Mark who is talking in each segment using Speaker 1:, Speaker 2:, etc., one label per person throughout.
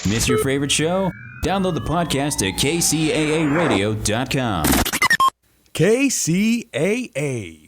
Speaker 1: Miss your favorite show? Download the podcast at kcaaradio.com.
Speaker 2: KCAA.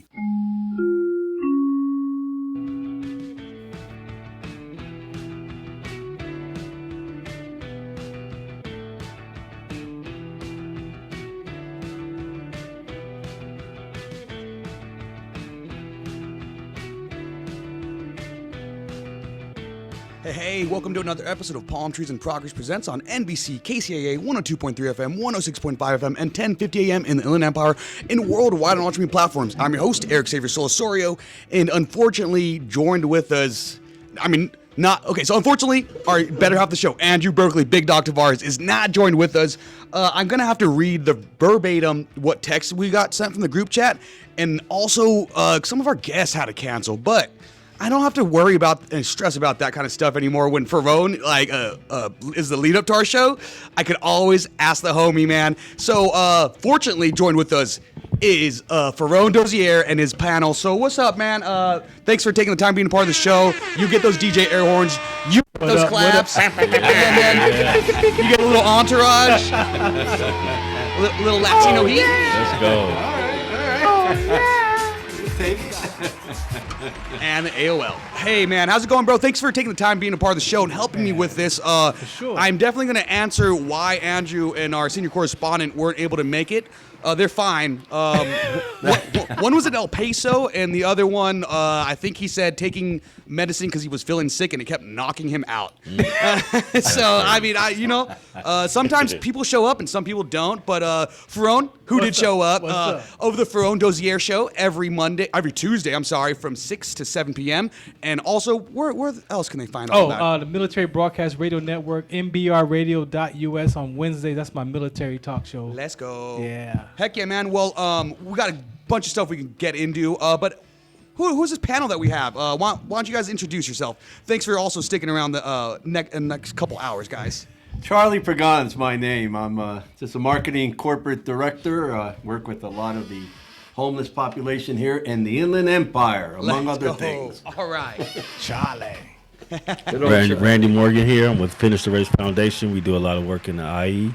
Speaker 2: Hey, welcome to another episode of Palm Trees and Progress Presents on NBC, KCAA 102.3 FM, 106.5 FM, and 1050 AM in the Inland Empire and worldwide on all streaming platforms. I'm your host, Eric Xavier Solosorio, and unfortunately joined with us, unfortunately, our better half of the show, Andrew Berkeley, Big Dog Tavares, is not joined with us. I'm going to have to read the verbatim what text we got sent from the group chat, and also some of our guests had to cancel, but I don't have to worry about and stress about that kind of stuff anymore. When Ferrone is the lead up to our show, I could always ask the homie, man. So fortunately, joined with us is Ferrone Dozier and his panel. So what's up, man? Thanks for taking the time being a part of the show. You get those DJ air horns. You get those claps. And then you get a little entourage. A little Latino heat.
Speaker 3: Let's go.
Speaker 4: All right.
Speaker 2: And AOL. Hey, man, how's it going, bro? Thanks for taking the time being a part of the show and helping me with this.
Speaker 4: Sure.
Speaker 2: I'm definitely going to answer why Andrew and our senior correspondent weren't able to make it. They're fine. One was in El Paso, and the other one, I think he said taking medicine because he was feeling sick, and it kept knocking him out. So, I mean, sometimes people show up and some people don't. But Ferrone, who did show up over the Ferrone Dozier show every Tuesday, from 6 to 7 p.m. And also, where else can they find all that?
Speaker 4: The Military Broadcast Radio Network, mbrradio.us on Wednesday. That's my military talk show.
Speaker 2: Let's go.
Speaker 4: Yeah.
Speaker 2: Heck yeah, man. Well, we got a bunch of stuff we can get into, but who's this panel that we have? Why don't you guys introduce yourself? Thanks for also sticking around the next couple hours, guys.
Speaker 5: Charlie Pagan's my name. I'm just a marketing corporate director. Work with a lot of the homeless population here in the Inland Empire, among other things.
Speaker 2: All right.
Speaker 4: Charlie.
Speaker 3: Randy Morgan here. I'm with Finish the Race Foundation. We do a lot of work in the IE,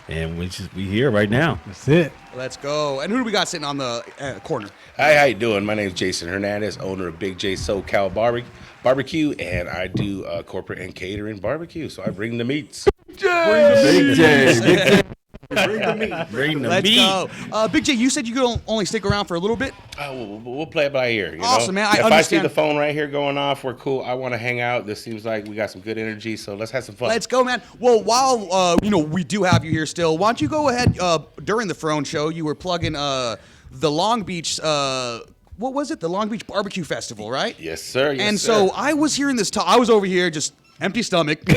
Speaker 3: and we here right now.
Speaker 4: That's it.
Speaker 2: Let's go. And who do we got sitting on the corner?
Speaker 6: Hi, how you doing? My name is Jason Hernandez, owner of Big J SoCal Barbecue, and I do corporate and catering barbecue. So I bring the meats.
Speaker 5: Big J.
Speaker 3: Bring the
Speaker 2: Let's
Speaker 3: meat.
Speaker 2: go. Big J, you said you could only stick around for a little bit?
Speaker 6: We'll play it by ear.
Speaker 2: Awesome, man. I
Speaker 6: If
Speaker 2: understand.
Speaker 6: I see the phone right here going off, we're cool. I want to hang out. This seems like we got some good energy, so let's have some fun.
Speaker 2: Let's go, man. Well, while we do have you here still, why don't you go ahead during the Ferrone show? You were plugging the Long Beach. What was it? The Long Beach Barbecue Festival, right?
Speaker 6: Yes, sir. Yes,
Speaker 2: And
Speaker 6: sir.
Speaker 2: so I was hearing this talk. I was over here just empty stomach,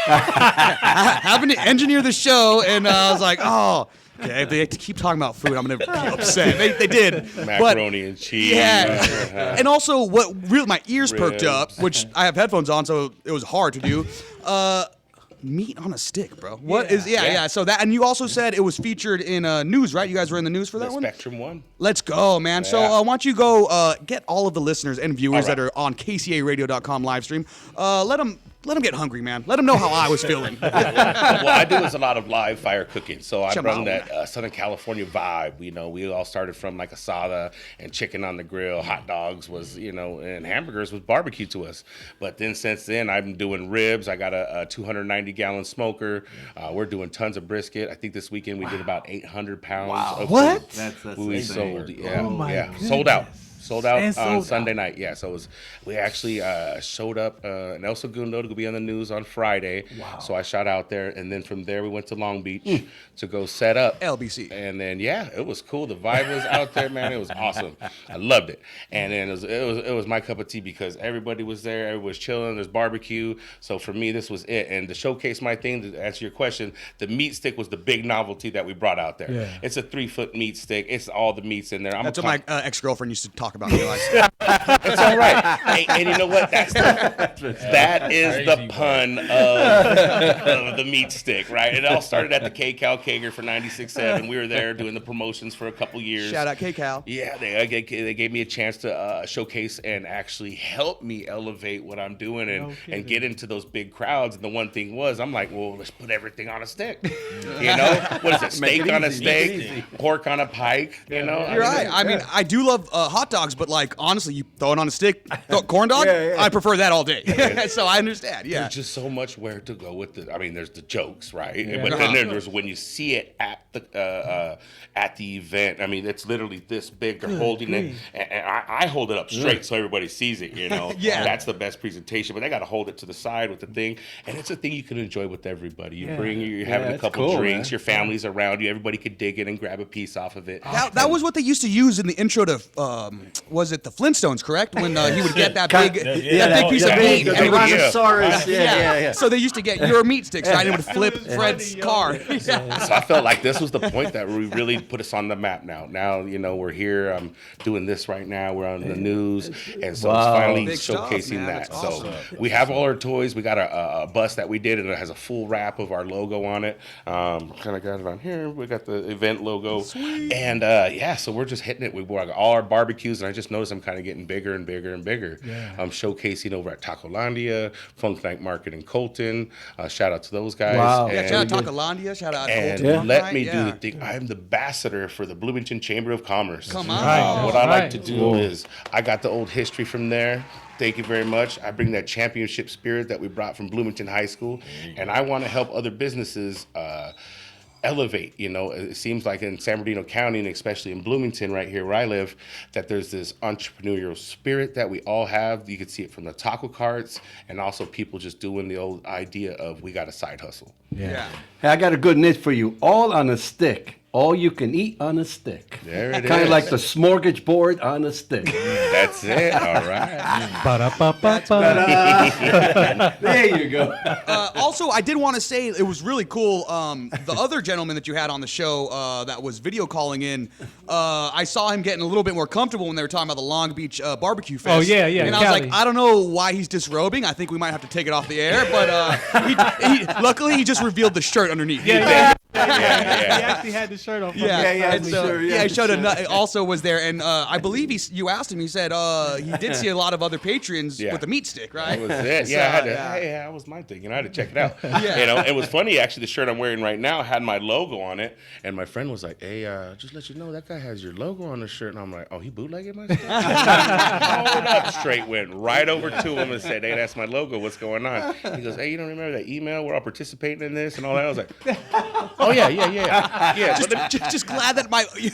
Speaker 2: having to engineer the show, and I was like, oh. Okay, if they keep talking about food, I'm going to be upset. They did.
Speaker 6: Macaroni and cheese.
Speaker 2: Yeah. And also, what really my ears perked up,
Speaker 6: Ribs.
Speaker 2: which I have headphones on, so it was hard to do. Meat on a stick, bro.
Speaker 6: Yeah.
Speaker 2: So that, and you also said it was featured in news, right? You guys were in the news for that one?
Speaker 6: Spectrum One.
Speaker 2: Let's go, man. So
Speaker 6: Yeah.
Speaker 2: why don't you go get all of the listeners and viewers
Speaker 6: All right.
Speaker 2: that are on kcaaradio.com live stream. Let them get hungry, man. Let them know how I was feeling.
Speaker 6: What I do is a lot of live fire cooking, so I bring
Speaker 2: Chamon.
Speaker 6: that Southern California vibe. We all started from like asada and chicken on the grill. Hot dogs was, and hamburgers was barbecue to us. But then since then, I've been doing ribs. I got a 290-gallon smoker. We're doing tons of brisket. I think this weekend we did about 800 pounds of
Speaker 2: What?
Speaker 6: food.
Speaker 5: That's
Speaker 6: We
Speaker 5: insane.
Speaker 6: sold, yeah,
Speaker 4: Oh my
Speaker 6: yeah,
Speaker 4: goodness.
Speaker 6: sold out. Sold out
Speaker 4: And
Speaker 6: on
Speaker 4: sold
Speaker 6: Sunday
Speaker 4: out.
Speaker 6: night. Yeah, so we actually showed up in El Segundo to be on the news on Friday.
Speaker 4: Wow.
Speaker 6: So I shot out there, and then from there we went to Long Beach to go set up.
Speaker 2: LBC.
Speaker 6: And then it was cool. The vibe was out there, man. It was awesome. I loved it. And then it was my cup of tea because everybody was there. Everybody was chilling. There's barbecue. So for me, this was it. And to showcase my thing, to answer your question, the meat stick was the big novelty that we brought out there.
Speaker 4: Yeah.
Speaker 6: It's a 3-foot meat stick. It's all the meats in there.
Speaker 2: That's what my ex-girlfriend used to talk talk about me. Like,
Speaker 6: It's all right. Hey, and you know what? That is the pun of the meat stick, right? It all started at the K-Cal Kager for 96.7. We were there doing the promotions for a couple years.
Speaker 2: shout out K-Cal.
Speaker 6: Yeah, they gave me a chance to showcase and actually help me elevate what I'm doing and get into those big crowds. And the one thing was, I'm like, well, let's put everything on a stick. You know, what is it? Steak on a steak, pork on a pike. You know,
Speaker 2: You're right. I mean, I do love hot dogs, but like honestly, you throw it on a stick, corn dog. I prefer that all day. So I understand. Yeah.
Speaker 6: There's just so much where to go with it. I mean, there's the jokes, right? But then there's when you see it at the event. I mean, it's literally this big. They're holding it, and I hold it up straight so everybody sees it. You know, that's the best presentation. But they got to hold it to the side with the thing, and it's a thing you can enjoy with everybody. You bring, you're having a couple drinks, your family's around you. Everybody could dig in and grab a piece off of it.
Speaker 2: That was what they used to use in the intro to, was it the Flintstones, correct? When he would get that big piece of meat.
Speaker 5: The
Speaker 2: and he would-
Speaker 5: Tyrannosaurus. Yeah.
Speaker 2: So they used to get your meat sticks, right? And it would flip Fred's car.
Speaker 6: So I felt like this was the point that we really put us on the map now. Now, you know, we're here. I'm doing this right now. We're on the news. And so it's finally
Speaker 2: Big stuff,
Speaker 6: showcasing
Speaker 2: man.
Speaker 6: that.
Speaker 2: That's
Speaker 6: So
Speaker 2: awesome.
Speaker 6: we have all our toys. We got a bus that we did, and it has a full wrap of our logo on it. Kind of got it on here. We got the event logo. Sweet. And so we're just hitting it. We brought all our barbecues, and I just noticed I'm kind of getting bigger and bigger and bigger. I'm showcasing over at Tacolandia, Funk Night Market in Colton. Shout out to those guys.
Speaker 3: Wow.
Speaker 2: Yeah,
Speaker 6: And-
Speaker 2: shout out Tacolandia, shout out
Speaker 6: and
Speaker 2: Colton.
Speaker 6: let me do the thing. I'm the ambassador for the Bloomington Chamber of Commerce.
Speaker 2: Come on.
Speaker 6: What I like to do is I got the old history from there. Thank you very much. I bring that championship spirit that we brought from Bloomington High School, and I want to help other businesses elevate. You know, it seems like in San Bernardino County, and especially in Bloomington, right here where I live, that there's this entrepreneurial spirit that we all have. You can see it from the taco carts, and also people just doing the old idea of we got a side hustle.
Speaker 2: Yeah.
Speaker 5: Hey, I got a good niche for you. All on a stick. All you can eat on a stick.
Speaker 6: There it
Speaker 5: Kind
Speaker 6: is.
Speaker 5: of like the smorgasbord on a stick.
Speaker 6: That's it. All right.
Speaker 5: There you go.
Speaker 2: Also, I did want to say it was really cool. The other gentleman that you had on the show that was video calling in, I saw him getting a little bit more comfortable when they were talking about the Long Beach Barbecue Fest.
Speaker 4: Oh, yeah,
Speaker 2: And I was
Speaker 4: Cali.
Speaker 2: like, I don't know why he's disrobing. I think we might have to take it off the air. But luckily, he just revealed the shirt underneath.
Speaker 4: He actually had the shirt on.
Speaker 2: And so,
Speaker 5: yeah,
Speaker 2: he showed also was there, and I believe you asked him. He said he did see a lot of other patrons with the meat stick, right?
Speaker 6: That was it. Yeah, I had to. Hey, that was my thing. You know, I had to check it out. You know, it was funny actually. The shirt I'm wearing right now had my logo on it, and my friend was like, "Hey, just let you know that guy has your logo on the shirt." And I'm like, "Oh, he bootlegging my stuff?" Hold up, straight went right over to him and said, "Hey, that's my logo. What's going on?" He goes, "Hey, you don't remember that email? We're all participating in this and all that." I was like, "Oh yeah."
Speaker 2: Just glad that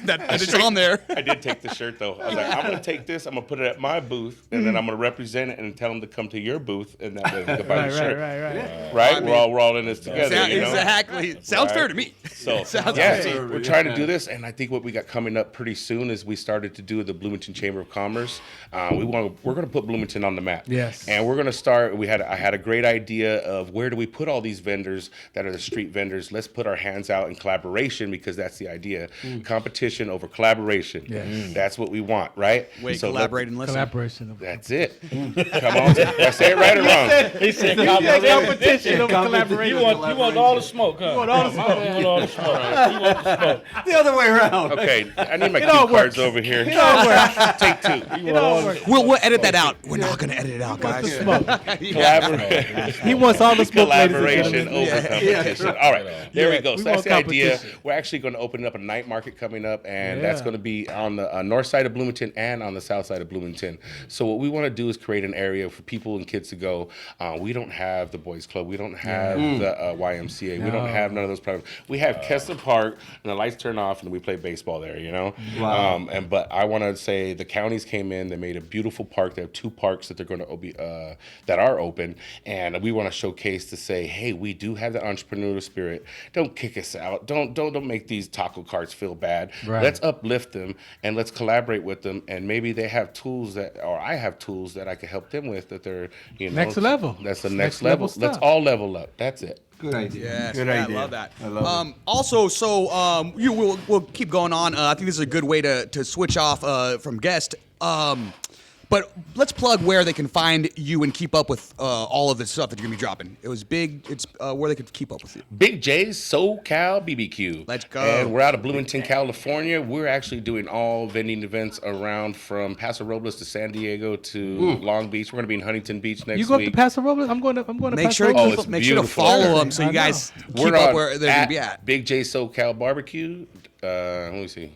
Speaker 2: that it's on there.
Speaker 6: I did take the shirt though. I was like, I'm gonna take this, I'm gonna put it at my booth, and then I'm gonna represent it and tell them to come to your booth, and that way we can buy the shirt. Right? We're all in this together. You know?
Speaker 2: Exactly. Sounds fair to me.
Speaker 6: So
Speaker 2: Sounds
Speaker 6: yeah,
Speaker 2: fair.
Speaker 6: we're trying to do this, and I think what we got coming up pretty soon is we started to do the Bloomington Chamber of Commerce. We're gonna put Bloomington on the map.
Speaker 4: Yes.
Speaker 6: And we're gonna start. I had a great idea of where do we put all these vendors that are the street vendors. Let's put our hands out in collaboration because that's the idea. Competition over collaboration.
Speaker 4: Yes.
Speaker 6: That's what we want, right?
Speaker 2: Wait, collaborate and listen.
Speaker 4: Collaboration.
Speaker 6: That's it. Come on. Did I say it right or wrong?
Speaker 3: He said
Speaker 4: Competition over collaboration.
Speaker 3: You want all the smoke, huh? You want all the smoke. You want all the smoke. You want the smoke.
Speaker 5: The other way around.
Speaker 6: Okay, I need my cue
Speaker 4: all
Speaker 6: cards
Speaker 4: works.
Speaker 6: over here.
Speaker 4: It all works.
Speaker 6: Take two.
Speaker 4: It all works.
Speaker 2: We'll edit that out. We're not gonna edit it out, guys.
Speaker 6: Collaboration.
Speaker 4: He wants all the smoke, ladies and
Speaker 6: Collaboration
Speaker 4: gentlemen.
Speaker 6: over competition. All right, there we go.
Speaker 4: we
Speaker 6: So that's
Speaker 4: want
Speaker 6: the idea.
Speaker 4: competition.
Speaker 6: We're actually going to open up a night market coming up, and that's going to be on the north side of Bloomington and on the south side of Bloomington. So what we want to do is create an area for people and kids to go. We don't have the Boys Club. We don't have the YMCA. We don't have none of those programs. We have Kessler Park, and the lights turn off, and we play baseball there, you know?
Speaker 5: Wow.
Speaker 6: But I want to say the counties came in. They made a beautiful park. They have 2 parks that they're going to be that are open, and we want to showcase to say, hey, we do have the entrepreneurial spirit. Don't kick us out. Don't make these taco carts feel bad.
Speaker 4: Right.
Speaker 6: Let's uplift them and let's collaborate with them. And maybe they have tools or I have tools that I can help them with that they're
Speaker 4: Next level.
Speaker 6: That's the
Speaker 4: Next
Speaker 6: next level.
Speaker 4: level
Speaker 6: Let's
Speaker 4: stuff.
Speaker 6: all level up. That's it.
Speaker 5: Good idea.
Speaker 2: Yes,
Speaker 5: Good
Speaker 2: yeah,
Speaker 5: idea.
Speaker 2: I love that.
Speaker 5: I love it.
Speaker 2: Also, we'll keep going on. I think this is a good way to switch off from guest. But let's plug where they can find you and keep up with all of the stuff that you're gonna be dropping. It was big. It's where they could keep up with you.
Speaker 6: Big J's SoCal BBQ.
Speaker 2: Let's go.
Speaker 6: And we're out of Bloomington, California. We're actually doing all vending events around from Paso Robles to San Diego to Long Beach. We're going to be in Huntington Beach next
Speaker 4: You go up
Speaker 6: week.
Speaker 4: to Paso Robles? I'm going to
Speaker 2: Make
Speaker 4: Paso
Speaker 2: sure to
Speaker 4: Robles.
Speaker 6: it's
Speaker 2: make sure to
Speaker 6: beautiful.
Speaker 2: follow them so
Speaker 4: I
Speaker 2: you guys
Speaker 6: We're
Speaker 2: keep up
Speaker 6: on
Speaker 2: where they're gonna be at.
Speaker 6: Big J SoCal Barbecue. Let me see.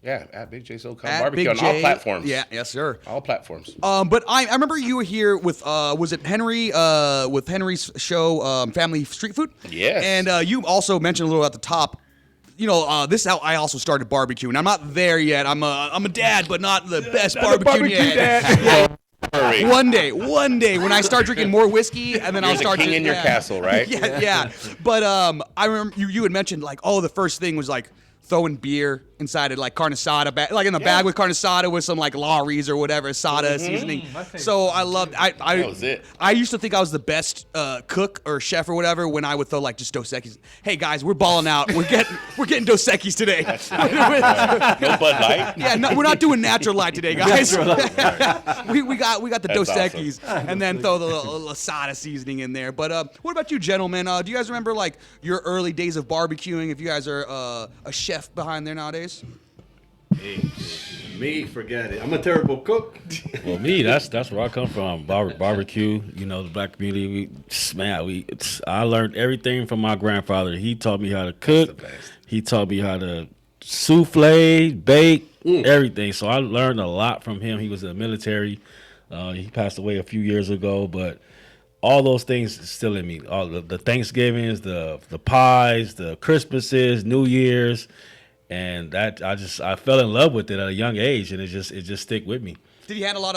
Speaker 6: Yeah, at Big J SoCal
Speaker 2: At
Speaker 6: Barbecue
Speaker 2: Big
Speaker 6: on all
Speaker 2: J.
Speaker 6: platforms.
Speaker 2: Yeah, yes, sir.
Speaker 6: All platforms.
Speaker 2: But I remember you were here with was it Henry with Henry's show Family Street Food?
Speaker 6: Yes.
Speaker 2: And you also mentioned a little at the top. You know, this is how I also started barbecuing. I'm not there yet. I'm a dad, but not the best barbecue yet.
Speaker 6: Hurry.
Speaker 2: One day, when I start drinking more whiskey, and then
Speaker 6: You're
Speaker 2: I'll
Speaker 6: the
Speaker 2: start
Speaker 6: king in your
Speaker 2: yeah.
Speaker 6: castle, right?
Speaker 2: yeah. But I remember you had mentioned like, oh, the first thing was like throwing beer inside of like carne asada bag, like in the bag with carne asada with some like Lawry's or whatever sada seasoning. So I loved.
Speaker 6: That was it.
Speaker 2: I used to think I was the best cook or chef or whatever when I would throw like just Dos Equis. Hey guys, we're balling out. We're getting Dos Equis today.
Speaker 6: No Bud Light.
Speaker 2: Yeah, no, we're not doing natural light today, guys. we got the Dos
Speaker 6: That's
Speaker 2: Equis, and then throw the little asada seasoning in there. But what about you, gentlemen? Do you guys remember like your early days of barbecuing? If you guys are a chef behind there nowadays?
Speaker 5: Me, forget it. I'm a terrible cook.
Speaker 3: Well, me, that's where I come from. Barbecue, you know, the black community. I learned everything from my grandfather. He taught me how to cook. He taught me how to souffle, bake, everything. So I learned a lot from him. He was in the military. He passed away a few years ago, but all those things are still in me. All the Thanksgivings, the pies, the Christmases, New Year's. And that I fell in love with it at a young age, and it just stick with me.
Speaker 2: Did he hand a lot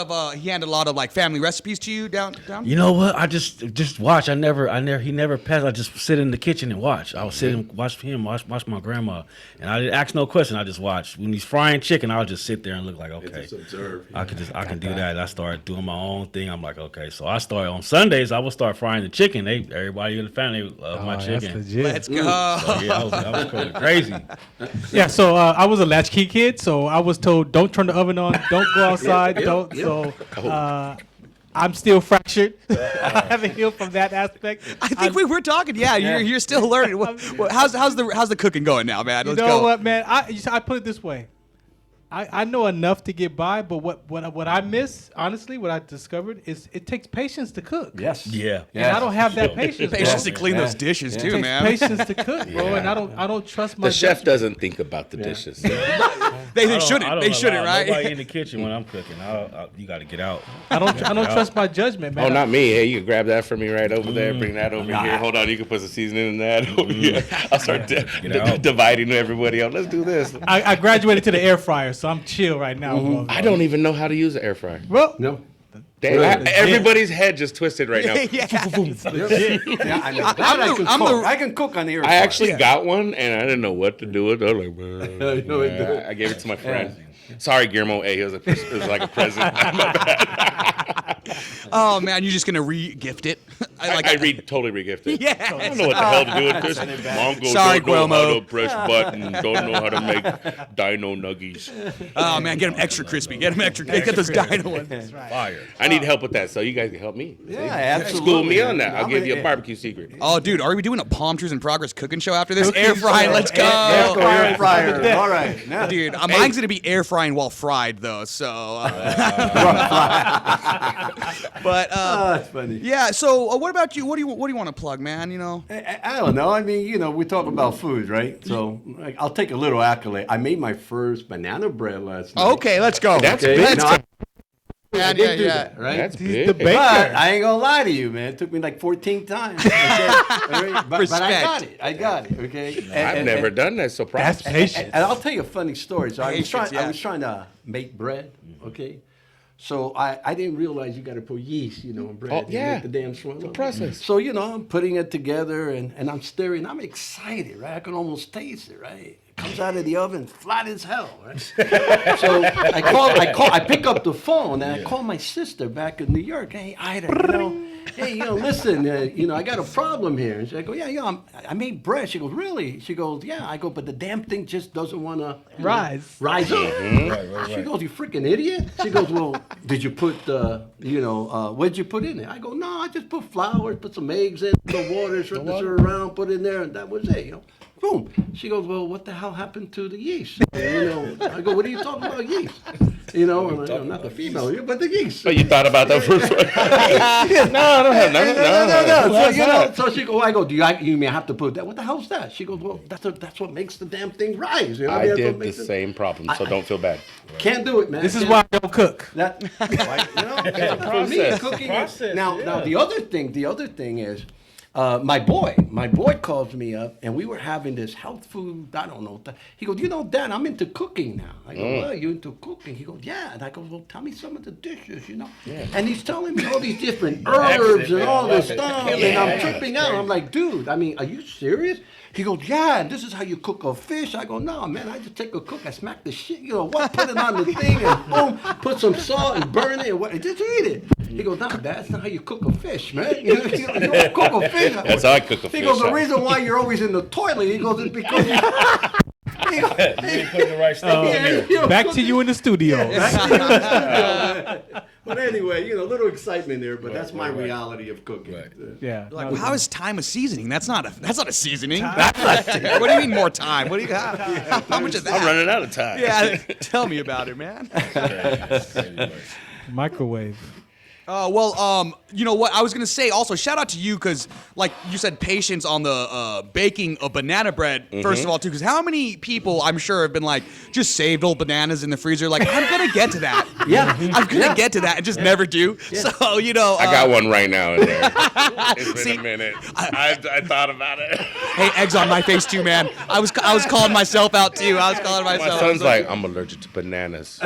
Speaker 2: of like family recipes to you down?
Speaker 3: You know what? I just watch. He never passed. I just sit in the kitchen and watch. I would sit and watch him, watch my grandma, and I didn't ask no question. I just watch. When he's frying chicken, I would just sit there and look like, okay,
Speaker 5: Just observe.
Speaker 3: I can do that. And I started doing my own thing. I'm like, okay. So I started on Sundays. I would start frying the chicken. Everybody in the family love my chicken.
Speaker 4: That's legit.
Speaker 2: Let's go.
Speaker 3: So, yeah, I was going crazy.
Speaker 4: Yeah, so I was a latchkey kid, so I was told don't turn the oven on, don't go outside, don't. So I'm still fractured. I haven't healed from that aspect.
Speaker 2: I think we were talking. Yeah, you're still learning. How's the cooking going now, man? Let's
Speaker 4: You know
Speaker 2: go.
Speaker 4: what, man? I put it this way. I know enough to get by, but what I miss, honestly, what I discovered is it takes patience to cook.
Speaker 5: Yes.
Speaker 3: Yeah.
Speaker 4: And I don't have that patience.
Speaker 2: Patience
Speaker 4: bro.
Speaker 2: to clean those dishes
Speaker 4: It
Speaker 2: too,
Speaker 4: takes
Speaker 2: man.
Speaker 4: patience to cook, bro, and I don't trust my
Speaker 6: The chef
Speaker 4: judgment.
Speaker 6: doesn't think about the dishes.
Speaker 2: They shouldn't. They shouldn't,
Speaker 3: allow
Speaker 2: right?
Speaker 3: Nobody in the kitchen when I'm cooking. You got to get out.
Speaker 4: I don't trust my judgment, man.
Speaker 6: Oh, not me. Hey, you can grab that for me right over there. Bring that over here. Hold on. You can put some seasoning in that over here. I'll start dividing everybody up. Let's do this.
Speaker 4: I graduated to the air fryer, so I'm chill right now. bro.
Speaker 6: I don't even know how to use an air fryer.
Speaker 4: Well,
Speaker 5: No.
Speaker 6: Damn, everybody's head just twisted right now.
Speaker 2: Yeah.
Speaker 5: Yeah, I know. I can cook on the air
Speaker 6: I
Speaker 5: fryer.
Speaker 6: actually got one, and I didn't know what to do with it. I was like, man.
Speaker 5: know what to do.
Speaker 6: I gave it to my friend. Sorry, Guillermo. Hey, it was like a present. My bad.
Speaker 2: Oh man, you're just gonna re-gift it?
Speaker 6: I totally regifted.
Speaker 2: Yeah.
Speaker 6: I don't know what the hell to do with this. Mongo
Speaker 2: Sorry,
Speaker 6: don't know
Speaker 2: Guillermo.
Speaker 6: how to press button. Don't know how to make dino nuggies.
Speaker 2: Oh man, get them extra crispy. Get them extra. Get those dino ones.
Speaker 3: Fire.
Speaker 6: I need help with that, so you guys can help me.
Speaker 5: Yeah, absolutely.
Speaker 6: School me on that. I'll
Speaker 5: I'm
Speaker 6: give you a barbecue secret.
Speaker 2: Oh, dude, are we doing a Palm Trees in Progress cooking show after this? Air frying, let's go.
Speaker 5: Air fryer. All right. Now.
Speaker 2: Dude, mine's gonna be air frying while fried though. So, but
Speaker 5: That's funny.
Speaker 2: yeah. So, what about you? What do you want to plug, man? You know,
Speaker 5: I don't know. I mean, we talk about food, right? So I'll take a little accolade. I made my first banana bread last night.
Speaker 2: okay, let's go.
Speaker 6: That's
Speaker 5: Okay.
Speaker 6: big.
Speaker 5: No,
Speaker 2: Yeah,
Speaker 5: did do
Speaker 2: yeah.
Speaker 5: that, right?
Speaker 6: That's
Speaker 4: he's
Speaker 6: big.
Speaker 4: the baker.
Speaker 5: But I ain't gonna lie to you, man. It took me like 14 times. Okay? All right? But I got it. Okay.
Speaker 6: I've never done that, so
Speaker 4: That's
Speaker 6: props.
Speaker 4: patience.
Speaker 5: And I'll tell you a funny story. So I
Speaker 2: Patience, yeah.
Speaker 5: was trying to make bread. Okay. So I didn't realize you got to put yeast, in bread.
Speaker 6: Oh,
Speaker 5: to
Speaker 6: yeah.
Speaker 5: make the damn swirl.
Speaker 6: The process.
Speaker 5: So, I'm putting it together and I'm stirring. I'm excited, right? I can almost taste it, right? It comes out of the oven flat as hell, right? So I pick up the phone and I call my sister back in New York. Hey, Ida, hey, listen, I got a problem here. And I go, yeah, I made bread. She goes, really? She goes, yeah. I go, but the damn thing just doesn't want to
Speaker 4: Rise
Speaker 5: up.
Speaker 3: Right.
Speaker 5: She goes, you freaking idiot. She goes, well, did you put, what did you put in there? I go, no, I just put flour, put some eggs in, the water, stir around, put it in there, and that was it, Boom. She goes, well, what the hell happened to the yeast? I go, what are you talking about yeast? Not the female, but the yeast.
Speaker 6: Oh, you thought about that first one? No, I don't have nothing.
Speaker 5: So she goes, I go, you may have to put that. What the hell's that? She goes, well, that's what makes the damn thing rise.
Speaker 6: I did the same problem, so don't feel bad.
Speaker 5: Can't do it, man.
Speaker 4: This is why I don't cook.
Speaker 5: That, for me, cooking. Now the other thing is, my boy calls me up, and we were having this health food. I don't know. He goes, Dad, I'm into cooking now. I go, well, you into cooking? He goes, yeah. And I go, well, tell me some of the dishes, Yeah. And he's telling me all these different herbs and all this stuff, and I'm tripping out. I'm like, dude, are you serious? He goes, yeah, and this is how you cook a fish. I go, no, man, I just take a cook, I smack the shit, put it on the thing, and boom, put some salt and burn it, and just eat it. He goes, no, that's not how you cook a fish, man. You don't cook a fish.
Speaker 6: That's how I cook a fish.
Speaker 5: He goes, the reason why you're always in the toilet, he goes, it's because you
Speaker 3: You didn't put the right stuff in there.
Speaker 4: Back to you in the studio.
Speaker 5: But anyway, little excitement there, but that's my reality of cooking.
Speaker 3: Right.
Speaker 4: Yeah.
Speaker 2: Like, well, how is time a seasoning? That's not a seasoning. What do you mean more time? What do you got? How much is that?
Speaker 6: I'm running out of time.
Speaker 2: Yeah, tell me about it, man.
Speaker 4: Microwave.
Speaker 2: You know what? I was gonna say also shout out to you because, like you said, patience on the baking of banana bread. First of all, too, because how many people I'm sure have been like just saved old bananas in the freezer? Like I'm gonna get to that. I'm gonna get to that and just never do. So I
Speaker 6: got one right now in there. It's been a minute. I thought about it.
Speaker 2: Hey, eggs on my face too, man. I was calling myself out too. I was calling
Speaker 6: My
Speaker 2: myself.
Speaker 6: son's like, I'm allergic to bananas.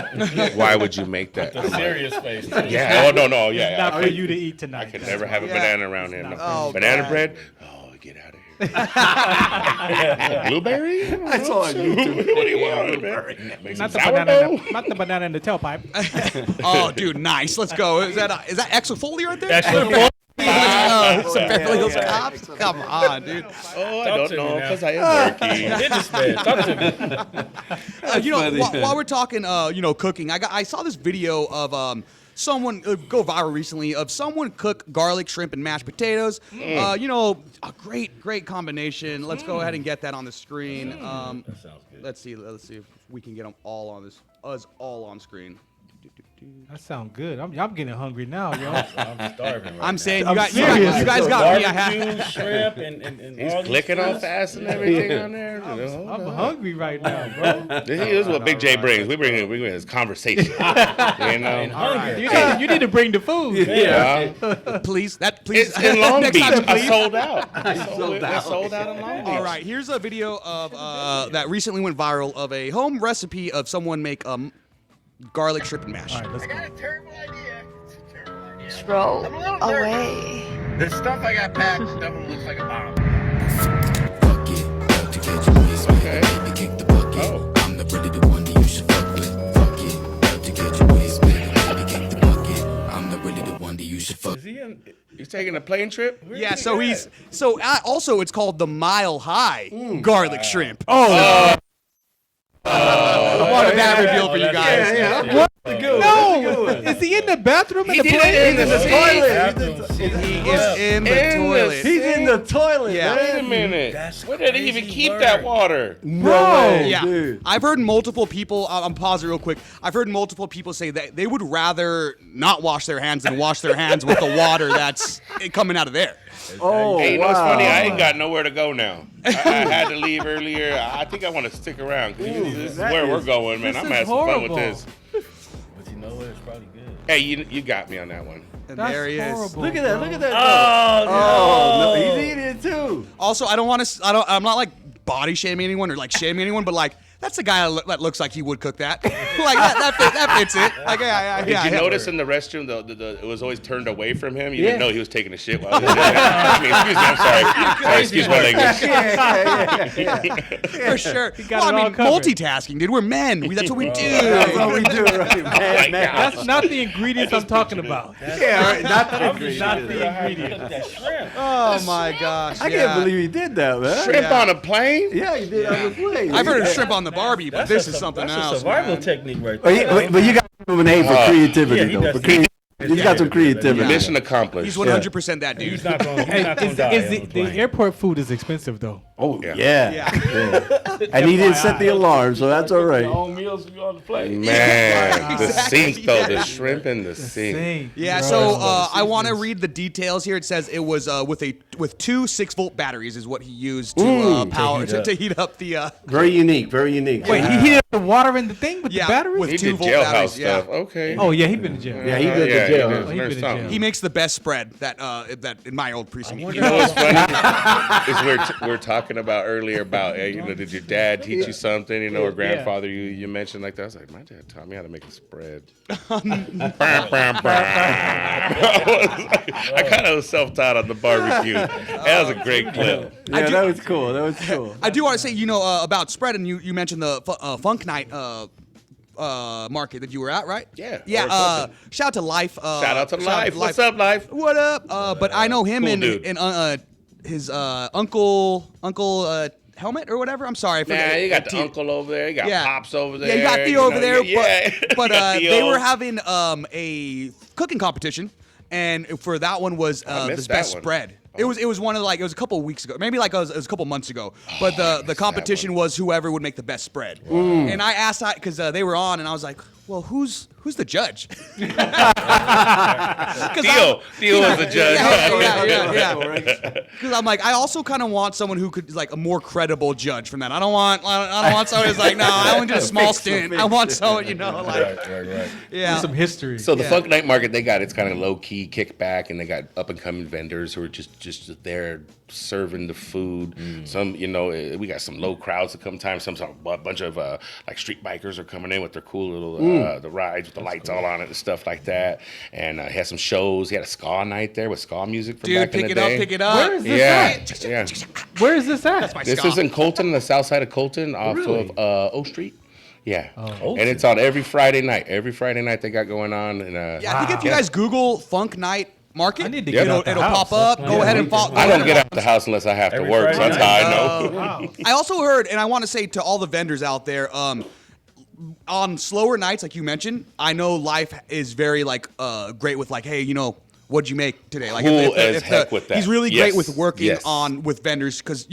Speaker 6: Why would you make that?
Speaker 3: The serious face.
Speaker 6: Yeah. Oh no. Yeah.
Speaker 4: Not for you to eat tonight.
Speaker 6: I could never have a banana around here. No.
Speaker 2: Oh,
Speaker 6: Banana
Speaker 2: God.
Speaker 6: bread? Oh, get out of here. Blueberry?
Speaker 5: I saw on YouTube.
Speaker 6: What do you want, man? Make some
Speaker 4: Not the
Speaker 6: sourdough?
Speaker 4: not the banana in the tailpipe.
Speaker 2: Oh, dude, nice. Let's go. Is that Exofolia right there?
Speaker 3: Actually,
Speaker 2: Some Beverly Hills Cops? Come on, dude.
Speaker 6: Oh, I don't know, because I am working.
Speaker 3: businessman. Talk to me.
Speaker 2: While we're talking, cooking, I saw this video of someone go viral recently of someone cook garlic shrimp and mashed potatoes. A great combination. Let's go ahead and get that on the screen.
Speaker 3: That sounds good.
Speaker 2: Let's see if we can get them all on this. Us all on screen.
Speaker 4: That sounds good. I'm getting hungry now, yo.
Speaker 3: I'm starving right
Speaker 2: I'm
Speaker 3: now.
Speaker 2: saying
Speaker 4: I'm
Speaker 2: you guys
Speaker 4: serious.
Speaker 2: got me.
Speaker 3: Barbecue, shrimp, and
Speaker 6: He's
Speaker 3: all
Speaker 6: clicking on fast and everything on there.
Speaker 4: I'm hungry right now, bro.
Speaker 6: This is what Big J brings. We bring this conversation.
Speaker 3: And hunger.
Speaker 4: You need to bring the food.
Speaker 6: Yeah.
Speaker 2: Please.
Speaker 6: It's in Long
Speaker 2: Next
Speaker 6: Beach.
Speaker 2: time,
Speaker 6: I
Speaker 2: please.
Speaker 6: sold out.
Speaker 5: sold out.
Speaker 6: I sold out in Long Beach.
Speaker 2: All right, here's a video of that recently went viral of a home recipe of someone make garlic shrimp and mash.
Speaker 4: All right, let's go.
Speaker 7: got a terrible idea. It's a terrible idea.
Speaker 8: Throw
Speaker 7: I'm a little nervous.
Speaker 8: away.
Speaker 7: The stuff I got packed definitely looks like a bomb.
Speaker 6: Okay. Oh.
Speaker 9: I'm not really the one that you should fuck with. Fuck it, out to get your waist, baby. Let me kick the bucket. I'm not really the one that you should fuck.
Speaker 3: Is he in?
Speaker 6: You taking a plane trip?
Speaker 2: Yeah, so also it's called the Mile High garlic shrimp.
Speaker 4: Oh,
Speaker 2: I wanted that reveal for you guys.
Speaker 5: Yeah.
Speaker 4: no! Is he in the bathroom in the
Speaker 6: did it
Speaker 4: plane?
Speaker 6: in the
Speaker 5: toilet.
Speaker 2: He is in the toilet.
Speaker 5: He's in the toilet.
Speaker 2: Yeah.
Speaker 6: Wait a minute.
Speaker 3: That's
Speaker 6: Where did he even
Speaker 3: crazy
Speaker 6: keep
Speaker 3: work.
Speaker 6: that water?
Speaker 5: No way,
Speaker 2: Yeah,
Speaker 5: dude.
Speaker 2: I've heard multiple people. I'm pausing real quick. I've heard multiple people say that they would rather not wash their hands than wash their hands with the water that's coming out of there.
Speaker 5: Oh,
Speaker 6: Hey, you know
Speaker 5: wow.
Speaker 6: what's funny? I ain't got nowhere to go now. I had to leave earlier. I think I want to stick around. 'Cause this is
Speaker 5: that
Speaker 6: where we're
Speaker 5: is-
Speaker 6: going, man.
Speaker 4: this
Speaker 6: I'm
Speaker 4: is
Speaker 6: having some fun with
Speaker 4: horrible.
Speaker 6: this.
Speaker 3: But you know what? It's probably good.
Speaker 6: Hey, you got me on that one.
Speaker 2: And
Speaker 4: That's
Speaker 2: there he is.
Speaker 4: horrible.
Speaker 5: Look at that. Look at that.
Speaker 3: Oh,
Speaker 5: no, he's eating it too.
Speaker 2: Also, I'm not like body shaming anyone or like shaming anyone, but like that's the guy that looks like he would cook that. Like that fits it. Like yeah.
Speaker 6: Did you notice in the restroom it was always turned away from him? You didn't know he was taking a shit while he was doing it. I mean, excuse me, I'm sorry. Excuse my language.
Speaker 2: For sure.
Speaker 4: got
Speaker 2: Well,
Speaker 4: it
Speaker 2: I
Speaker 4: all
Speaker 2: mean,
Speaker 4: covered.
Speaker 2: multitasking, dude. We're men. That's what we do.
Speaker 5: That's what we do, right? Man.
Speaker 4: That's not the ingredients I'm talking about.
Speaker 5: Yeah, right. Not the
Speaker 4: Not the ingredients.
Speaker 2: Oh my gosh.
Speaker 5: I can't believe he did that, man.
Speaker 6: Shrimp on a plane?
Speaker 5: Yeah, he did on the plane.
Speaker 2: I've heard of shrimp on the Barbie, but this is something
Speaker 3: That's
Speaker 2: else.
Speaker 3: a survival
Speaker 2: man.
Speaker 3: technique right
Speaker 5: But,
Speaker 3: there.
Speaker 5: but you got to give him an A for creativity,
Speaker 3: yeah, he
Speaker 5: though.
Speaker 3: does.
Speaker 5: He's got some creativity.
Speaker 6: Mission accomplished.
Speaker 2: He's 100% that dude.
Speaker 3: He's not going to die.
Speaker 4: Is the airport food is expensive though?
Speaker 5: Oh,
Speaker 6: Yeah.
Speaker 5: yeah. And he didn't set the alarm, so that's all right.
Speaker 3: Own meals if you're on the plane.
Speaker 6: Man, the
Speaker 2: Exactly.
Speaker 6: sink though, the shrimp in the sink.
Speaker 2: Yeah, so I want to read the details here. It says it was with two 6-volt batteries is what he used to power to heat up the.
Speaker 5: Very unique, very unique.
Speaker 4: Wait, he heated up the water in the thing with
Speaker 2: Yeah,
Speaker 4: the batteries?
Speaker 2: with
Speaker 6: He did
Speaker 2: 2-volt
Speaker 6: jailhouse
Speaker 2: batteries. Yeah.
Speaker 6: stuff. Okay.
Speaker 4: Oh yeah, he been in jail.
Speaker 5: Yeah, he did the jail.
Speaker 6: he was
Speaker 4: Oh, he
Speaker 6: nurse
Speaker 4: been in
Speaker 6: something.
Speaker 4: jail.
Speaker 2: He makes the best spread that in my old precinct.
Speaker 6: You know what's funny is we're talking about earlier about did your dad teach you something or grandfather you mentioned like that. I was like, my dad taught me how to make a spread. I kind of was self-taught on the barbecue. That was a great clip.
Speaker 5: Yeah, that was cool. That was cool.
Speaker 2: I do want to say, about spread, and you mentioned the Funk Night market that you were at, right?
Speaker 6: Yeah.
Speaker 2: Yeah. Shout out to Life.
Speaker 6: Shout out to Life. What's up, Life?
Speaker 2: What up? But I know him
Speaker 6: Cool
Speaker 2: and
Speaker 6: dude.
Speaker 2: his uncle Helmet or whatever. I'm sorry.
Speaker 6: Nah, you got the uncle over there. You got Pops over there.
Speaker 2: Yeah, you got Theo over there.
Speaker 6: Yeah.
Speaker 2: But
Speaker 6: You got
Speaker 2: they
Speaker 6: Theo.
Speaker 2: were having a cooking competition, and for that one was
Speaker 6: missed
Speaker 2: this
Speaker 6: that
Speaker 2: best
Speaker 6: one.
Speaker 2: spread. It was one of it was a couple of weeks ago, maybe it was a couple months ago. But the competition was whoever would make the best spread. And I asked because they were on, and I was like, well, who's the judge?
Speaker 6: Theo was the judge.
Speaker 2: Yeah. Because I'm like, I also kind of want someone who could like a more credible judge from that. I don't want someone who's like, no, I only did a small stint. I want someone,
Speaker 6: Right.
Speaker 2: yeah.
Speaker 4: Some history.
Speaker 6: So the Funk Night Market, it's kind of low key kickback, and they got up and coming vendors who are just there serving the food. Some, we got some low crowds that come time. Some a bunch of like street bikers are coming in with their cool little the rides with the lights all on it and stuff like that. And he had some shows. He had a ska night there with ska music from
Speaker 2: Dude,
Speaker 6: back in the day.
Speaker 2: pick it up.
Speaker 4: Where is this
Speaker 6: Yeah.
Speaker 4: Where is this at?
Speaker 2: That's my
Speaker 6: This
Speaker 2: ska.
Speaker 6: is in Colton, the south side of Colton, off of O Street. Yeah.
Speaker 3: Oh.
Speaker 6: And it's on every Friday night. Every Friday night they got going on. And,
Speaker 2: Yeah, I think if you guys Google Funk Night Market,
Speaker 4: I need to
Speaker 6: Yep.
Speaker 4: get out the
Speaker 2: it'll
Speaker 4: house.
Speaker 2: pop up. Go ahead and follow.
Speaker 6: I don't get out the house unless I have to
Speaker 3: Every
Speaker 6: work. So
Speaker 3: Friday
Speaker 6: that's how I
Speaker 3: night.
Speaker 6: know.
Speaker 4: Wow.
Speaker 2: I also heard, and I want to say to all the vendors out there, on slower nights, like you mentioned, I know Life is very great with hey, what'd you make today? Like
Speaker 6: Cool as heck with that.
Speaker 2: He's really
Speaker 6: Yes.
Speaker 2: great with working
Speaker 6: Yes.
Speaker 2: with vendors because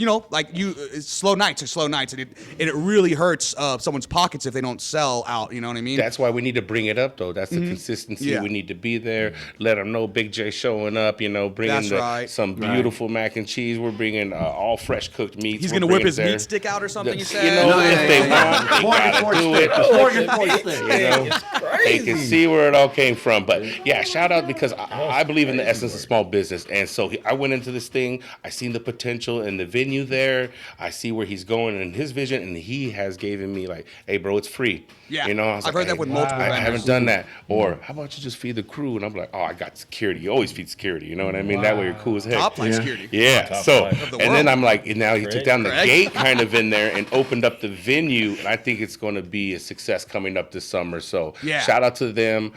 Speaker 2: slow nights are slow nights, and it really hurts someone's pockets if they don't sell out. You know what I mean?
Speaker 6: That's why we need to bring it up, though. That's the consistency.
Speaker 2: Yeah.
Speaker 6: We need to be there. Let them know Big J showing up. Bringing
Speaker 2: That's right.
Speaker 6: some beautiful mac and cheese. We're bringing all fresh cooked meats.
Speaker 2: He's
Speaker 6: We're
Speaker 2: gonna whip
Speaker 6: bringing
Speaker 2: his
Speaker 6: there.
Speaker 2: meat stick out or something. You
Speaker 6: If
Speaker 2: said.
Speaker 6: they want, they gotta do it. They can see where it all came from. But yeah, shout out because I believe in the essence of small business, and so I went into this thing. I seen the potential in the venue there. I see where he's going in his vision, and he has given me hey, bro, it's free.
Speaker 2: Yeah,
Speaker 6: I was
Speaker 2: I've heard that with multiple
Speaker 6: I
Speaker 2: vendors.
Speaker 6: haven't done that. Or how about you just feed the crew? And I'm like, oh, I got security. You always feed security. You know what I mean? That way you're cool as heck.
Speaker 2: Top line security.
Speaker 6: Yeah.
Speaker 3: Top
Speaker 6: So,
Speaker 3: flight.
Speaker 2: Of the
Speaker 6: and then
Speaker 2: world.
Speaker 6: I'm like, and now he took down the
Speaker 2: Correct.
Speaker 6: gate kind of in there and opened up the venue, and I think it's going to be a success coming up this summer. So,
Speaker 2: Yeah.
Speaker 6: shout out to them.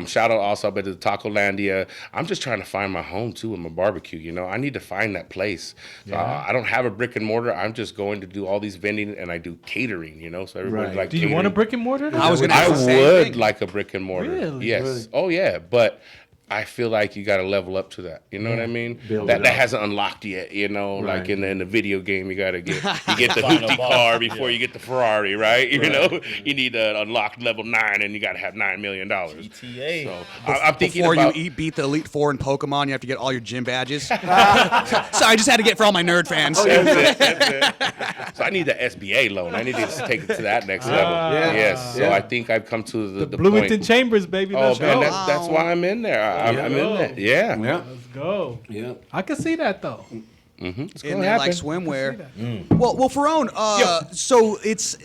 Speaker 6: Shout out also to the Taco Landia. I'm just trying to find my home too with my barbecue. I need to find that place. I don't have a brick and mortar. I'm just going to do all these vending, and I do catering. So everybody
Speaker 5: Right.
Speaker 6: like.
Speaker 4: Do you want a brick and mortar?
Speaker 2: I was gonna
Speaker 6: I
Speaker 2: ask the same
Speaker 6: would
Speaker 2: thing.
Speaker 6: like a brick and mortar.
Speaker 4: Really?
Speaker 6: Yes.
Speaker 5: Really?
Speaker 6: Oh yeah, but I feel like you got to level up to that. You know what I mean?
Speaker 5: Build
Speaker 6: That
Speaker 5: it up.
Speaker 6: hasn't unlocked yet. Like
Speaker 5: Right.
Speaker 6: in the video game, you got to get the hoopty car before you get the Ferrari, right? You need to unlock level 9, and you got to have $9 million.
Speaker 3: GTA.
Speaker 6: So I'm thinking
Speaker 2: Before
Speaker 6: about.
Speaker 2: you beat the Elite Four in Pokemon, you have to get all your gym badges. So I just had to get for all my nerd fans.
Speaker 6: That's it. So I need the SBA loan. I need to take it to that next level.
Speaker 5: Yeah.
Speaker 6: Yes. So
Speaker 5: Yeah.
Speaker 6: I think I've come to the
Speaker 4: Bloomington
Speaker 6: point.
Speaker 4: Chambers, baby.
Speaker 6: Oh
Speaker 4: Let's
Speaker 6: man,
Speaker 4: go.
Speaker 6: that's why I'm in there. I'm in there. Yeah.
Speaker 5: Yeah.
Speaker 4: Let's go.
Speaker 5: Yeah.
Speaker 4: I can see that though.
Speaker 6: It's
Speaker 2: in
Speaker 6: gonna
Speaker 2: their like
Speaker 6: happen.
Speaker 2: swimwear. Well, Ferone, so is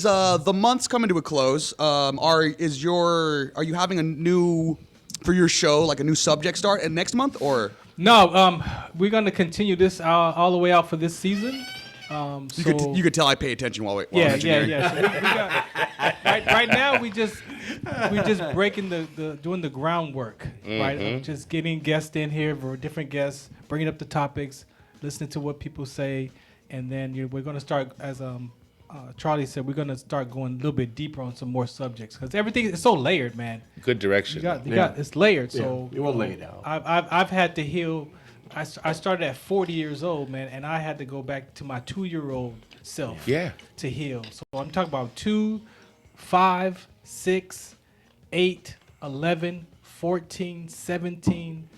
Speaker 2: the month's coming to a close. Are you having a new for your show like a new subject start and next month or?
Speaker 4: No, we're gonna continue this all the way out for this season.
Speaker 2: You could tell I pay attention while
Speaker 4: Yeah.
Speaker 2: engineering.
Speaker 4: So we got, right now we just breaking doing the groundwork, right? Of just getting guests in here for different guests, bringing up the topics, listening to what people say, and then we're gonna start as Charlie said, we're gonna start going a little bit deeper on some more subjects because everything is so layered, man.
Speaker 6: Good direction.
Speaker 4: You got it's layered. So
Speaker 5: you will lay it out.
Speaker 4: I've had to heal. I started at 40 years old, man, and I had to go back to my 2-year-old self to heal. So I'm talking about 2, 5, 6, 8, 11, 14, 17,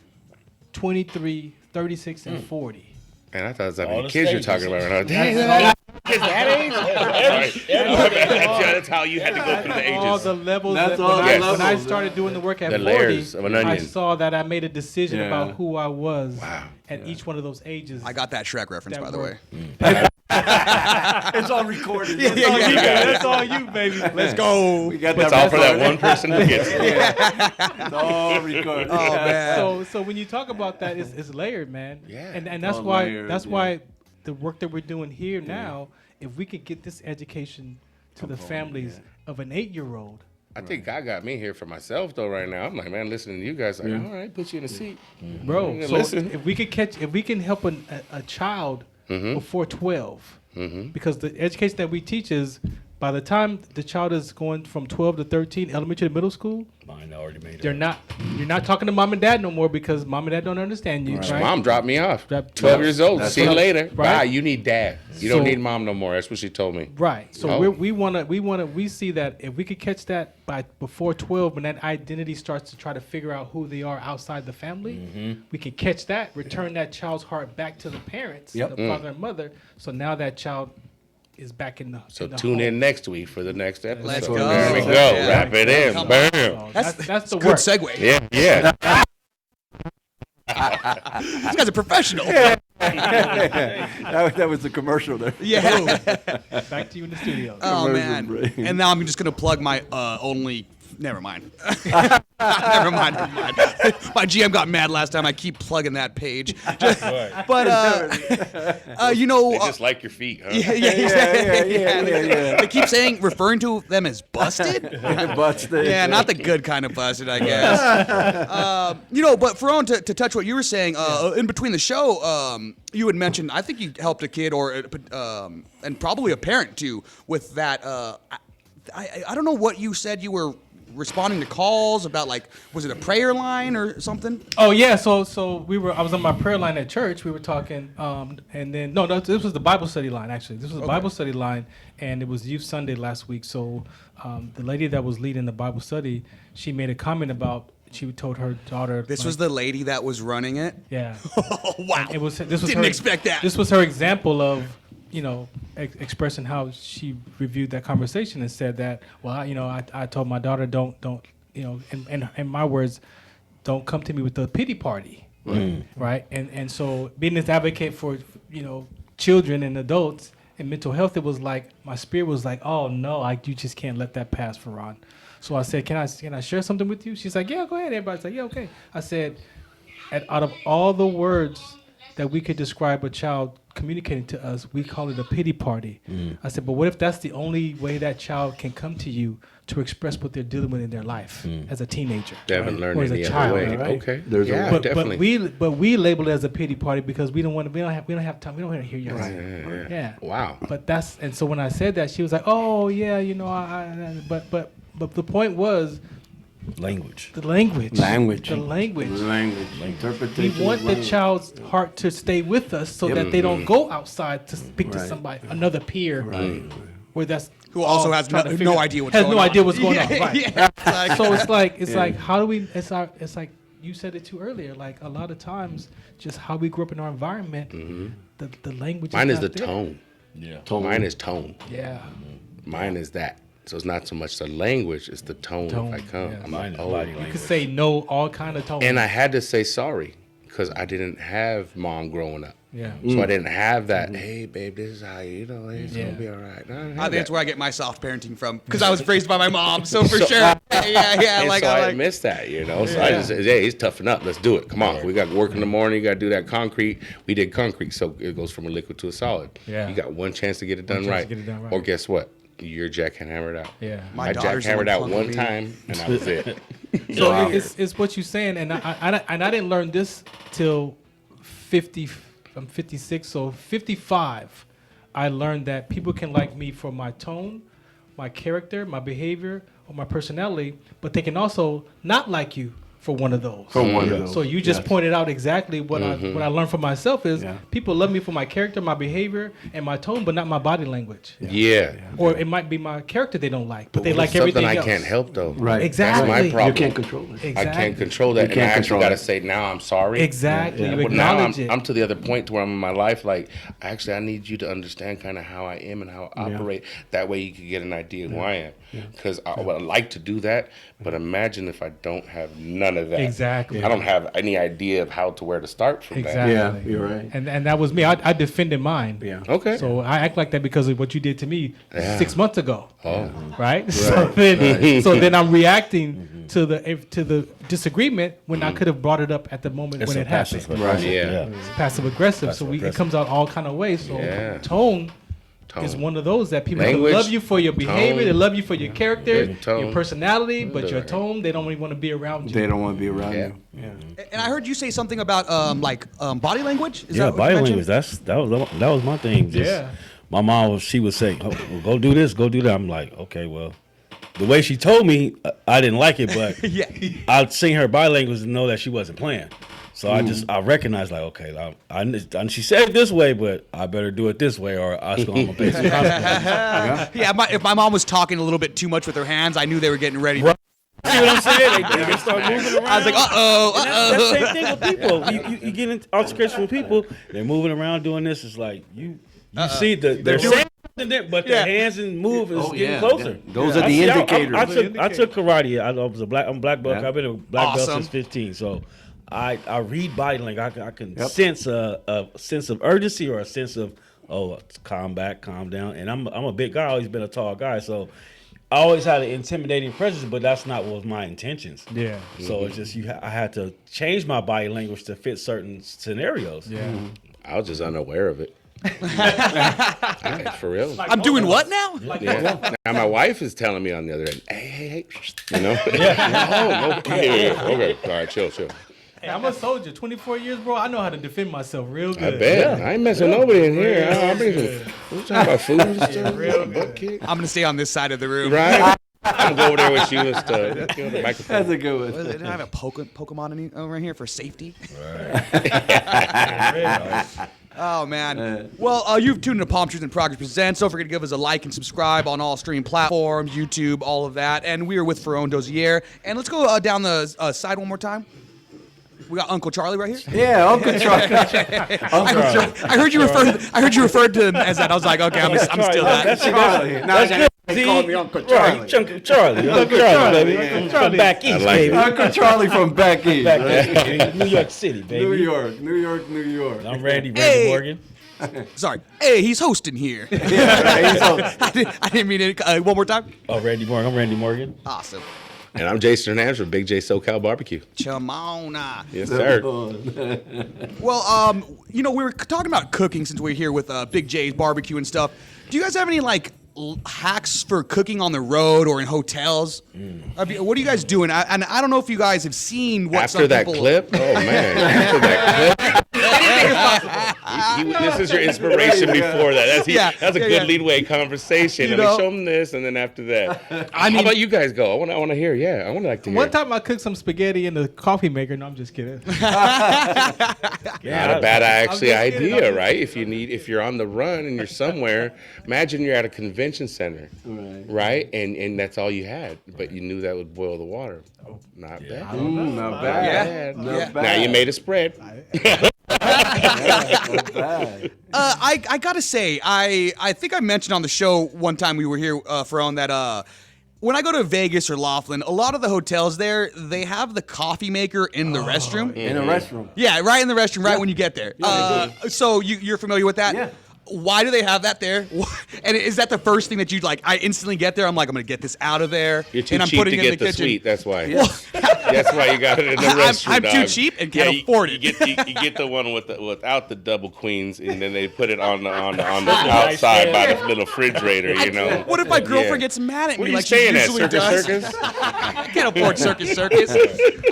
Speaker 4: 23, 36, and 40.
Speaker 6: Man, I thought it was how
Speaker 3: All
Speaker 6: many
Speaker 3: the
Speaker 6: kids you're
Speaker 3: stages.
Speaker 6: talking about right now. Dang, kids that age? That's how you had to go through the
Speaker 4: All
Speaker 6: ages.
Speaker 4: the levels.
Speaker 5: That's
Speaker 4: That
Speaker 5: all
Speaker 4: when,
Speaker 5: the
Speaker 4: I, when I
Speaker 5: levels,
Speaker 4: started doing the work at
Speaker 6: The
Speaker 4: 40,
Speaker 6: layers of an
Speaker 4: I
Speaker 6: onion.
Speaker 4: saw that I made a decision
Speaker 5: Yeah.
Speaker 4: about who I was at each one of those ages.
Speaker 2: I got that Shrek reference,
Speaker 4: That
Speaker 2: by the
Speaker 4: work.
Speaker 2: way.
Speaker 5: It's all recorded.
Speaker 4: That's all you, baby.
Speaker 2: Let's go.
Speaker 5: We got
Speaker 6: It's all for that one person who gets it.
Speaker 5: It's all recorded.
Speaker 2: Oh man.
Speaker 4: So when you talk about that, it's layered, man.
Speaker 6: Yeah.
Speaker 4: And that's
Speaker 5: all
Speaker 4: why
Speaker 5: layered,
Speaker 4: why the work that we're doing here now, if we could get this education to the families of an 8-year-old.
Speaker 6: I think God got me here for myself though. Right now, I'm like, man, listening to you guys, like, all right, put you in a seat.
Speaker 4: Bro,
Speaker 6: Yeah,
Speaker 4: so
Speaker 6: listen.
Speaker 4: if we can help a child before 12, because the education that we teach is by the time the child is going from 12 to 13, elementary to middle school,
Speaker 3: Mine already made it.
Speaker 4: you're not talking to mom and dad no more because mom and dad don't understand you. Right?
Speaker 6: Mom dropped me off. 12 years old. See you later. Bye. You need dad. You don't
Speaker 4: So-
Speaker 6: need mom no more. That's what she told me.
Speaker 4: Right. So
Speaker 6: Oh.
Speaker 4: we see that if we could catch that before 12, when that identity starts to try to figure out who they are outside the family, we can catch that, return that child's heart back to the parents,
Speaker 5: Yep.
Speaker 4: the father and mother. So now that child is back in the.
Speaker 6: So
Speaker 4: in the
Speaker 6: tune
Speaker 4: home.
Speaker 6: in next week for the next episode.
Speaker 2: Let's go.
Speaker 6: There we go.
Speaker 2: Yeah.
Speaker 6: Wrap it in.
Speaker 2: Come on.
Speaker 6: Bam.
Speaker 4: So that's the
Speaker 2: Good
Speaker 4: work.
Speaker 2: segue.
Speaker 6: Yeah.
Speaker 2: These guys are professional.
Speaker 5: That was the commercial there.
Speaker 2: Yeah.
Speaker 4: Back to you in the studio.
Speaker 2: Oh
Speaker 5: Commercial
Speaker 2: man.
Speaker 5: break.
Speaker 2: And now I'm just gonna plug my only. Never mind. Never mind. My GM got mad last time. I keep plugging that page. But you know.
Speaker 6: They just like your feet, huh?
Speaker 5: Yeah.
Speaker 2: They keep referring to them as busted.
Speaker 5: Busted.
Speaker 2: Yeah, not the good kind of busted, I guess. But Ferone, to touch what you were saying, in between the show, you had mentioned, I think you helped a kid and probably a parent too with that. I don't know what you said you were responding to calls about, like, was it a prayer line or something?
Speaker 4: Oh yeah, so I was on my prayer line at church. We were talking, and then this was the Bible study line actually. This was the Bible study line, and it was Youth Sunday last week. So the lady that was leading the Bible study, she made a comment about she told her daughter.
Speaker 2: This was the lady that was running it.
Speaker 4: Yeah.
Speaker 2: Oh wow!
Speaker 4: This was
Speaker 2: Didn't
Speaker 4: her,
Speaker 2: expect that.
Speaker 4: This was her example of expressing how she reviewed that conversation and said that, well, I told my daughter don't in my words, don't come to me with the pity party, right? And so being this advocate for children and adults and mental health, it was like my spirit was like, oh no, you just can't let that pass, Ferran. So I said, can I share something with you? She's like, yeah, go ahead. Everybody's like, yeah, okay. I said, out of all the words that we could describe a child communicating to us, we call it a pity party. I said, but what if that's the only way that child can come to you to express what they're dealing with in their life as a teenager?
Speaker 6: They haven't learned
Speaker 4: Or as a
Speaker 6: any other
Speaker 4: child,
Speaker 6: way.
Speaker 5: right?
Speaker 6: Okay.
Speaker 5: There's a
Speaker 6: yeah,
Speaker 5: way.
Speaker 6: definitely.
Speaker 4: But we label it as a pity party because we don't have time. We don't want to hear you. Yeah.
Speaker 6: Wow.
Speaker 4: But so when I said that, she was like, oh yeah, but the point was
Speaker 3: Language.
Speaker 4: the language.
Speaker 5: Language.
Speaker 4: The language. We
Speaker 5: Interpretation.
Speaker 4: want
Speaker 5: of
Speaker 4: the
Speaker 5: language.
Speaker 4: child's heart to stay with us so that they don't go outside to speak to somebody, another peer, where that's
Speaker 2: Who also has
Speaker 4: trying to
Speaker 2: no
Speaker 4: figure-
Speaker 2: idea what's
Speaker 4: has
Speaker 2: going
Speaker 4: no
Speaker 2: on.
Speaker 4: idea what's going on.
Speaker 2: Yeah,
Speaker 4: Right.
Speaker 2: yeah.
Speaker 4: So it's like how do we? It's like you said it too earlier. Like a lot of times, just how we grew up in our environment, the language.
Speaker 6: Mine is
Speaker 4: not
Speaker 6: the
Speaker 4: there.
Speaker 6: tone.
Speaker 3: Yeah.
Speaker 6: Mine is tone.
Speaker 4: Yeah.
Speaker 6: Mine is that. So it's not so much the language, it's the tone.
Speaker 4: Tone,
Speaker 6: If I come,
Speaker 4: yeah.
Speaker 6: I'm
Speaker 3: Mine
Speaker 6: like,
Speaker 3: is
Speaker 6: oh.
Speaker 3: body
Speaker 4: You
Speaker 3: language.
Speaker 4: could say no, all kind of tones.
Speaker 6: And I had to say sorry because I didn't have mom growing up.
Speaker 4: Yeah.
Speaker 6: So I didn't have that. Hey, babe, this is how it's gonna be all right.
Speaker 2: I think that's where I get my soft parenting from because I was raised by my mom. So for sure, yeah.
Speaker 6: And
Speaker 2: Like
Speaker 6: so
Speaker 2: I
Speaker 6: I
Speaker 2: like.
Speaker 6: missed that, So I just said, hey, he's toughen up. Let's do it. Come on. We got work in the morning. You got to do that concrete. We did concrete, so it goes from a liquid to a solid.
Speaker 4: Yeah.
Speaker 6: You got one chance to get it done
Speaker 4: chance
Speaker 6: right.
Speaker 4: to get it done right.
Speaker 6: Or guess what? You're jackhammered out.
Speaker 4: Yeah.
Speaker 2: My
Speaker 6: I
Speaker 2: daughter's the
Speaker 6: jackhammered
Speaker 2: one
Speaker 6: out
Speaker 2: clung
Speaker 6: one
Speaker 2: to me.
Speaker 6: time, and that was it.
Speaker 4: So
Speaker 6: Wow.
Speaker 4: it's what you're saying, and I didn't learn this till 50. I'm 56, so 55. I learned that people can like me for my tone, my character, my behavior, or my personality, but they can also not like you for one of those. So you just pointed out exactly what I learned for myself is people love me for my character, my behavior, and my tone, but not my body language.
Speaker 6: Yeah.
Speaker 4: Or it might be my character they don't like, but they
Speaker 6: What
Speaker 4: like
Speaker 6: if something
Speaker 4: everything
Speaker 6: I
Speaker 4: else.
Speaker 6: can't help though.
Speaker 5: Right.
Speaker 4: Exactly.
Speaker 6: That's my problem.
Speaker 5: You can't control it.
Speaker 4: Exactly.
Speaker 6: I can't control that, and I
Speaker 5: can't
Speaker 6: actually
Speaker 5: control
Speaker 6: got to
Speaker 5: it.
Speaker 6: say now I'm sorry.
Speaker 4: Exactly. You
Speaker 6: But now
Speaker 4: acknowledge it.
Speaker 6: I'm to the other point to where I'm in my life. Like, actually, I need you to understand kind of how I am and how I operate. That way, you can get an idea of who I am. Because I would like to do that, but imagine if I don't have none of that.
Speaker 4: Exactly.
Speaker 6: I don't have any idea of how to where to start from
Speaker 4: Exactly.
Speaker 5: Yeah, you're right.
Speaker 4: And that was me. I defended mine.
Speaker 5: Yeah.
Speaker 6: that. Okay.
Speaker 4: So I act like that because of what you did to me
Speaker 6: Yeah.
Speaker 4: 6 months ago.
Speaker 6: Oh.
Speaker 4: Right? So then I'm reacting to the disagreement when I could have brought it up at the moment
Speaker 3: It's
Speaker 4: when
Speaker 3: a
Speaker 4: it happened.
Speaker 3: passive
Speaker 6: Right.
Speaker 3: aggressive.
Speaker 6: Yeah.
Speaker 4: It's passive aggressive. So it comes out all kind of ways. So
Speaker 6: Yeah.
Speaker 4: tone
Speaker 6: Tone.
Speaker 4: is one of those that people
Speaker 6: Language,
Speaker 4: love you for your behavior,
Speaker 6: tone,
Speaker 4: they love you for your character,
Speaker 6: and tone.
Speaker 4: your personality, but your
Speaker 6: Right.
Speaker 4: tone, they don't even want to be around you.
Speaker 5: They don't want to be around
Speaker 6: Yeah.
Speaker 5: you.
Speaker 2: And I heard you say something about body language. Is
Speaker 3: Yeah,
Speaker 2: that what
Speaker 3: body
Speaker 2: you
Speaker 3: language.
Speaker 2: mentioned?
Speaker 3: That was my thing. Just,
Speaker 4: Yeah.
Speaker 3: My mom, she would say, oh, well, "Go do this, go do that." I'm like, okay, well, the way she told me, I didn't like it, but
Speaker 2: Yeah.
Speaker 3: I'd seen her body language to know that she wasn't playing. So I recognized like, okay, she said it this way, but I better do it this way, or I'm gonna pay some consequences.
Speaker 2: Yeah, if my mom was talking a little bit too much with her hands, I knew they were getting ready.
Speaker 3: Right. See what I'm saying? They start moving around.
Speaker 2: I was like,
Speaker 3: That's the same thing with people. You get in altercations with people, they're moving around doing this. It's like you see they're saying something there, but their hands and move is getting closer.
Speaker 5: Those are the indicators.
Speaker 3: I took karate. I'm a black belt.
Speaker 5: Yeah.
Speaker 3: I've been a black belt
Speaker 2: Awesome.
Speaker 3: since 15. So I read body language. I can sense a sense of urgency or a sense of calm back, calm down. And I'm a big guy. I've always been a tall guy. So I always had an intimidating presence, but that's not what was my intentions.
Speaker 4: Yeah.
Speaker 3: So it's just I had to change my body language to fit certain scenarios.
Speaker 4: Yeah.
Speaker 6: I was just unaware of it. For real.
Speaker 2: I'm doing what now?
Speaker 6: Yeah. Now my wife is telling me on the other end, hey, no, okay, all right, chill.
Speaker 4: Hey, I'm a soldier. 24 years, bro. I know how to defend myself real good.
Speaker 6: I bet. I ain't messing with nobody in here. I'm talking about food and stuff.
Speaker 4: Real
Speaker 6: Butt kick.
Speaker 2: I'm gonna stay on this side of the room.
Speaker 6: Right? I'm gonna go over there with you and stuff. Give the microphone.
Speaker 5: That's a good one.
Speaker 2: Did I have a Pokemon over here for safety? Oh, man. Well, you've tuned into Palm Trees and Progress Presents. Don't forget to give us a like and subscribe on all stream platforms, YouTube, all of that. And we are with Ferron Dozier. And let's go down the side one more time. We got Uncle Charlie right here.
Speaker 5: Yeah, Uncle Charlie.
Speaker 2: I heard you referred to him as that. I was like, okay, I'm still that.
Speaker 3: That's
Speaker 5: Charlie. Now
Speaker 3: good.
Speaker 5: they call me Uncle
Speaker 3: Right,
Speaker 5: Charlie.
Speaker 3: Uncle Charlie, Uncle Charlie, baby. From back east,
Speaker 6: like
Speaker 3: baby.
Speaker 5: Uncle Charlie from back east.
Speaker 3: Back east, New York City, baby.
Speaker 5: New York.
Speaker 3: I'm Randy
Speaker 2: Hey.
Speaker 3: Morgan.
Speaker 2: Sorry. Hey, he's hosting here. I didn't mean it. One more time.
Speaker 3: Oh, Randy Morgan. I'm Randy Morgan.
Speaker 2: Awesome.
Speaker 6: And I'm Jason Hernandez from Big J SoCal Barbecue.
Speaker 2: Chamona.
Speaker 6: Yes, sir.
Speaker 2: Well, we were talking about cooking since we're here with Big J's Barbecue and stuff. Do you guys have any hacks for cooking on the road or in hotels? What are you guys doing? And I don't know if you guys have seen what
Speaker 6: After
Speaker 2: some
Speaker 6: that
Speaker 2: people...
Speaker 6: clip, oh man! After that clip, this is your inspiration before that. That's a good leadway conversation. Let me show them this, and then after that, how about you guys go? I want to hear. Yeah, I want to hear.
Speaker 4: One time I cooked some spaghetti in the coffee maker. No, I'm just kidding.
Speaker 6: Not a bad idea,
Speaker 4: I'm
Speaker 6: right? If you're on the run and you're somewhere, imagine you're at a convention center, right? And that's all you had, but you knew that would boil the water. Not bad.
Speaker 5: Not bad.
Speaker 2: Yeah.
Speaker 6: Now you made a spread.
Speaker 2: I gotta say, I think I mentioned on the show one time we were here, Ferron, that when I go to Vegas or Laughlin, a lot of the hotels there, they have the coffee maker in the restroom.
Speaker 5: In a restroom.
Speaker 2: Yeah, right in the restroom, right when you get there. So you're familiar with that?
Speaker 5: Yeah.
Speaker 2: Why do they have that there? And is that the first thing that you'd like? I instantly get there. I'm like, I'm gonna get this out of there.
Speaker 6: You're too
Speaker 2: and I'm
Speaker 6: cheap
Speaker 2: putting
Speaker 6: to
Speaker 2: it in
Speaker 6: get
Speaker 2: the
Speaker 6: the
Speaker 2: kitchen.
Speaker 6: suite. That's why. That's why you got it in the restroom.
Speaker 2: I'm too
Speaker 6: dog.
Speaker 2: cheap and can't afford it.
Speaker 6: You get the one without the double queens, and then they put it on the outside by the little refrigerator. You know.
Speaker 2: What if my girlfriend gets mad at
Speaker 6: What
Speaker 2: me
Speaker 6: are you
Speaker 2: like she
Speaker 6: staying at?
Speaker 2: usually
Speaker 6: Circus
Speaker 2: does?
Speaker 6: Circus?
Speaker 2: I can't afford Circus.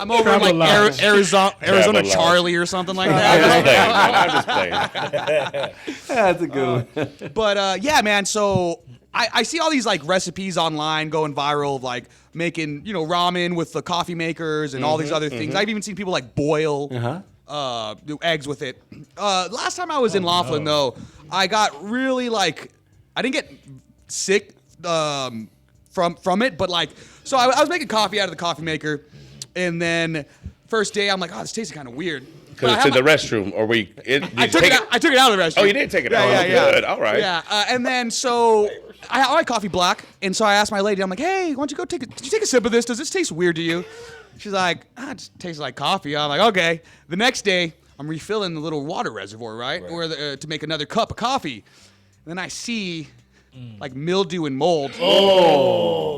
Speaker 2: I'm over in
Speaker 4: Travel
Speaker 2: like
Speaker 4: Lounge.
Speaker 2: Arizona
Speaker 6: Lounge.
Speaker 2: Charlie or something like
Speaker 6: I'm
Speaker 2: that.
Speaker 6: just playing.
Speaker 5: That's a good one.
Speaker 2: But yeah, man. So I see all these like recipes online going viral of like making ramen with the coffee makers and all these other things. I've even seen people like boil do eggs with it. Last time I was in Laughlin though, I got really like I didn't get sick from it, but like so I was making coffee out of the coffee maker, and then first day I'm like, oh, this tastes kind of weird.
Speaker 6: Because it's in the restroom, or
Speaker 2: I took it out of the restroom.
Speaker 6: Oh, you did take it out.
Speaker 2: Yeah.
Speaker 6: Good. All right.
Speaker 2: Yeah, and then so I like coffee black, and so I asked my lady, I'm like, hey, why don't you go did you take a sip of this? Does this taste weird to you? She's like, it just tastes like coffee. I'm like, okay. The next day, I'm refilling the little water reservoir, right? Where to make another cup of coffee. And then I see like mildew and mold.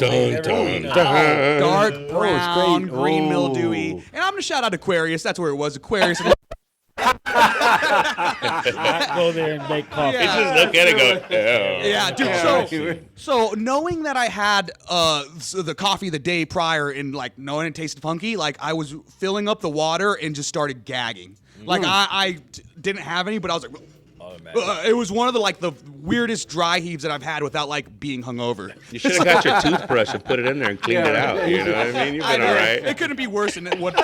Speaker 6: Dun, dun, dun.
Speaker 2: Dark brown,
Speaker 5: great.
Speaker 2: green mildewy. And I'm gonna shout out Aquarius. That's where it was. Aquarius.
Speaker 3: Not go there and make coffee.
Speaker 2: Yeah.
Speaker 6: Just look at it and go,
Speaker 2: Yeah, dude. So knowing that I had the coffee the day prior and like knowing it tasted funky, like I was filling up the water and just started gagging. Like I didn't have any, but I was like. It was one of the weirdest dry heaves that I've had without like being hungover.
Speaker 6: You should have got your toothbrush and put it in there and cleaned it out. You know what I mean? You've been all right.
Speaker 2: It couldn't be worse than what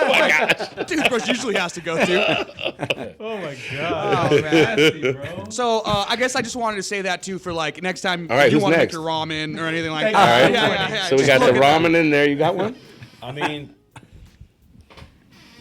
Speaker 2: toothbrush usually has to go to.
Speaker 4: Oh my god. Oh, man. Bro.
Speaker 2: So I guess I just wanted to say that too for like next time
Speaker 6: All right,
Speaker 2: you
Speaker 6: who's
Speaker 2: want to make
Speaker 6: next?
Speaker 2: your ramen or anything like
Speaker 6: All
Speaker 2: that.
Speaker 6: right.
Speaker 2: Yeah.
Speaker 6: So we
Speaker 2: Just
Speaker 6: got the
Speaker 2: look at that.
Speaker 6: ramen in there. You got one?
Speaker 3: I mean,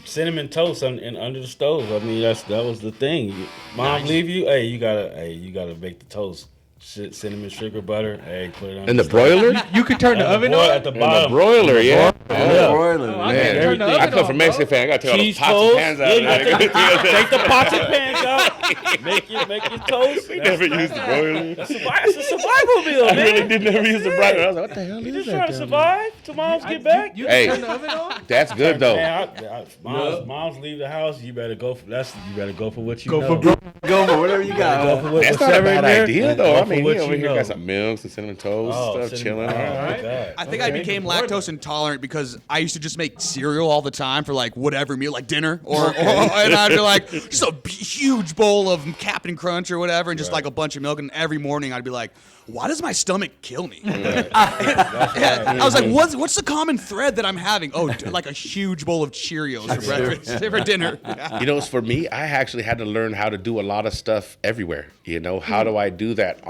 Speaker 3: cinnamon toast under the stove. I mean, that was the thing. Mom leave you. Hey, you gotta make the toast. Cinnamon, sugar, butter. Hey, put it on.
Speaker 6: In the broiler?
Speaker 4: You could turn the oven on.
Speaker 3: at the
Speaker 6: In the
Speaker 3: bottom.
Speaker 6: broiler, yeah.
Speaker 5: Broiler,
Speaker 4: I
Speaker 6: Man,
Speaker 4: can turn the
Speaker 6: I
Speaker 4: oven
Speaker 6: come from
Speaker 4: on,
Speaker 6: Mexican fan. I gotta take all the
Speaker 3: Cheese
Speaker 6: pots
Speaker 3: toast.
Speaker 6: and pans out.
Speaker 3: Yeah, you
Speaker 6: of there.
Speaker 3: take the pots and pans out. Make your toast.
Speaker 6: We never used the broiler.
Speaker 3: It's a survival meal,
Speaker 6: I
Speaker 3: man.
Speaker 6: really did never use the broiler. I was like, what the hell
Speaker 3: You
Speaker 6: is
Speaker 3: just
Speaker 6: that?
Speaker 3: trying to survive till moms get back.
Speaker 4: You
Speaker 6: Hey.
Speaker 4: can turn the oven on.
Speaker 6: That's good though.
Speaker 3: Man, moms leave the house. You better go for You better go for what you know.
Speaker 5: Go for whatever you got.
Speaker 3: Go for what-
Speaker 6: That's not a
Speaker 3: whatever in
Speaker 6: bad
Speaker 3: there.
Speaker 6: idea though.
Speaker 3: Go
Speaker 6: I
Speaker 3: for
Speaker 6: mean,
Speaker 3: what
Speaker 6: over
Speaker 3: you
Speaker 6: here
Speaker 3: know.
Speaker 6: got some milks and cinnamon toast stuff chilling.
Speaker 3: Oh,
Speaker 6: All right.
Speaker 3: God.
Speaker 2: I think I became lactose intolerant because I used to just make cereal all the time for like whatever meal, like dinner, or and I'd be like just a huge bowl of Captain Crunch or whatever, and just like a bunch of milk. And every morning I'd be like, "Why does my stomach kill me?" I was like, "What's the common thread that I'm having?" Oh, like a huge bowl of Cheerios for breakfast, for dinner.
Speaker 6: You know, for me, I actually had to learn how to do a lot of stuff everywhere. You know, how do I do that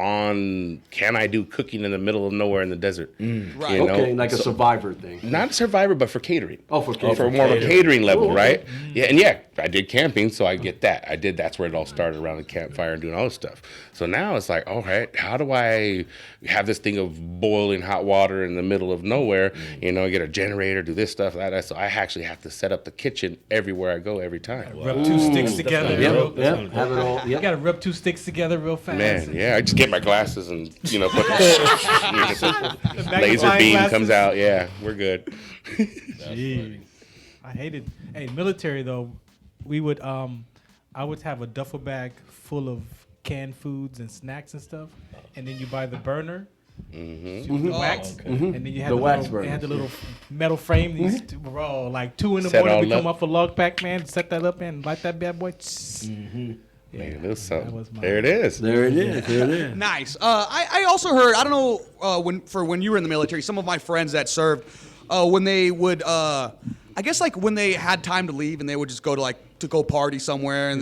Speaker 6: can I do cooking in the middle of nowhere in the desert?
Speaker 2: Right.
Speaker 6: You know?
Speaker 5: Okay, like a survivor thing.
Speaker 6: Not Survivor, but for catering.
Speaker 5: Oh, for catering.
Speaker 6: For more of a catering level,
Speaker 5: Oh, okay.
Speaker 6: right? Yeah, and I did camping, so I get that. That's where it all started, around the campfire and doing all this stuff. So now it's like, all right, how do I have this thing of boiling hot water in the middle of nowhere? You know, get a generator, do this stuff, that. So I actually have to set up the kitchen everywhere I go every time.
Speaker 4: Rub two sticks together.
Speaker 5: Yep, have it all.
Speaker 4: You
Speaker 5: Yep.
Speaker 4: gotta rub two sticks together real fast.
Speaker 6: Man, yeah, I just get my glasses and put the laser
Speaker 4: magnifying
Speaker 6: beam
Speaker 4: glasses.
Speaker 6: comes out. Yeah, we're good.
Speaker 4: Jeez. I hated. Hey, military though, we would I would have a duffel bag full of canned foods and snacks and stuff, and then you buy the burner, the wax, and then you had
Speaker 5: The
Speaker 4: the,
Speaker 5: wax
Speaker 4: little, they had the
Speaker 5: burners.
Speaker 4: little metal frame. These were all like 2 in the
Speaker 6: Set
Speaker 4: morning.
Speaker 6: all
Speaker 4: We come
Speaker 6: up.
Speaker 4: off a log pack, man. Set that up and light that bad boy.
Speaker 6: Man, there's something.
Speaker 4: was my-
Speaker 6: There it is.
Speaker 5: There it is. There it is.
Speaker 2: Nice. I also heard, I don't know when you were in the military, some of my friends that served, when they would, I guess like when they had time to leave and they would just go to go party somewhere and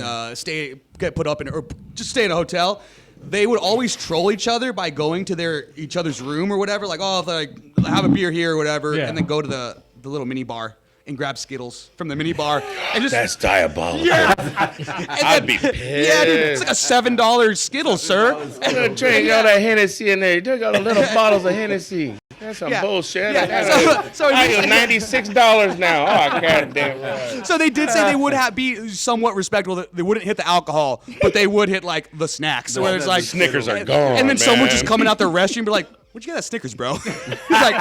Speaker 2: get put up in, or just stay in a hotel, they would always troll each other by going to each other's room or whatever, like, oh, like, have a beer here or whatever,
Speaker 4: Yeah.
Speaker 2: and then go to the little mini bar and grab Skittles from the mini bar and just
Speaker 6: That's diabolical.
Speaker 2: I'd
Speaker 6: be pissed.
Speaker 2: Yeah, dude, it's like a $7 Skittles, sir.
Speaker 6: I'm gonna drink all that Hennessy in there. You drink all the little bottles of Hennessy. That's some
Speaker 2: Yeah.
Speaker 6: bullshit.
Speaker 2: Yeah. So
Speaker 6: I owe $96 now. Oh, goddamn.
Speaker 2: So they did say they would be somewhat respectable. They wouldn't hit the alcohol, but they would hit like the snacks. Where it's like
Speaker 6: Snickers are gone,
Speaker 2: and then someone
Speaker 6: man.
Speaker 2: just coming out the restroom and be like, "Where'd you get that Snickers, bro?" He's like,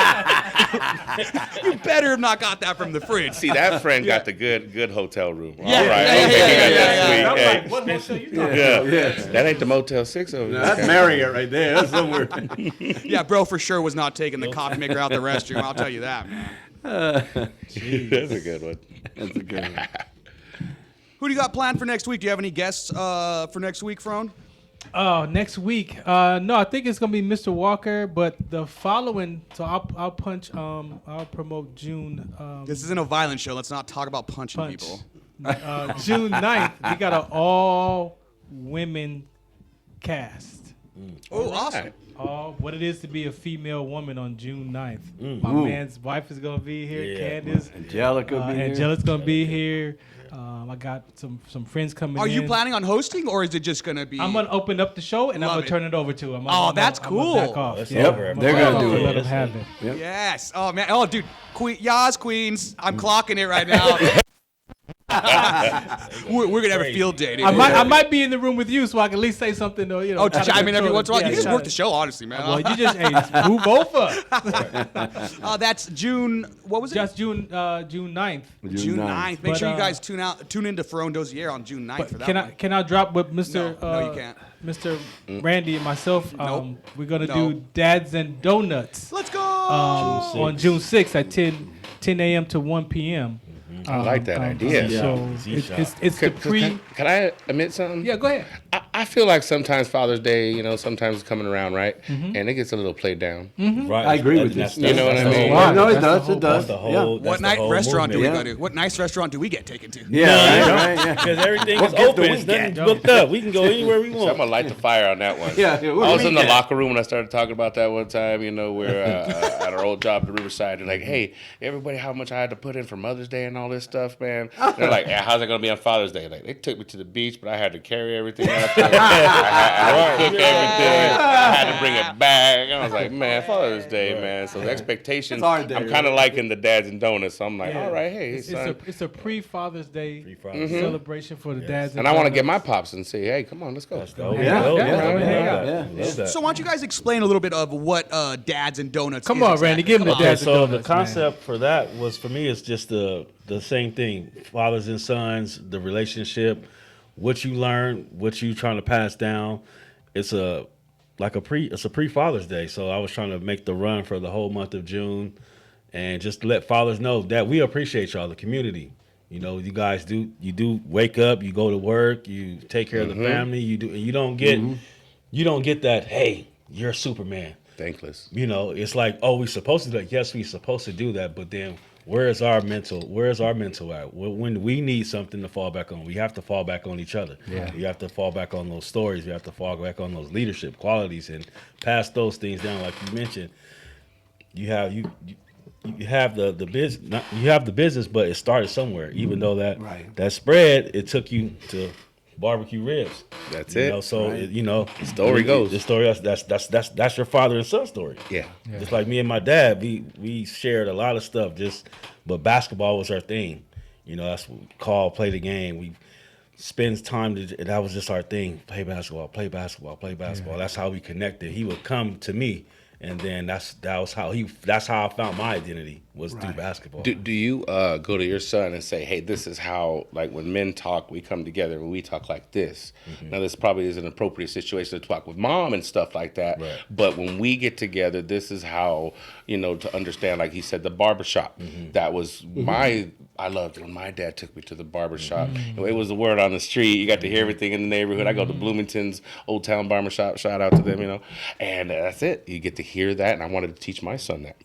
Speaker 2: "You better have not got that from the fridge."
Speaker 6: See, that friend got the good hotel room.
Speaker 2: Yeah.
Speaker 6: All right.
Speaker 2: Yeah,
Speaker 6: Okay,
Speaker 2: yeah,
Speaker 6: he got
Speaker 2: yeah,
Speaker 6: that
Speaker 2: yeah,
Speaker 6: sweet.
Speaker 2: yeah.
Speaker 6: Hey.
Speaker 4: What motel you talking
Speaker 6: Yeah. That ain't the Motel 6 over there.
Speaker 5: That's Marriott right there. That's somewhere.
Speaker 2: Yeah, bro, for sure was not taking the coffee maker out the restroom. I'll tell you that, man.
Speaker 6: That's a good one.
Speaker 5: That's a good one.
Speaker 2: Who do you got planned for next week? Do you have any guests for next week, Frone?
Speaker 4: Oh, next week. No, I think it's gonna be Mr. Walker, but the following. So I'll promote June.
Speaker 2: This isn't a violent show. Let's not talk about punching
Speaker 4: Punch.
Speaker 2: people.
Speaker 4: June 9th, we got an all women cast.
Speaker 2: Oh, awesome.
Speaker 4: What it is to be a female woman on June 9th. My man's wife is gonna be here.
Speaker 3: Yeah.
Speaker 4: Candace,
Speaker 5: Angelica will be here.
Speaker 4: Angela's gonna be here. I got some friends coming.
Speaker 2: Are
Speaker 4: in.
Speaker 2: you planning on hosting, or is it just gonna be?
Speaker 4: I'm gonna open up the show and I'm
Speaker 2: Love
Speaker 4: gonna
Speaker 2: it.
Speaker 4: turn it over to him.
Speaker 2: That's cool.
Speaker 4: I'm gonna back off.
Speaker 3: That's
Speaker 4: Yeah.
Speaker 3: over.
Speaker 4: I'm
Speaker 5: They're
Speaker 4: back
Speaker 5: gonna
Speaker 4: off
Speaker 5: do
Speaker 4: and
Speaker 5: it.
Speaker 4: Let them have it.
Speaker 2: Yes. Oh man. Oh, dude. Yas, Queens. I'm clocking it right now. we're gonna have a field day. Dude.
Speaker 4: I might be in the room with you, so I can at least say something. Or,
Speaker 2: Oh,
Speaker 4: try to
Speaker 2: chime in every
Speaker 4: control
Speaker 2: once in a while.
Speaker 4: it.
Speaker 2: You just
Speaker 4: try
Speaker 2: work
Speaker 4: to-
Speaker 2: the show, honestly, man.
Speaker 4: Well, you just move both up.
Speaker 2: That's June. What was it?
Speaker 4: Just June 9th.
Speaker 2: June 9th. Make
Speaker 4: But,
Speaker 2: sure you guys tune into Ferone Dozier on June 9th for that one.
Speaker 4: Can I drop with Mr.
Speaker 2: No, you can't.
Speaker 4: Mr. Randy and myself?
Speaker 2: Nope.
Speaker 4: We're gonna
Speaker 2: No.
Speaker 4: do Dads and Donuts
Speaker 2: Let's go.
Speaker 4: on June 6th at 10 a.m. to 1 p.m.
Speaker 6: I like that idea.
Speaker 4: So it's the pre.
Speaker 6: Can I admit something?
Speaker 4: Yeah, go ahead.
Speaker 6: I feel like sometimes Father's Day, sometimes it's coming around, right? And it gets a little played down.
Speaker 3: Right.
Speaker 5: I agree with
Speaker 3: That's-
Speaker 5: you.
Speaker 6: You know what I
Speaker 3: that's the
Speaker 6: mean?
Speaker 3: whole-
Speaker 5: Yeah, no, it
Speaker 4: That's
Speaker 5: does.
Speaker 4: the
Speaker 5: It does.
Speaker 3: That's the whole.
Speaker 2: What
Speaker 3: that's the
Speaker 2: night
Speaker 3: whole
Speaker 2: restaurant do we
Speaker 3: movement.
Speaker 2: go to? What nice restaurant do we get taken to?
Speaker 5: Yeah, right, yeah.
Speaker 3: Because everything
Speaker 5: What
Speaker 3: is
Speaker 5: gift
Speaker 3: open.
Speaker 5: do we
Speaker 3: It's nothing
Speaker 4: get?
Speaker 3: booked up. We can go anywhere we
Speaker 6: So I'm
Speaker 3: want.
Speaker 6: gonna light the fire on that one.
Speaker 5: Yeah,
Speaker 6: I
Speaker 5: what do
Speaker 6: was
Speaker 5: we
Speaker 6: in the
Speaker 5: get?
Speaker 6: locker room when I started talking about that one time. We're at our old job at Riverside. And like, hey, everybody, how much I had to put in for Mother's Day and all this stuff, man. They're like, yeah, how's it gonna be on Father's Day? Like, they took me to the beach, but I had to carry everything out there. I had to cook everything. I had to bring it back. I was like, man, Father's Day, man. So the expectations,
Speaker 5: It's our day,
Speaker 6: I'm kind of
Speaker 5: right?
Speaker 6: liking the dads and donuts. So I'm like, all right, hey,
Speaker 4: It's
Speaker 6: son.
Speaker 4: a pre-Father's Day
Speaker 3: Father's Day.
Speaker 4: celebration for the dads.
Speaker 6: And I want to get my
Speaker 4: donuts.
Speaker 6: pops and say, hey, come on, let's go.
Speaker 3: Oh,
Speaker 5: Yeah,
Speaker 3: yeah,
Speaker 5: yeah,
Speaker 3: yeah.
Speaker 2: So why don't you guys explain a little bit of what Dads and Donuts
Speaker 4: Come
Speaker 2: is
Speaker 4: on,
Speaker 2: exactly?
Speaker 4: Randy, give him the
Speaker 2: Come on.
Speaker 4: dads
Speaker 3: So
Speaker 4: and
Speaker 3: the
Speaker 4: donuts, man.
Speaker 3: concept for that was, for me, it's just the same thing: fathers and sons, the relationship, what you learn, what you trying to pass down. It's a pre Father's Day, so I was trying to make the run for the whole month of June, and just let fathers know that we appreciate y'all, the community. You guys do wake up, you go to work, you take care of the family, you do, and you don't get that. Hey, you're Superman.
Speaker 6: Thankless.
Speaker 3: It's like, oh, we supposed to do that. Yes, we supposed to do that, but then where's our mental at? When we need something to fall back on, we have to fall back on each other. Yeah. We have to fall back on those stories. We have to fall back on those leadership qualities and pass those things down. Like you mentioned, you have the business. You have the business, but it started somewhere. Even though that spread, it took you to barbecue ribs.
Speaker 6: That's it.
Speaker 3: So
Speaker 6: The story goes.
Speaker 3: The story that's your father and son story.
Speaker 6: Yeah.
Speaker 3: Just like me and my dad, we shared a lot of stuff. But basketball was our thing. That's what we call, play the game. We spend time that was just our thing. Play basketball. That's how we connected. He would come to me, and then that's how I found my identity was through basketball.
Speaker 6: Do you go to your son and say, hey, this is how, like, when men talk, we come together and we talk like this? Now, this probably is an appropriate situation to talk with mom and stuff like that.
Speaker 3: Right.
Speaker 6: But when we get together, this is how, to understand, like he said, the barbershop. That was I loved it when my dad took me to the barbershop. It was the word on the street. You got to hear everything in the neighborhood. I go to Bloomington's Old Town Barbershop. Shout out to them, And that's it. You get to hear that, and I wanted to teach my son that.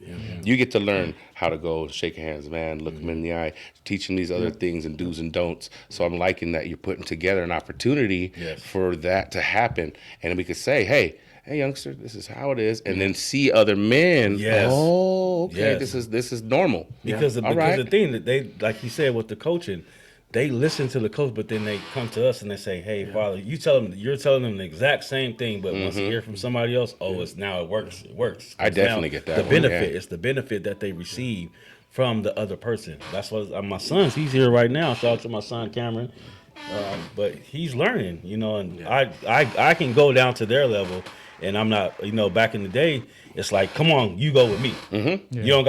Speaker 6: You get to learn how to go shake hands, man, look him in the eye, teach him these other things and do's and don'ts. So I'm liking that you're putting together an opportunity for that to happen. And then we could say, hey, youngster, this is how it is, and then see other men.
Speaker 3: Yes.
Speaker 6: Oh, okay,
Speaker 3: Yes.
Speaker 6: this is normal.
Speaker 3: Because the thing that they, like you said with the coaching, they listen to the coach, but then they come to us and they say, "Hey, Father, you're telling them the exact same thing, but once they hear from somebody else, it works. It works.
Speaker 6: I definitely get that
Speaker 3: The
Speaker 6: one,
Speaker 3: benefit,
Speaker 6: yeah.
Speaker 3: it's the benefit that they receive from the other person. That's what my son's. He's here right now. Shout out to my son Cameron, but he's learning, and I can go down to their level, and I'm not, back in the day. It's like, come on, you go with me. Mm-hmm. You don't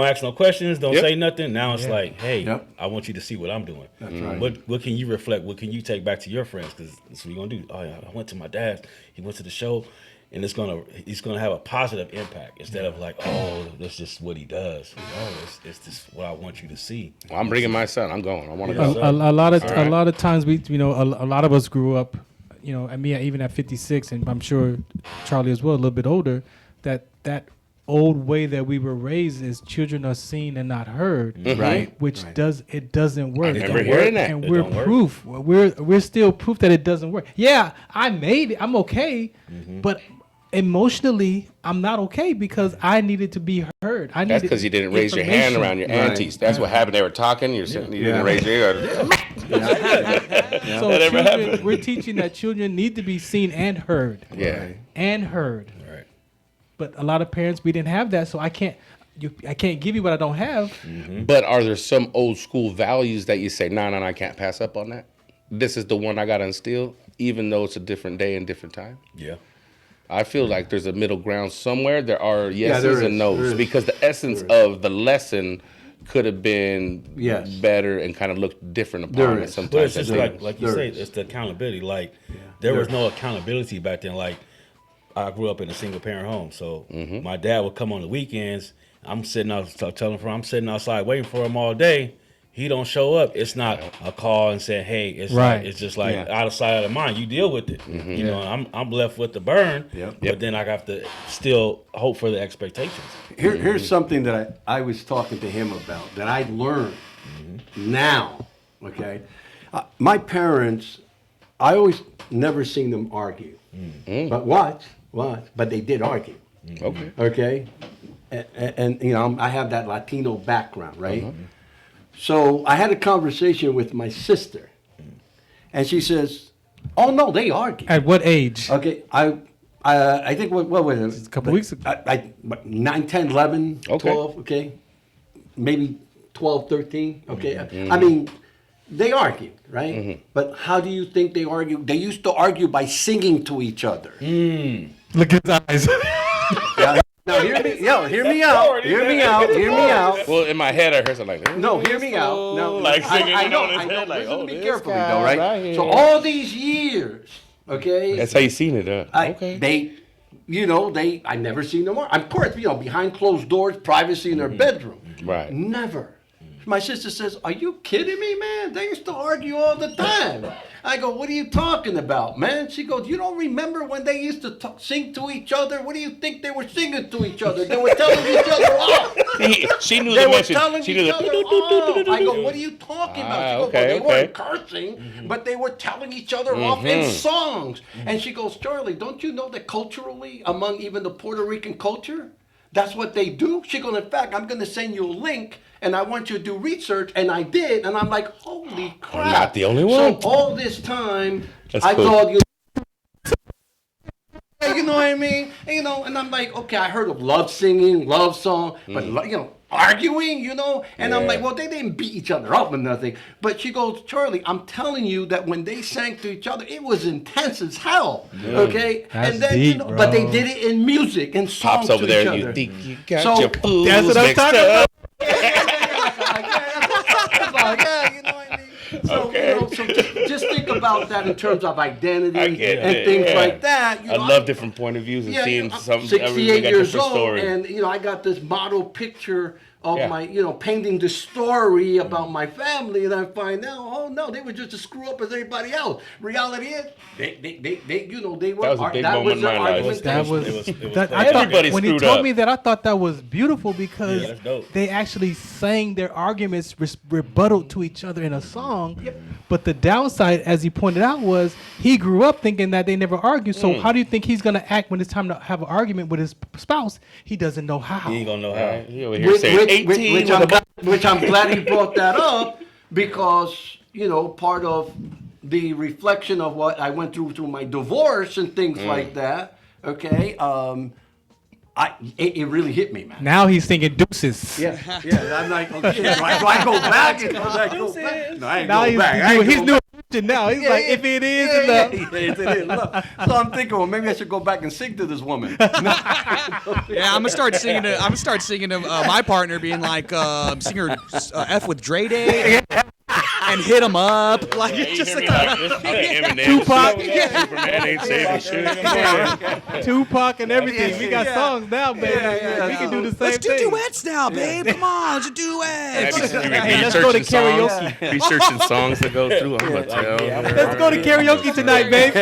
Speaker 3: ask no questions, don't say nothing. Now it's like, hey, I want you to see what I'm doing.
Speaker 5: That's right.
Speaker 3: What can you reflect? What can you take back to your friends? Because that's what you're gonna do. Oh yeah, I went to my dad's. He went to the show, and he's gonna have a positive impact instead of like, oh, that's just what he does. It's just what I want you to see.
Speaker 6: Well, I'm bringing my son. I'm going. I want to go.
Speaker 4: A lot of times we, a lot of us grew up, and me even at 56, and I'm sure Charlie as well, a little bit older. That old way that we were raised is children are seen and not heard,
Speaker 5: Right?
Speaker 4: Which doesn't work.
Speaker 6: I remember hearing that.
Speaker 4: And
Speaker 3: It
Speaker 4: we're
Speaker 3: don't work.
Speaker 4: proof. We're still proof that it doesn't work. Yeah, I made it. I'm okay, but emotionally, I'm not okay because I needed to be heard.
Speaker 6: That's because you didn't raise your hand around your aunties. That's what happened. They were talking. You didn't raise your hand.
Speaker 4: So
Speaker 6: Whatever happened.
Speaker 4: we're teaching that children need to be seen and heard.
Speaker 6: Yeah.
Speaker 4: And heard.
Speaker 3: Right.
Speaker 4: But a lot of parents, we didn't have that, so I can't give you what I don't have.
Speaker 6: But are there some old school values that you say, no, I can't pass up on that? This is the one I got to instill, even though it's a different day and different time?
Speaker 3: Yeah.
Speaker 6: I feel like there's a middle ground somewhere. There are yeses
Speaker 5: there
Speaker 6: and
Speaker 5: is.
Speaker 6: nos
Speaker 5: There is.
Speaker 6: because the essence of the lesson could have been better and kind of looked different
Speaker 5: There
Speaker 6: upon it
Speaker 5: is.
Speaker 6: sometimes.
Speaker 3: But it's
Speaker 6: I
Speaker 3: just
Speaker 6: think.
Speaker 3: like you
Speaker 5: There
Speaker 3: say,
Speaker 5: is.
Speaker 3: it's the accountability. Like there was no accountability back then. Like I grew up in a single parent home, so my dad would come on the weekends. I'm sitting outside waiting for him all day. He don't show up. It's not a call and say, "Hey," it's
Speaker 4: Right.
Speaker 3: it's just like out of sight, out of mind. You deal with it. I'm left with the burn, but then I have to still hope for the expectations.
Speaker 5: Here's something that I was talking to him about that I learned now. Okay, my parents, I always never seen them argue, but watch, but they did argue.
Speaker 6: Okay.
Speaker 5: Okay, and I have that Latino background, right? So I had a conversation with my sister, and she says, "Oh no, they argue."
Speaker 4: At what age?
Speaker 5: Okay, I think what was it?
Speaker 4: A couple weeks ago.
Speaker 5: 9, 10, 11,
Speaker 6: Okay.
Speaker 5: 12, okay? Maybe 12, 13, okay? I mean, they argued, right? But how do you think they argued? They used to argue by singing to each other.
Speaker 4: Look at his eyes.
Speaker 5: Now hear me out.
Speaker 6: Well, in my head, I heard something like,
Speaker 5: No, hear me out. No,
Speaker 6: like singing
Speaker 5: I know.
Speaker 6: on his head, like,
Speaker 5: Listen to me
Speaker 6: this
Speaker 5: carefully,
Speaker 6: guy
Speaker 5: though, right?
Speaker 6: right here.
Speaker 5: So all these years, okay?
Speaker 6: that's how you seen it, huh?
Speaker 5: I never seen them argue. Of course, behind closed doors, privacy in their bedroom.
Speaker 6: Right.
Speaker 5: Never. My sister says, "Are you kidding me, man? They used to argue all the time." I go, "What are you talking about, man?" She goes, "You don't remember when they used to sing to each other? What do you think they were singing to each other? They were telling each other off.
Speaker 6: She knew
Speaker 5: They
Speaker 6: the
Speaker 5: were
Speaker 6: message.
Speaker 5: telling
Speaker 6: She
Speaker 5: each
Speaker 6: knew the.
Speaker 5: other off." I go, "What are you talking about?" She goes,
Speaker 6: okay,
Speaker 5: "Well, they
Speaker 6: okay.
Speaker 5: weren't cursing, but they were telling each other off in songs." And she goes, "Charlie, don't you know that culturally, among even the Puerto Rican culture, that's what they do?" She goes, "In fact, I'm going to send you a link, and I want you to do research." And I did, and I'm like, "Holy crap!"
Speaker 6: I'm not the only one.
Speaker 5: So all this time,
Speaker 6: That's
Speaker 5: I
Speaker 6: cool.
Speaker 5: called you. You know what I mean? And I'm like, okay, I heard of love singing, love song, but arguing, and I'm like, well, they didn't beat each other up or nothing. But she goes, "Charlie, I'm telling you that when they sang to each other, it was intense as hell." Okay,
Speaker 4: That's
Speaker 5: and then
Speaker 4: deep,
Speaker 5: but they
Speaker 4: bro.
Speaker 5: did it in music and songs
Speaker 6: Pops over
Speaker 5: to
Speaker 6: there.
Speaker 5: each
Speaker 6: You
Speaker 5: other.
Speaker 6: think you got
Speaker 5: So,
Speaker 6: your fools
Speaker 4: that's what I'm
Speaker 6: mixed
Speaker 4: talking
Speaker 6: up?
Speaker 5: Yeah, you know what I mean? So, so just think about that in terms of identity
Speaker 6: I get
Speaker 5: and
Speaker 6: it,
Speaker 5: things
Speaker 6: yeah.
Speaker 5: like that.
Speaker 6: I love different point of views and seeing
Speaker 5: I'm
Speaker 6: some.
Speaker 5: 68
Speaker 6: everybody got
Speaker 5: years
Speaker 6: different
Speaker 5: old,
Speaker 6: story.
Speaker 5: and I got this model picture of
Speaker 6: Yeah.
Speaker 5: my, painting the story about my family, and I find out, oh no, they were just as screw up as everybody else. Reality is, they were.
Speaker 6: That was a big moment in
Speaker 5: their
Speaker 6: my life.
Speaker 5: argumentation.
Speaker 4: That was,
Speaker 3: It was
Speaker 4: that,
Speaker 3: crazy.
Speaker 4: I thought,
Speaker 6: Everybody
Speaker 4: when he
Speaker 6: screwed
Speaker 4: told
Speaker 6: up.
Speaker 4: me that, I thought that was beautiful because
Speaker 3: Yeah, that's dope.
Speaker 4: they actually sang their arguments rebuttal to each other in a song. But the downside, as he pointed out, was he grew up thinking that they never argued. So how do you think he's gonna act when it's time to have an argument with his spouse? He doesn't know how.
Speaker 3: You ain't gonna know how.
Speaker 6: You over here saying 18 with a
Speaker 5: which I'm glad he brought that up, because part of the reflection of what I went through my divorce and things like that. Okay. It really hit me, man.
Speaker 4: Now he's singing deuces.
Speaker 5: Yeah. I'm like, okay, do I go back? No, I ain't
Speaker 4: Now
Speaker 5: go
Speaker 4: he's
Speaker 5: back. I ain't
Speaker 4: he's
Speaker 5: go
Speaker 4: new
Speaker 5: back.
Speaker 4: version now. He's like, if it is love.
Speaker 5: It is love. So I'm thinking, well, maybe I should go back and sing to this woman.
Speaker 2: Yeah, I'm gonna start singing to my partner, being like, singer F with Dre Day. And hit him up, like
Speaker 6: You
Speaker 2: it's just
Speaker 6: hear me
Speaker 2: like
Speaker 6: like this? Eminem
Speaker 4: Tupac.
Speaker 6: shit. Superman ain't saving shit.
Speaker 4: Tupac and everything. We got songs now, baby. We can do the same
Speaker 2: let's do
Speaker 4: thing.
Speaker 2: duets now, babe. Come on, let's do duets.
Speaker 4: Hey, let's go to karaoke.
Speaker 6: Researching songs to go through. I'm gonna tell.
Speaker 4: Let's go to karaoke tonight, babe.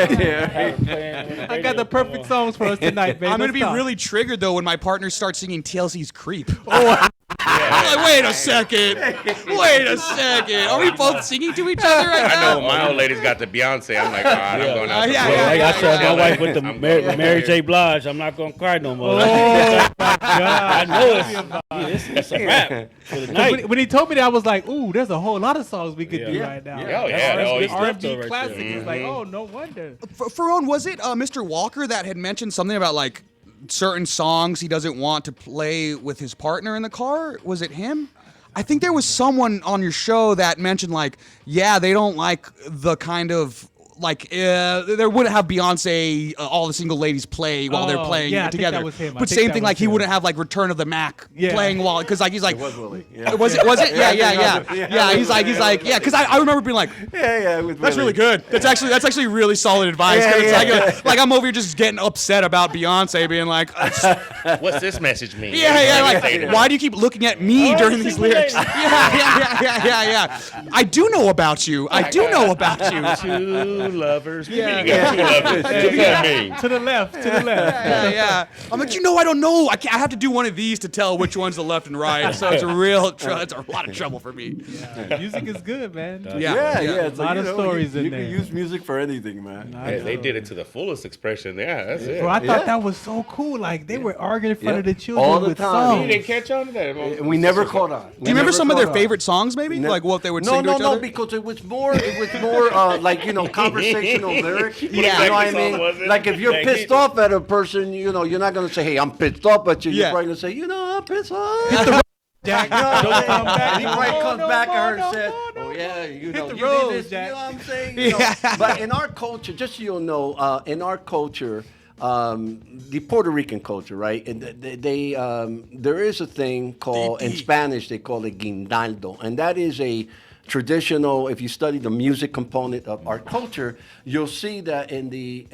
Speaker 4: I got the perfect songs for us tonight, babe.
Speaker 2: I'm gonna
Speaker 4: Let's
Speaker 2: be
Speaker 4: talk.
Speaker 2: really triggered though when my partner starts singing TLC's "Creep." I'm like, wait a second. Are we both singing to each other right
Speaker 6: I
Speaker 2: now?
Speaker 6: know my old lady's got the Beyonce. I'm like, all right, I'm going out.
Speaker 2: Yeah,
Speaker 6: the door.
Speaker 3: I told my wife with the
Speaker 6: I'm going
Speaker 3: Mary
Speaker 6: out
Speaker 3: J. Blige, I'm not gonna cry no more.
Speaker 4: Oh,
Speaker 3: I know it's a wrap for the night.
Speaker 4: when he told me that, I was like, ooh, there's a whole lot of songs we could do right now.
Speaker 6: Oh, yeah.
Speaker 3: That's
Speaker 4: R&B
Speaker 3: right
Speaker 4: classic.
Speaker 3: there.
Speaker 4: It's like, oh, no wonder.
Speaker 2: Ferron, was it Mr. Walker that had mentioned something about like certain songs he doesn't want to play with his partner in the car? Was it him? I think there was someone on your show that mentioned like, yeah, they don't like the kind of like they wouldn't have Beyonce all the single ladies play while they're playing
Speaker 4: yeah, I think
Speaker 2: together.
Speaker 4: that was him. I
Speaker 2: But
Speaker 4: think
Speaker 2: same
Speaker 4: that
Speaker 2: thing,
Speaker 4: was
Speaker 2: like he
Speaker 4: him.
Speaker 2: wouldn't have like Return of the Mac
Speaker 4: Yeah.
Speaker 2: playing while because like he's like,
Speaker 5: It was Willie. Yeah.
Speaker 2: was it? Yeah. He's like, yeah. Because I remember being like,
Speaker 5: Yeah.
Speaker 2: that's really good. That's actually really solid advice. 'Cause it's like I'm over here just getting upset about Beyonce being like,
Speaker 6: What's this message mean?
Speaker 2: like why do you keep looking at me during these lyrics? Yeah. I do know about you.
Speaker 6: Two lovers.
Speaker 2: Yeah.
Speaker 6: You got two lovers. What does that mean?
Speaker 4: To the left.
Speaker 2: Yeah. I'm like, I don't know. I have to do one of these to tell which one's the left and right. So it's a it's a lot of trouble for me.
Speaker 4: Music is good, man.
Speaker 2: Yeah.
Speaker 5: It's
Speaker 4: A lot of stories in
Speaker 5: you
Speaker 4: there.
Speaker 5: can use music for anything, man.
Speaker 6: Yeah, they did it to the fullest expression. Yeah, that's it.
Speaker 4: Bro, I thought that was so cool. Like they were arguing in front of the children
Speaker 5: All the
Speaker 4: with
Speaker 5: time.
Speaker 6: You
Speaker 4: songs.
Speaker 6: didn't catch on to that.
Speaker 5: And we never caught on.
Speaker 2: Do you remember some of their favorite songs, maybe? Like what they would sing to each other?
Speaker 5: Because it was more like conversational lyrics. You know what I
Speaker 6: Song was it?
Speaker 5: mean? Like if you're pissed off at a person, you're not gonna say, "Hey, I'm pissed off," but you're
Speaker 2: Yeah.
Speaker 5: probably gonna say, "I'm pissed off."
Speaker 4: Jack,
Speaker 5: Don't
Speaker 4: come back.
Speaker 5: And he probably comes back at her and
Speaker 4: no
Speaker 5: says,
Speaker 4: more,
Speaker 5: "Oh yeah, you
Speaker 4: the
Speaker 5: did
Speaker 4: road,
Speaker 5: this."
Speaker 4: Jack.
Speaker 5: You know what I'm saying? But in our culture, just so you'll know, in our culture, the Puerto Rican culture, right? And they there is a thing called in Spanish they call it guindaldo, and that is a traditional. If you study the music component of our culture, you'll see that in the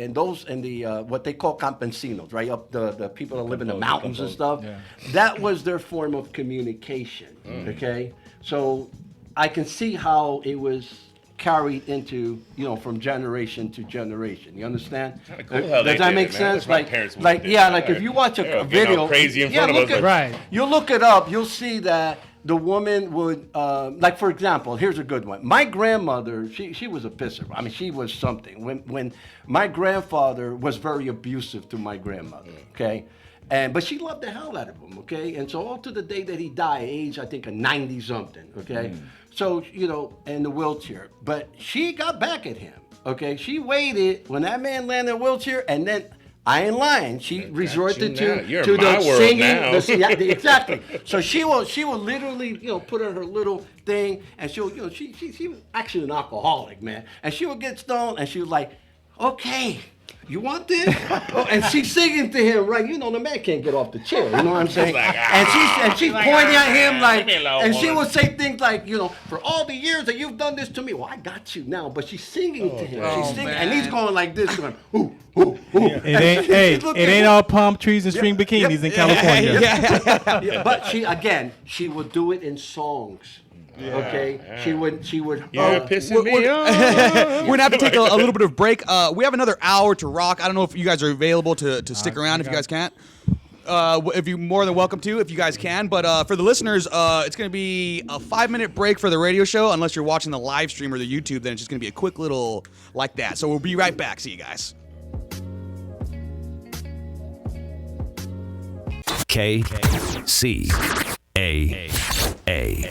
Speaker 5: what they call campesinos, right? Up the people that live in the mountains and stuff. That was their form of communication. Okay, so I can see how it was carried into from generation to generation. You understand?
Speaker 6: Cool how they
Speaker 5: Does that
Speaker 6: did
Speaker 5: make
Speaker 6: it, man.
Speaker 5: sense?
Speaker 6: That's my parents would
Speaker 5: Like
Speaker 6: do.
Speaker 5: if you watch
Speaker 6: They were
Speaker 5: a
Speaker 6: getting
Speaker 5: video,
Speaker 6: all crazy in front of us, like-
Speaker 4: Right.
Speaker 5: you look it up, you'll see that the woman would, like for example, here's a good one. My grandmother, she was a pisser. I mean, she was something. When my grandfather was very abusive to my grandmother, okay? But she loved the hell out of him, okay? And so all to the day that he died, age I think of 90 something, okay? So, in the wheelchair. But she got back at him, okay? She waited when that man landed in a wheelchair, and then I ain't lying. She resorted
Speaker 6: you now.
Speaker 5: to
Speaker 6: You're
Speaker 5: the
Speaker 6: in my world
Speaker 5: singing.
Speaker 6: now.
Speaker 5: Exactly. So she will literally, put on her little thing, and she was actually an alcoholic, man. And she would get stoned, and she was like, "Okay, you want this?" And she's singing to him, right? The man can't get off the chair. You know what I'm saying?
Speaker 6: Like,
Speaker 5: and she's pointing at him like,
Speaker 6: leave me alone,
Speaker 5: and she
Speaker 6: woman.
Speaker 5: would say things like, "For all the years that you've done this to me, well, I got you now." But she's singing to him. She's singing, and he's going like this, going, "Ooh, ooh, ooh."
Speaker 4: It ain't all palm trees and string bikinis in California.
Speaker 5: Yeah, but she would do it in songs. Okay, she would.
Speaker 6: You're pissing me off.
Speaker 2: We're gonna have to take a little bit of break. We have another hour to rock. I don't know if you guys are available to stick around. If you guys can't, if you're more than welcome to, if you guys can. But for the listeners, it's gonna be a 5-minute break for the radio show. Unless you're watching the live stream or the YouTube, then it's just gonna be a quick little like that. So we'll be right back. See you guys.
Speaker 1: KCAA.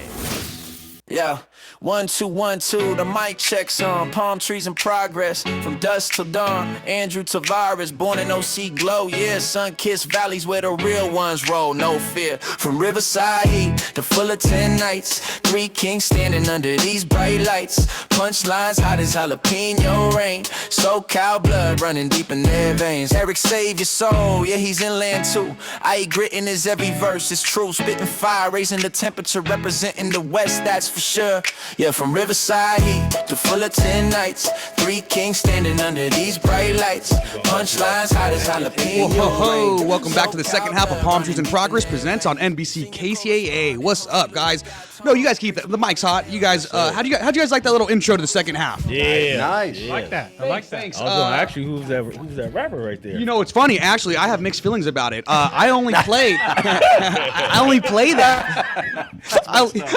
Speaker 9: Yeah, 1 2 1 2, the mic checks on. Palm trees in progress, from dusk till dawn. Andrew Tavares, born in OC Glow, yeah. Sun-kissed valleys where the real ones roll, no fear. From Riverside Heat to Fullerton Nights, 3 kings standing under these bright lights. Punchlines hot as jalapeno rain. SoCal blood running deep in their veins. Eric save your soul, yeah, he's inland too. I eat grit in his every verse, it's true. Spitting fire, raising the temperature, representing the West, that's for sure. Yeah, from Riverside Heat to Fullerton Nights, 3 kings standing under these bright lights. Punchlines hot as jalapeno
Speaker 2: Whoa,
Speaker 9: rain.
Speaker 2: welcome back to the second half of Palm Trees in Progress presents on NBC KCAA. What's up, guys? No, you guys keep the mic's hot. You guys, how'd you guys like that little intro to the second half?
Speaker 3: Yeah.
Speaker 5: Nice.
Speaker 3: Yeah.
Speaker 4: I like that. I like that.
Speaker 2: Thanks.
Speaker 3: I was going to ask you who's that rapper right there?
Speaker 2: You know, it's funny. Actually, I have mixed feelings about it. I only play. I only play that.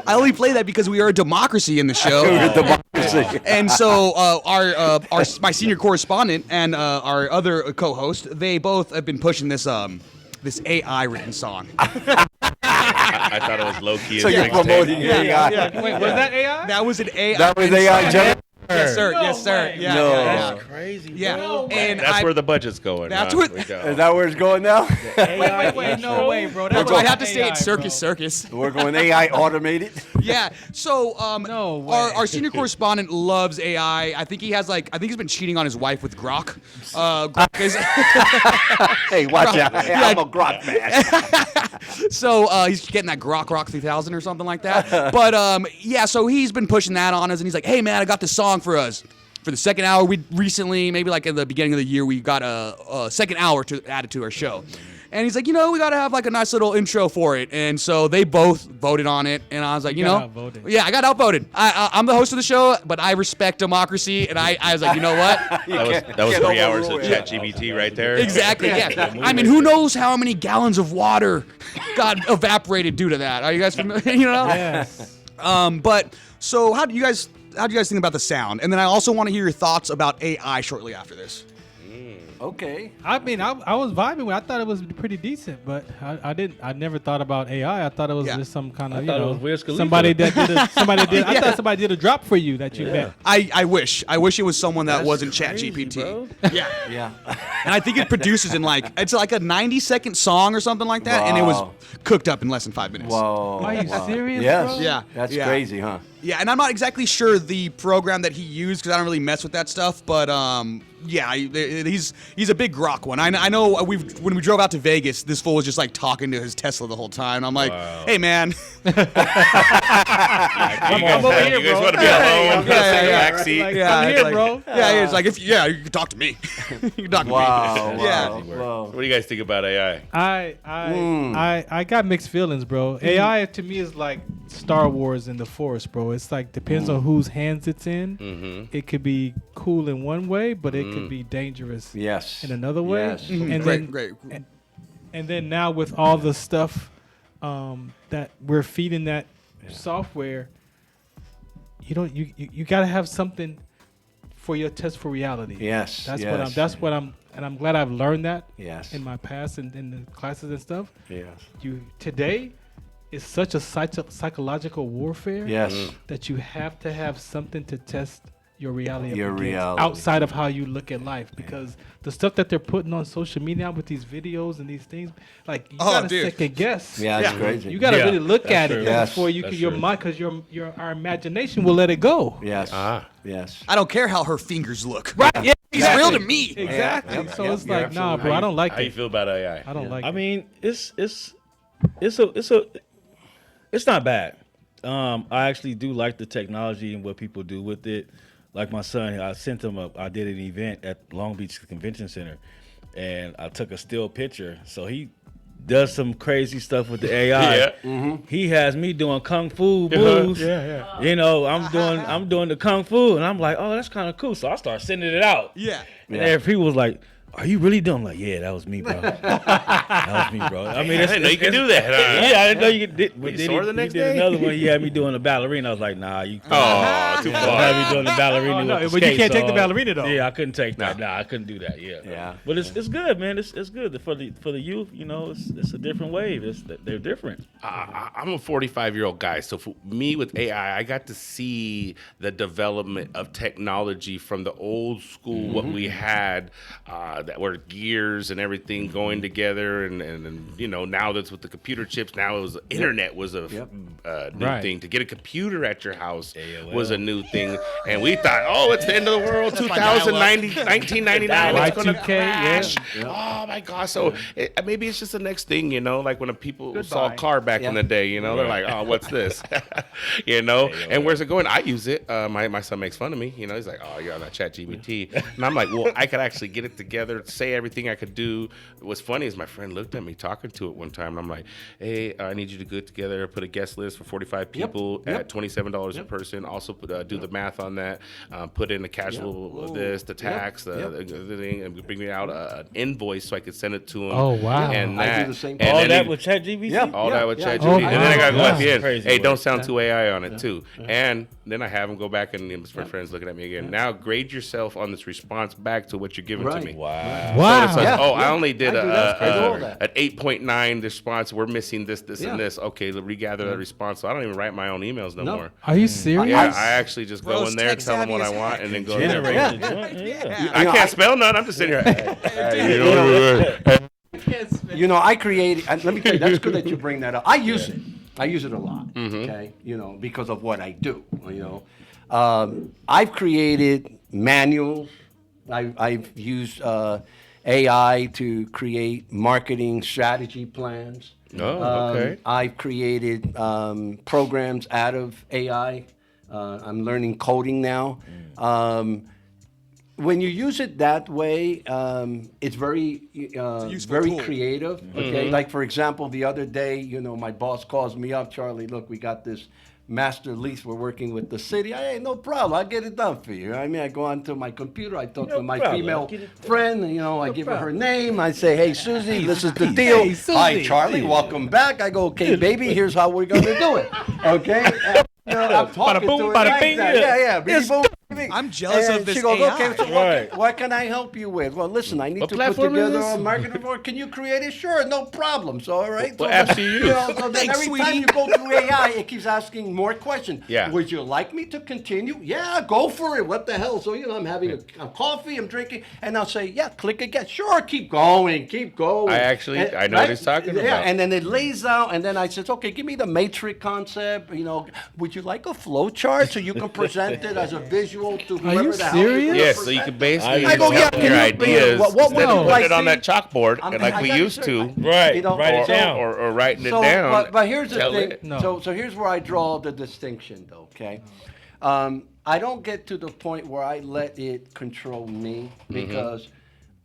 Speaker 2: I only play that because we are a democracy in the show. And so my senior correspondent and our other co-host, they both have been pushing this this AI written song.
Speaker 6: I thought it was low key.
Speaker 5: So you're promoting AI.
Speaker 2: Yeah.
Speaker 4: Wait, was that AI?
Speaker 2: That was an AI.
Speaker 5: That was AI generated.
Speaker 2: Yes, sir.
Speaker 4: No
Speaker 2: yes, sir.
Speaker 4: way.
Speaker 2: Yeah,
Speaker 5: No.
Speaker 2: yeah,
Speaker 3: That's
Speaker 2: yeah.
Speaker 3: crazy,
Speaker 2: Yeah.
Speaker 3: bro.
Speaker 2: And
Speaker 6: That's where the budget's going.
Speaker 2: That's
Speaker 6: huh?
Speaker 2: what-
Speaker 6: We go.
Speaker 5: Is that where it's going now?
Speaker 4: Wait, no way, bro. That
Speaker 2: I'd
Speaker 4: was
Speaker 2: have to say
Speaker 4: AI,
Speaker 2: it's Circus
Speaker 4: bro.
Speaker 2: Circus.
Speaker 5: We're going AI automated.
Speaker 2: Yeah. So
Speaker 4: No way.
Speaker 2: our senior correspondent loves AI. I think he's been cheating on his wife with Grok. Grok is
Speaker 5: Hey, watch out. Hey, I'm a grok man.
Speaker 2: so he's getting that Grok 3000 or something like that. But yeah, so he's been pushing that on us, and he's like, "Hey man, I got this song for us." For the second hour, we recently, maybe like at the beginning of the year, we got a second hour to add it to our show. And he's like, we got to have like a nice little intro for it. And so they both voted on it. And I was like,
Speaker 4: got outvoted.
Speaker 2: yeah, I got outvoted. I'm the host of the show, but I respect democracy. And I was like, you know what?
Speaker 6: That was 3 hours of ChatGPT right there.
Speaker 2: Exactly, yeah. I mean, who knows how many gallons of water got evaporated due to that? Are you guys familiar?
Speaker 4: Yes.
Speaker 2: But so how do you guys think about the sound? And then I also want to hear your thoughts about AI shortly after this.
Speaker 5: Okay.
Speaker 4: I mean, I was vibing with it. I thought it was pretty decent, but I never thought about AI. I thought it was
Speaker 2: Yeah.
Speaker 4: just some kind of,
Speaker 3: thought it was Wiz Khalifa.
Speaker 4: somebody that did I thought somebody did a drop for you that you met.
Speaker 2: I wish it was someone that wasn't
Speaker 3: crazy,
Speaker 2: ChatGPT.
Speaker 3: bro.
Speaker 2: Yeah.
Speaker 5: Yeah.
Speaker 2: And I think it produces in it's like a 90-second song or something like that, and it was
Speaker 5: Wow.
Speaker 2: cooked up in less than 5 minutes.
Speaker 5: Whoa.
Speaker 4: Are you
Speaker 5: wow.
Speaker 4: serious,
Speaker 5: Yes.
Speaker 4: bro?
Speaker 2: Yeah.
Speaker 5: That's
Speaker 2: Yeah.
Speaker 5: crazy, huh?
Speaker 2: Yeah, and I'm not exactly sure the program that he used because I don't really mess with that stuff. But yeah, he's a big Grok one. I know when we drove out to Vegas, this fool was just like talking to his Tesla the whole time. And I'm like, hey man,
Speaker 4: I'm over here,
Speaker 6: You guys
Speaker 4: bro.
Speaker 6: want to be alone?
Speaker 2: Yeah,
Speaker 6: Backseat?
Speaker 4: Like,
Speaker 2: yeah,
Speaker 4: I'm
Speaker 2: it's
Speaker 4: here,
Speaker 2: like-
Speaker 4: bro.
Speaker 2: Yeah, it's like you can talk to me. You can talk to
Speaker 5: Wow.
Speaker 2: me.
Speaker 5: Wow.
Speaker 2: Yeah.
Speaker 5: Wow.
Speaker 6: What do you guys think about AI?
Speaker 4: I got mixed feelings, bro. AI to me is like Star Wars in the Force, bro. It's like depends on whose hands it's in. It could be cool in one way, but it could be dangerous
Speaker 5: Yes.
Speaker 4: in another way.
Speaker 5: Yes.
Speaker 4: And
Speaker 2: Great,
Speaker 4: then,
Speaker 2: great.
Speaker 4: And then now with all the stuff that we're feeding that software, you got to have something for your test for reality.
Speaker 5: Yes.
Speaker 4: That's
Speaker 5: yes.
Speaker 4: what I'm glad I've learned that
Speaker 5: Yes.
Speaker 4: in my past and in the classes and stuff.
Speaker 5: Yes.
Speaker 4: Today is such a psychological warfare
Speaker 5: Yes.
Speaker 4: that you have to have something to test your reality up
Speaker 5: Your
Speaker 4: against
Speaker 5: reality.
Speaker 4: outside of how you look at life, because the stuff that they're putting on social media with these videos and these things, like you gotta
Speaker 2: dude.
Speaker 4: second guess.
Speaker 5: Yeah, it's crazy.
Speaker 4: You gotta
Speaker 3: Yeah,
Speaker 4: really look
Speaker 3: that's
Speaker 4: at
Speaker 3: true.
Speaker 4: it
Speaker 5: Yes.
Speaker 4: before you
Speaker 3: That's
Speaker 4: can your
Speaker 3: true.
Speaker 4: mind, because our imagination will let it go.
Speaker 5: Yes.
Speaker 6: Ah.
Speaker 5: Yes.
Speaker 2: I don't care how her fingers look.
Speaker 4: Right? Yeah,
Speaker 2: He's
Speaker 4: exactly.
Speaker 2: real to me.
Speaker 4: Exactly.
Speaker 5: Yeah,
Speaker 4: so
Speaker 5: yeah,
Speaker 4: it's
Speaker 5: you're
Speaker 4: like, nah,
Speaker 5: absolutely
Speaker 4: bro,
Speaker 5: right.
Speaker 4: I don't like
Speaker 6: How you
Speaker 4: it.
Speaker 6: feel about AI?
Speaker 4: I don't like
Speaker 3: I
Speaker 4: it.
Speaker 3: mean, it's not bad. I actually do like the technology and what people do with it. Like my son, I did an event at Long Beach Convention Center, and I took a still picture. So he does some crazy stuff with the AI.
Speaker 6: Yeah.
Speaker 3: He has me doing kung fu moves.
Speaker 4: Yeah.
Speaker 3: You know, I'm doing the kung fu, and I'm like, oh, that's kind of cool. So I start sending it out.
Speaker 2: Yeah.
Speaker 3: And then people was like, are you really doing? I'm like, yeah, that was me, bro. That was me, bro. I mean,
Speaker 6: I didn't know you could do that. Huh?
Speaker 3: Yeah, I didn't know you could. But
Speaker 6: You
Speaker 3: then
Speaker 6: sore
Speaker 3: he
Speaker 6: the next
Speaker 3: did
Speaker 6: day?
Speaker 3: another one. He had me doing the ballerina. I was like, nah, you.
Speaker 6: Oh, too
Speaker 3: Don't
Speaker 6: far.
Speaker 3: have me doing the ballerina.
Speaker 4: Oh, no,
Speaker 3: with the
Speaker 4: but you can't
Speaker 3: skates
Speaker 4: take the
Speaker 3: on.
Speaker 4: ballerina, though.
Speaker 3: Yeah, I couldn't take that. Nah, I couldn't do that. Yeah.
Speaker 5: Yeah.
Speaker 3: But it's good, man. It's good for the youth. You know, it's a different wave. They're different.
Speaker 6: I'm a 45-year-old guy, so for me with AI, I got to see the development of technology from the old school, what we had that were gears and everything going together, and you know, now that's with the computer chips. Now it was internet was a new
Speaker 4: Right.
Speaker 6: thing. To get a computer at your house
Speaker 3: AOL.
Speaker 6: was a new thing, and we thought, oh, it's the end of the world, 1999, it's gonna
Speaker 4: Y2K,
Speaker 6: crash. Oh my gosh! So maybe it's just the next thing, you know, like when people saw a car back in the day, you know, they're like, oh, what's this? You know, and where's it going? I use it. My son makes fun of me. You know, he's like, oh, you're on that ChatGPT, and I'm like, well, I could actually get it together, say everything I could do. What's funny is my friend looked at me talking to it one time, and I'm like, hey, I need you to get together, put a guest list for 45 people at $27 a person. Also, do the math on that. Put in the casual of this, the tax, the thing, and bring me out an invoice so I could send it to him.
Speaker 4: Oh, wow.
Speaker 6: And
Speaker 5: I
Speaker 6: that,
Speaker 5: do the same
Speaker 6: and
Speaker 5: thing.
Speaker 3: All
Speaker 6: then
Speaker 3: that
Speaker 6: he-
Speaker 3: with ChatGPT.
Speaker 5: Yeah.
Speaker 6: all that with ChatGPT.
Speaker 4: Oh,
Speaker 6: And then I got to go at the
Speaker 3: wow.
Speaker 6: end.
Speaker 3: Crazy
Speaker 6: Hey,
Speaker 3: work.
Speaker 6: don't sound too AI on it too. And then I have him go back and my friends looking at me again. Now grade yourself on this response back to what you're giving to
Speaker 5: Right.
Speaker 6: me.
Speaker 3: Wow.
Speaker 4: Wow.
Speaker 6: So it's like, I only did
Speaker 5: I do that. I do all that.
Speaker 6: an 8.9 response. We're missing this,
Speaker 5: Yeah.
Speaker 6: and this. Okay, regather that response. So I don't even write my own emails no more.
Speaker 4: Are you serious?
Speaker 6: Yeah, I actually just
Speaker 2: Bro,
Speaker 6: go in there,
Speaker 2: tech
Speaker 6: tell them what I
Speaker 2: savvy as
Speaker 6: want,
Speaker 2: heck.
Speaker 6: and then go there.
Speaker 3: Generate the joint. Yeah.
Speaker 6: I can't spell none. I'm just sitting here.
Speaker 5: You know, I created. Let me tell you, that's good that you bring that up. I use it. I use it a lot. Okay, you know, because of what I do. You know, I've created manuals. I've used AI to create marketing strategy plans.
Speaker 6: Oh, okay.
Speaker 5: I've created programs out of AI. I'm learning coding now. When you use it that way, it's very,
Speaker 2: useful
Speaker 5: very
Speaker 2: tool.
Speaker 5: creative. Okay, like for example, the other day, you know, my boss calls me up, Charlie. Look, we got this master lease. We're working with the city. Hey, no problem. I'll get it done for you. I mean, I go onto my computer. I talk
Speaker 3: No
Speaker 5: to my
Speaker 3: problem.
Speaker 5: female
Speaker 3: I'll get it done.
Speaker 5: friend. You know, I give her her name. I say, hey, Susie, this is the deal.
Speaker 4: Hey, Susie.
Speaker 5: Hi, Charlie. Welcome back. I go, okay, baby. Here's how we're gonna do it. Okay. And, you know, I'm talking
Speaker 4: boom,
Speaker 5: to her
Speaker 4: bada
Speaker 5: like
Speaker 4: bing,
Speaker 5: that.
Speaker 4: yeah.
Speaker 5: Yeah. Beep, boom, beep.
Speaker 2: I'm jealous
Speaker 5: And
Speaker 2: of this
Speaker 5: she goes,
Speaker 2: AI.
Speaker 5: okay, so
Speaker 3: Right.
Speaker 5: what can I help you with? Well, listen, I need
Speaker 6: What
Speaker 5: to put
Speaker 6: platform is
Speaker 5: together
Speaker 6: this?
Speaker 5: a marketing report. Can you create it? Sure, no problem. So, all right.
Speaker 6: What
Speaker 5: so,
Speaker 6: apps do you use?
Speaker 5: know, so then
Speaker 2: Thanks,
Speaker 5: every
Speaker 2: sweetie.
Speaker 5: time you go through AI, it keeps asking more questions.
Speaker 6: Yeah.
Speaker 5: Would you like me to continue? Yeah, go for it. What the hell? So, you know, I'm having a coffee, I'm drinking, and I'll say, yeah, click again. Sure, keep going, keep going.
Speaker 6: I know what he's talking
Speaker 5: Yeah,
Speaker 6: about.
Speaker 5: and then it lays out, and then I says, okay, give me the matrix concept. You know, would you like a flow chart so you can present it as a visual to whoever
Speaker 4: you
Speaker 5: the hell
Speaker 4: serious?
Speaker 6: Yes, so you can basically
Speaker 5: I go, yeah,
Speaker 6: tell
Speaker 5: can
Speaker 6: your
Speaker 5: you-
Speaker 6: ideas
Speaker 5: what
Speaker 6: instead
Speaker 5: would
Speaker 6: of
Speaker 5: you
Speaker 6: putting
Speaker 5: like
Speaker 6: it on
Speaker 5: to-
Speaker 6: that chalkboard
Speaker 5: I'm-
Speaker 6: like
Speaker 5: I
Speaker 6: we
Speaker 5: got
Speaker 6: used
Speaker 5: you,
Speaker 6: to.
Speaker 5: sir.
Speaker 3: Right.
Speaker 5: You know,
Speaker 3: Write it
Speaker 5: so-
Speaker 3: down.
Speaker 6: Or writing
Speaker 5: So,
Speaker 6: it down.
Speaker 5: but here's the
Speaker 6: Tell
Speaker 5: thing.
Speaker 6: it.
Speaker 4: No.
Speaker 5: So here's where I draw the distinction, though. Okay, I don't get to the point where I let it control me because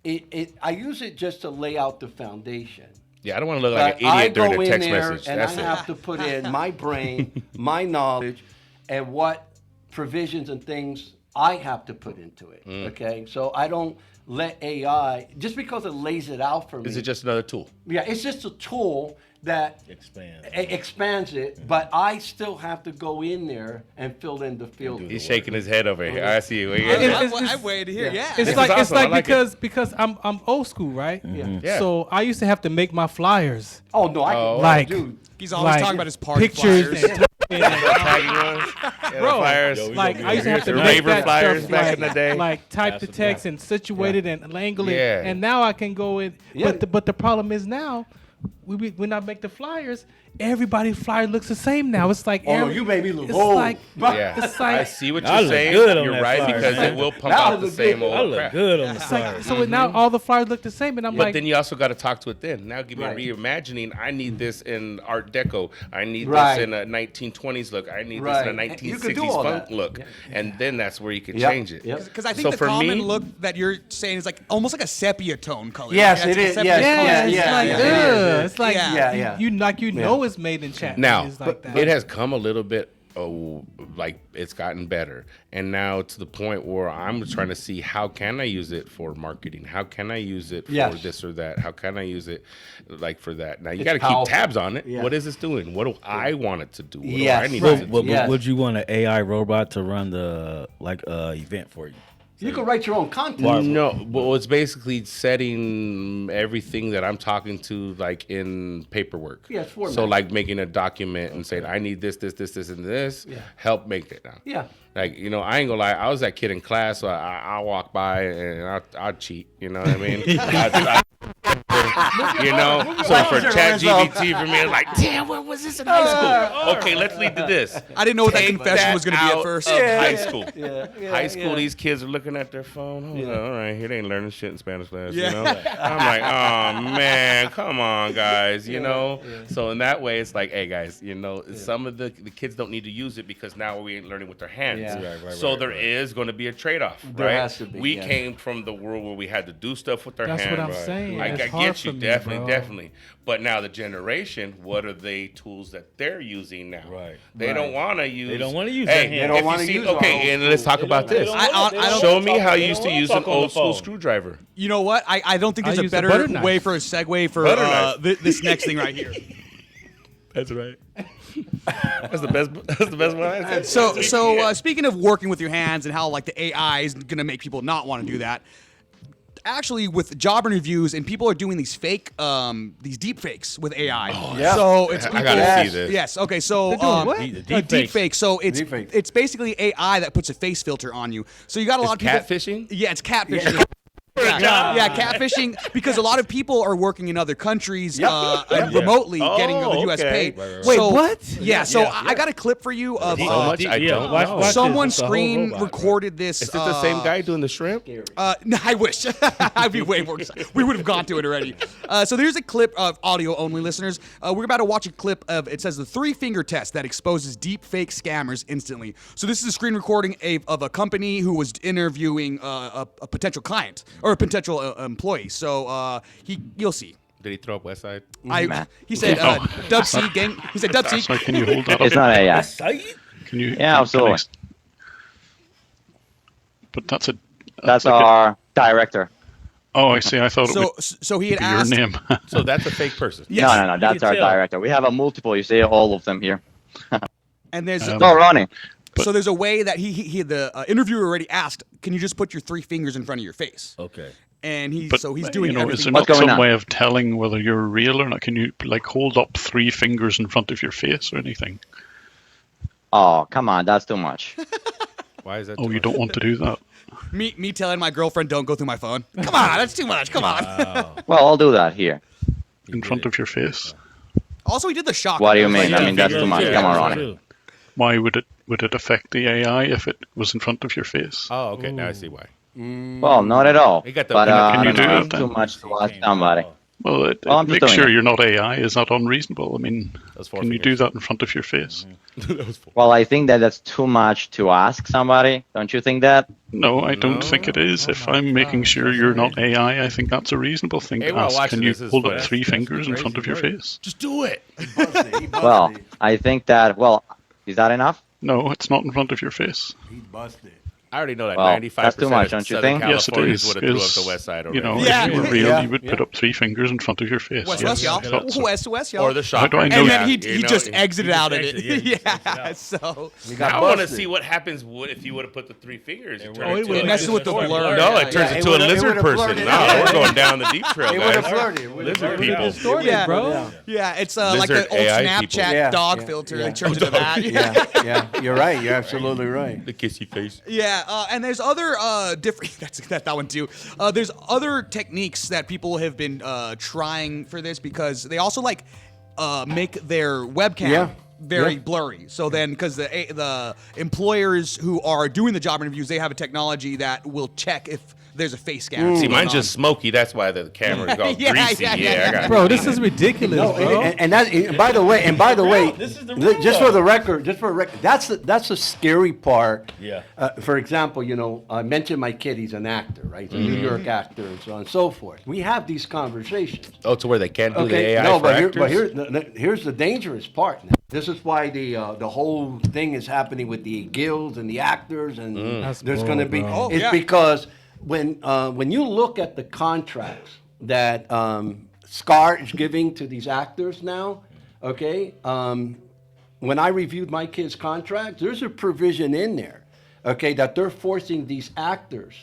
Speaker 5: I use it just to lay out the foundation.
Speaker 6: Yeah, I don't want to look like
Speaker 5: But
Speaker 6: an
Speaker 5: I
Speaker 6: idiot during
Speaker 5: go
Speaker 6: a
Speaker 5: in
Speaker 6: text
Speaker 5: there
Speaker 6: message.
Speaker 5: and
Speaker 6: That's
Speaker 5: I
Speaker 6: it.
Speaker 5: have to put in my brain, my knowledge, and what provisions and things I have to put into it.
Speaker 6: Mm.
Speaker 5: Okay, so I don't let AI just because it lays it out for me.
Speaker 6: Is it just another tool?
Speaker 5: Yeah, it's just a tool that
Speaker 3: Expand.
Speaker 5: expands it, but I still have to go in there and fill in the field.
Speaker 6: He's shaking his head over here. I see you.
Speaker 4: It's-
Speaker 2: I waited to hear. Yeah.
Speaker 4: It's
Speaker 6: This
Speaker 4: like
Speaker 6: is
Speaker 4: it's
Speaker 6: awesome. I
Speaker 4: like
Speaker 6: like
Speaker 4: because I'm old school, right?
Speaker 6: Yeah.
Speaker 4: So I used to have to make my flyers,
Speaker 5: Oh no, I can,
Speaker 4: Like-
Speaker 5: dude.
Speaker 2: He's always
Speaker 4: like
Speaker 2: talking about his party
Speaker 4: pictures
Speaker 2: flyers.
Speaker 4: and
Speaker 6: Bro, flyers.
Speaker 4: like I used to have to
Speaker 6: The
Speaker 4: make
Speaker 6: Raver
Speaker 4: that
Speaker 6: flyers
Speaker 4: stuff,
Speaker 6: back
Speaker 4: like,
Speaker 6: in the day.
Speaker 4: like type the
Speaker 3: That's
Speaker 4: text and situate it and angle it,
Speaker 6: Yeah.
Speaker 4: and now I can go in.
Speaker 5: Yeah.
Speaker 4: But the problem is now, when I make the flyers, everybody's flyer looks the same now. It's like
Speaker 5: Oh, no,
Speaker 4: every-
Speaker 5: you made me look
Speaker 4: it's
Speaker 5: old.
Speaker 4: like
Speaker 6: Yeah.
Speaker 4: it's like
Speaker 6: I see what
Speaker 3: I
Speaker 6: you're
Speaker 3: look
Speaker 6: saying.
Speaker 3: good on
Speaker 6: You're
Speaker 3: that
Speaker 6: right
Speaker 3: flyer,
Speaker 6: because
Speaker 3: man.
Speaker 6: it will pump
Speaker 5: Now
Speaker 6: out
Speaker 5: I
Speaker 6: the
Speaker 5: look
Speaker 6: same
Speaker 5: good.
Speaker 6: old
Speaker 3: I look
Speaker 6: crap.
Speaker 3: good on the
Speaker 4: it's like
Speaker 3: flyer.
Speaker 4: so now all the flyers look the same, and I'm
Speaker 6: But
Speaker 4: like,
Speaker 6: then you also got to talk to it then. Now give me
Speaker 5: Right.
Speaker 6: reimagining. I need this in Art Deco. I need
Speaker 5: Right.
Speaker 6: this in a 1920s look. I need
Speaker 5: Right.
Speaker 6: this in a
Speaker 5: And you can
Speaker 6: 1960s
Speaker 5: do all
Speaker 6: funk
Speaker 5: that.
Speaker 6: look. And then that's where you can
Speaker 5: Yep.
Speaker 6: change it.
Speaker 5: Yep.
Speaker 2: Because I think
Speaker 6: So
Speaker 2: the
Speaker 6: for
Speaker 2: common
Speaker 6: me-
Speaker 2: look that you're saying is like almost like a sepia tone color.
Speaker 5: Yes,
Speaker 2: Like,
Speaker 5: it
Speaker 2: it's
Speaker 5: is.
Speaker 2: a
Speaker 5: Yes,
Speaker 2: sepia color.
Speaker 4: yeah, it's
Speaker 5: yeah,
Speaker 4: like
Speaker 5: yeah,
Speaker 4: ugh.
Speaker 5: it is.
Speaker 4: It's like
Speaker 2: Yeah.
Speaker 5: Yeah, yeah.
Speaker 4: you know it's made in chat.
Speaker 6: Now,
Speaker 4: it's like that.
Speaker 6: it has come a little bit like it's gotten better, and now to the point where I'm trying to see how can I use it for marketing, how can I use it for this or that, how can I use it like for that. Now you got to keep tabs on it. What is this doing? What do I want it to do? What do I need it to do?
Speaker 3: Would you want an AI robot to run the event for you?
Speaker 5: You can write your own content.
Speaker 6: No, well, it's basically setting everything that I'm talking to like in paperwork.
Speaker 5: Yeah, it's format.
Speaker 6: So like making a document and saying I need this, and this.
Speaker 5: Yeah.
Speaker 6: Help make it now.
Speaker 5: Yeah.
Speaker 6: Like, you know, I ain't gonna lie. I was that kid in class, so I walk by and I'd cheat. You know what I mean? You know, so for ChatGPT for me, it's like, damn, what was this in high school? Okay, let's lead to this.
Speaker 2: I didn't know what that confession was going to be at first.
Speaker 6: High school. High school, these kids are looking at their phone. All right, here they ain't learning shit in Spanish class, you know? I'm like, oh, man, come on, guys, you know? So in that way, it's like, hey, guys, you know, some of the kids don't need to use it because now we ain't learning with their hands. So there is going to be a trade-off, right?
Speaker 5: There has to be,
Speaker 6: we came from the world where we had to do stuff with our hands.
Speaker 4: That's what I'm saying.
Speaker 6: Like,
Speaker 4: It's
Speaker 6: I
Speaker 4: hard
Speaker 6: get you,
Speaker 4: for me,
Speaker 6: definitely. But now the generation, what are they tools that they're using now?
Speaker 3: Right.
Speaker 6: They don't want to use.
Speaker 3: They don't want to use
Speaker 6: Hey,
Speaker 3: their
Speaker 5: They
Speaker 3: hands.
Speaker 5: don't want to use.
Speaker 6: Okay, and let's talk about this. Show me how you used to use an old school screwdriver.
Speaker 2: You know what? I don't think there's
Speaker 4: I
Speaker 2: a
Speaker 4: use the
Speaker 2: better
Speaker 4: butter knife.
Speaker 2: way for a segue for
Speaker 6: Butter knife.
Speaker 2: this next thing right here.
Speaker 6: That's right. That's the best. That's the best one. I said.
Speaker 2: So speaking of working with your hands and how like the AI is gonna make people not want to do that. Actually, with job interviews and people are doing these fake, these deep fakes with AI.
Speaker 5: yeah.
Speaker 2: So it's
Speaker 6: I
Speaker 2: people,
Speaker 6: gotta see this.
Speaker 2: Yes. Okay. So
Speaker 3: Deep
Speaker 2: deep fake. So
Speaker 5: Deepfakes.
Speaker 2: it's basically AI that puts a face filter on you. So you got a lot of people
Speaker 6: Catfishing?
Speaker 2: Yeah, it's catfishing. Yeah, catfishing because a lot of people are working in other countries and remotely getting the U.S.
Speaker 6: okay.
Speaker 2: paid.
Speaker 6: Wait,
Speaker 2: what? Yeah, so I got a clip for you of
Speaker 6: So much I don't know.
Speaker 3: Watch
Speaker 2: someone
Speaker 3: this. It's a whole
Speaker 2: screen
Speaker 3: robot,
Speaker 2: recorded this.
Speaker 6: Is it the same guy doing the shrimp?
Speaker 2: No, I wish. I'd be way more excited. We would have gone to it already. So there's a clip of audio only listeners. We're about to watch a clip of, it says the 3-finger test that exposes deep fake scammers instantly. So this is a screen recording of a company who was interviewing a potential client or a potential employee. So you'll see.
Speaker 6: Did he throw up West Side?
Speaker 2: He said Dub C gang. He said Dub C.
Speaker 8: So can you hold that up?
Speaker 10: It's not AI.
Speaker 8: Can you?
Speaker 10: Yeah, absolutely.
Speaker 8: But that's a.
Speaker 10: That's
Speaker 8: like
Speaker 10: our director.
Speaker 8: Oh, I see. I thought it
Speaker 2: So
Speaker 8: would
Speaker 2: he had
Speaker 8: be your
Speaker 2: asked.
Speaker 8: name.
Speaker 6: So that's a fake person.
Speaker 2: Yes.
Speaker 10: No. That's our director. We have a multiple. You see all of them here.
Speaker 2: And there's
Speaker 10: No, Ronnie.
Speaker 2: so there's a way that the interviewer already asked. Can you just put your 3 fingers in front of your face?
Speaker 3: Okay.
Speaker 2: And he's
Speaker 8: But,
Speaker 2: doing
Speaker 8: is there
Speaker 2: everything.
Speaker 8: not
Speaker 10: going
Speaker 8: some
Speaker 10: on?
Speaker 8: way of telling whether you're real or not? Can you like hold up 3 fingers in front of your face or anything?
Speaker 10: Oh, come on. That's too much.
Speaker 6: Why is that?
Speaker 8: Oh, you don't want to do that.
Speaker 2: Me telling my girlfriend don't go through my phone. Come on, that's too much. Come on.
Speaker 10: Well, I'll do that here.
Speaker 8: In front of your face.
Speaker 2: Also, he did the shock.
Speaker 10: What do you mean? I mean, that's too much. Come on, Ronnie.
Speaker 8: Why would it affect the AI if it was in front of your face?
Speaker 6: Oh, okay. Now I see why.
Speaker 10: Well, not at all.
Speaker 6: You got the-
Speaker 10: But
Speaker 8: Can
Speaker 10: I
Speaker 8: you
Speaker 10: don't
Speaker 8: do
Speaker 10: know.
Speaker 8: that
Speaker 10: It's
Speaker 8: then?
Speaker 10: too much to ask somebody.
Speaker 8: Well, it
Speaker 10: Well, I'm just
Speaker 8: makes
Speaker 10: doing
Speaker 8: sure
Speaker 10: it.
Speaker 8: you're not AI is not unreasonable. I mean,
Speaker 6: That's 4
Speaker 8: can you do
Speaker 6: fingers.
Speaker 8: that in front of your face?
Speaker 10: Well, I think that's too much to ask somebody. Don't you think that?
Speaker 8: No, I don't think it is. If I'm making sure you're not AI, I think that's a reasonable thing
Speaker 6: Hey,
Speaker 8: to
Speaker 6: we're
Speaker 8: ask.
Speaker 6: watching
Speaker 8: Can you
Speaker 6: this. This is
Speaker 8: hold up
Speaker 6: fun.
Speaker 8: 3 fingers in
Speaker 6: Crazy
Speaker 8: front of your
Speaker 6: work.
Speaker 8: face?
Speaker 6: Just do it.
Speaker 5: He busted.
Speaker 10: Well, I think that. Well, is that enough?
Speaker 8: No, it's not in front of your face.
Speaker 5: He busted.
Speaker 6: I already know that
Speaker 10: Well,
Speaker 6: 95%
Speaker 10: that's too much,
Speaker 6: of
Speaker 10: don't you
Speaker 6: Southern
Speaker 10: think?
Speaker 8: Yes, it
Speaker 6: Californians
Speaker 8: is.
Speaker 6: would have threw up
Speaker 8: Because,
Speaker 6: the West Side already.
Speaker 8: you know,
Speaker 2: Yeah.
Speaker 8: if you were real,
Speaker 5: Yeah.
Speaker 8: you would put up 3 fingers in front of your face.
Speaker 2: West,
Speaker 8: Yes,
Speaker 2: West, y'all.
Speaker 8: I thought so.
Speaker 2: West, y'all.
Speaker 6: Or the shock.
Speaker 8: How do I know
Speaker 2: and
Speaker 8: that?
Speaker 2: then he
Speaker 6: You know,
Speaker 2: just
Speaker 6: and-
Speaker 2: exited out of it.
Speaker 3: exited, yeah, he
Speaker 2: Yeah.
Speaker 3: exited
Speaker 2: So
Speaker 5: He got
Speaker 6: I want to
Speaker 5: busted.
Speaker 6: see what happens if you would have put the 3 fingers. It
Speaker 3: Oh,
Speaker 6: into
Speaker 3: it
Speaker 6: a-
Speaker 2: messed with the blur.
Speaker 6: No,
Speaker 2: Yeah,
Speaker 6: it turns
Speaker 5: yeah.
Speaker 6: into
Speaker 5: It
Speaker 6: a
Speaker 5: would've- it
Speaker 6: lizard
Speaker 5: would've
Speaker 6: person.
Speaker 5: blurred it
Speaker 6: No,
Speaker 5: out.
Speaker 6: we're going down the deep trail,
Speaker 5: He would have
Speaker 6: guys.
Speaker 5: flirted.
Speaker 6: Lizard people.
Speaker 2: yeah,
Speaker 4: bro.
Speaker 2: yeah, it's like the
Speaker 6: Lizard
Speaker 2: old
Speaker 6: AI
Speaker 2: Snapchat
Speaker 6: people.
Speaker 5: Yeah,
Speaker 2: dog
Speaker 5: yeah,
Speaker 2: filter.
Speaker 5: yeah.
Speaker 2: It turns into that.
Speaker 5: Yeah. You're right. You're absolutely right.
Speaker 6: The kissy face.
Speaker 2: Yeah, and there's other different. That's that one too. There's other techniques that people have been trying for this because they also like make their webcam
Speaker 5: Yeah.
Speaker 2: very
Speaker 5: Yeah.
Speaker 2: blurry. So then, because the employers who are doing the job interviews, they have a technology that will check if there's a face scan.
Speaker 6: See,
Speaker 2: going
Speaker 6: mine's
Speaker 2: on.
Speaker 6: just smoky. That's why the camera's all
Speaker 2: Yeah,
Speaker 6: greasy.
Speaker 2: yeah,
Speaker 6: Yeah,
Speaker 2: yeah.
Speaker 6: I got
Speaker 4: Bro, this is ridiculous,
Speaker 5: No,
Speaker 4: bro.
Speaker 5: and that. And by the way,
Speaker 3: This is the real
Speaker 5: just
Speaker 3: one.
Speaker 5: for the record, that's the scary part.
Speaker 3: Yeah.
Speaker 5: For example, I mentioned my kid. He's an actor, right? He's a New York actor, and so on and so forth. We have these conversations.
Speaker 6: Oh, to where they can't do the
Speaker 5: Okay,
Speaker 6: AI
Speaker 5: no,
Speaker 6: for
Speaker 5: but
Speaker 6: actors?
Speaker 5: here's the dangerous part now. This is why the whole thing is happening with the guilds and the actors, and there's going to be. It's because when you look at the contracts that Scar is giving to these actors now, okay. When I reviewed my kids' contracts, there's a provision in there, okay, that they're forcing these actors,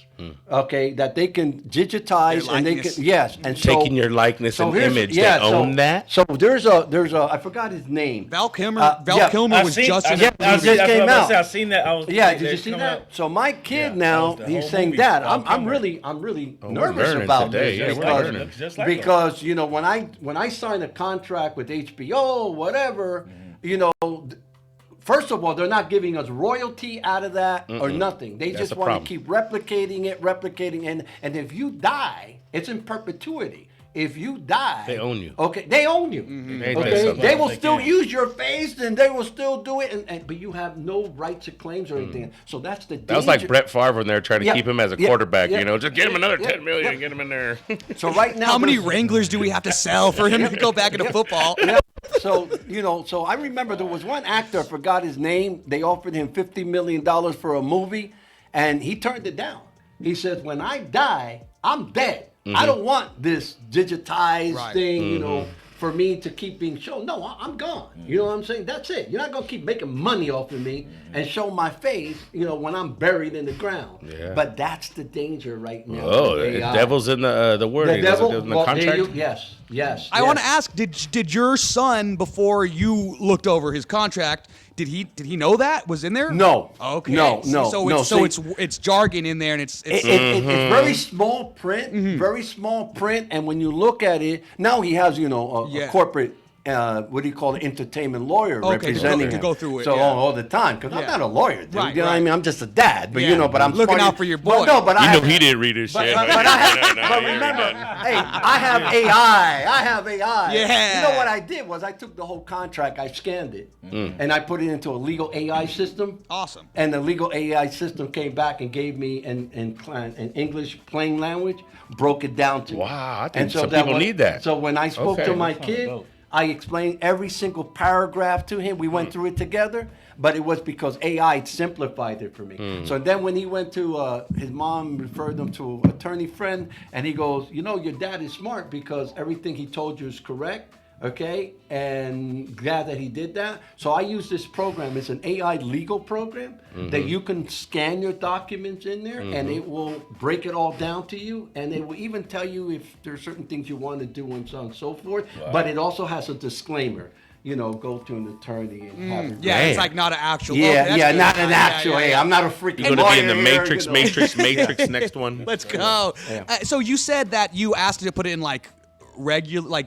Speaker 5: okay, that they can digitize and they can, and so
Speaker 6: taking your likeness and image. They own that.
Speaker 5: So there's a I forgot his name.
Speaker 2: Val Kilmer. Val Kilmer was just in
Speaker 5: it just came out.
Speaker 3: I've seen that.
Speaker 5: Did you see that? So my kid now, he's saying, Dad, I'm really nervous about this because you know when I signed a contract with HBO, whatever, you know. First of all, they're not giving us royalty out of that or nothing. They just want to keep replicating it, and if you die, it's in perpetuity. If you die,
Speaker 6: they own you.
Speaker 5: Okay, they own you. Okay, they will still use your face, and they will still do it, but you have no rights or claims or anything. So that's the danger.
Speaker 6: That was like Brett Favre when they're trying to keep him as a quarterback. You know, just get him another 10 million, get him in there.
Speaker 5: So right now,
Speaker 2: how many Wranglers do we have to sell for him to go back into football?
Speaker 5: So, you know, so I remember there was one actor, I forgot his name. They offered him $50 million for a movie, and he turned it down. He says, when I die, I'm dead. I don't want this digitized thing, you know, for me to keep being shown. No, I'm gone. You know what I'm saying? That's it. You're not going to keep making money off of me and show my face, you know, when I'm buried in the ground. Yeah. But that's the danger right now.
Speaker 6: Oh, the devil's in the wording.
Speaker 5: The devil,
Speaker 6: in the contract?
Speaker 5: Yes.
Speaker 2: I want to ask, did your son, before you looked over his contract, did he know that was in there?
Speaker 5: No.
Speaker 2: Okay.
Speaker 5: No.
Speaker 2: So it's jargon in there, and it's
Speaker 5: very small print, very small print. And when you look at it, now he has a corporate. What do you call it? Entertainment lawyer representing
Speaker 2: to go through it.
Speaker 5: So all the time, because I'm not a lawyer, dude.
Speaker 2: Right,
Speaker 5: you know what I mean? I'm just a dad, but but I'm
Speaker 2: looking out for your boy.
Speaker 5: But
Speaker 6: he didn't read his shit.
Speaker 5: But remember, hey, I have AI.
Speaker 2: Yeah.
Speaker 5: You know what I did was I took the whole contract, I scanned it, and I put it into a legal AI system.
Speaker 2: Awesome.
Speaker 5: And the legal AI system came back and gave me in English plain language, broke it down to me.
Speaker 6: Wow, I think some people need that.
Speaker 5: So when I spoke to my kid, I explained every single paragraph to him. We went through it together, but it was because AI simplified it for me. So then when he went to his mom referred him to an attorney friend, and he goes, your dad is smart because everything he told you is correct. Okay, and glad that he did that. So I use this program. It's an AI legal program that you can scan your documents in there, and it will break it all down to you, and it will even tell you if there's certain things you want to do and so on and so forth. Wow. But it also has a disclaimer. Go to an attorney and have it.
Speaker 2: Yeah, it's like not an actual.
Speaker 5: Not an actual. Hey, I'm not a freaking
Speaker 6: You're going to be in the Matrix next one.
Speaker 2: Let's go. So you said that you asked to put it in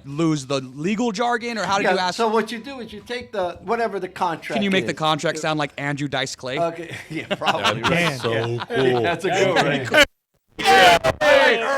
Speaker 2: lose the legal jargon, or how did you ask?
Speaker 5: So what you do is you take whatever the contract.
Speaker 2: Can you make the contract sound like Andrew Dice Clay?
Speaker 5: Okay, yeah, probably.
Speaker 6: That's so cool.
Speaker 5: That's a good one.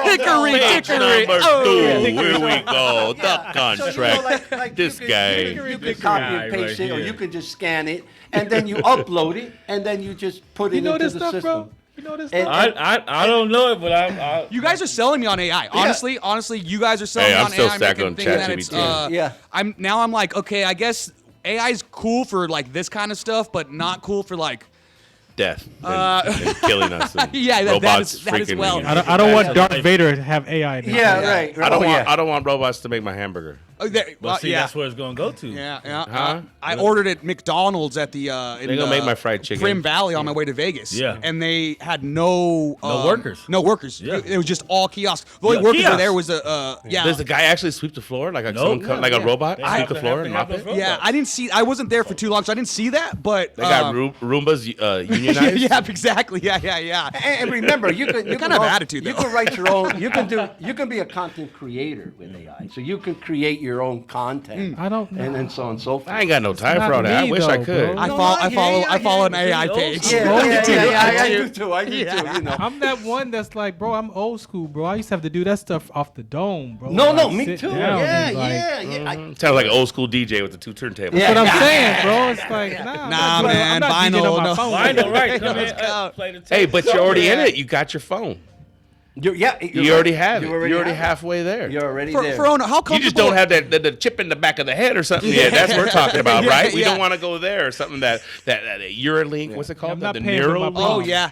Speaker 2: Hickory dickory.
Speaker 6: Number 2. Here we go. The contract.
Speaker 5: So,
Speaker 6: this guy.
Speaker 5: You can copy and paste it, or you can just scan it, and then you upload it, and then you just put it into the system. Bro?
Speaker 4: You know this
Speaker 3: stuff? I don't know it, but I
Speaker 2: you guys are selling me on AI. Honestly, you guys are selling me on AI.
Speaker 6: I'm still stacking on ChatGPT.
Speaker 2: I'm like, okay, I guess AI is cool for like this kind of stuff, but not cool for like
Speaker 6: death and killing us. And
Speaker 2: that is well.
Speaker 4: I don't want Darth Vader to have AI. Now.
Speaker 5: Right.
Speaker 6: I don't want robots to make my hamburger.
Speaker 3: That's where it's gonna go to.
Speaker 2: I ordered at McDonald's at the
Speaker 6: they're gonna make my fried chicken.
Speaker 2: Prim Valley on my way to Vegas.
Speaker 3: Yeah,
Speaker 2: and they had no
Speaker 3: workers.
Speaker 2: No workers.
Speaker 3: Yeah.
Speaker 2: It was just all kiosks. The only workers were there was
Speaker 6: Does the guy actually sweep the floor like a robot? Sweep the floor and mop it?
Speaker 2: Yeah, I didn't see. I wasn't there for too long, so I didn't see that. But
Speaker 6: they got Roombas unionized.
Speaker 2: Yeah, exactly. Yeah.
Speaker 5: And remember, you can
Speaker 2: kind of attitude.
Speaker 5: You can write your own. You can be a content creator with AI, so you can create your own content.
Speaker 4: I don't know.
Speaker 5: And so on and so forth.
Speaker 6: I ain't got no time for all that. I wish I could.
Speaker 2: I follow an AI page.
Speaker 5: I do too.
Speaker 4: I'm that one that's like, bro, I'm old school, bro. I used to have to do that stuff off the dome, bro.
Speaker 5: No, me too.
Speaker 6: Sounds like an old school DJ with the 2 turntables.
Speaker 4: That's what I'm saying, bro. It's like,
Speaker 2: nah, man. Vinyl,
Speaker 3: vinyl, right? Come in, play the tape.
Speaker 6: Hey, but you're already in it. You got your phone. You already have it.
Speaker 5: You're
Speaker 6: You're already halfway there.
Speaker 5: You're already
Speaker 2: For
Speaker 5: there.
Speaker 2: Owner, how comfortable?
Speaker 6: You just don't have the chip in the back of the head or something. Yeah, that's what we're talking about, right? We
Speaker 2: Yeah.
Speaker 6: don't want to go there or something that Uralink. What's it called?
Speaker 4: I'm not
Speaker 6: The
Speaker 4: paying for
Speaker 6: neural.
Speaker 4: my
Speaker 2: Oh
Speaker 4: Mom.
Speaker 2: yeah.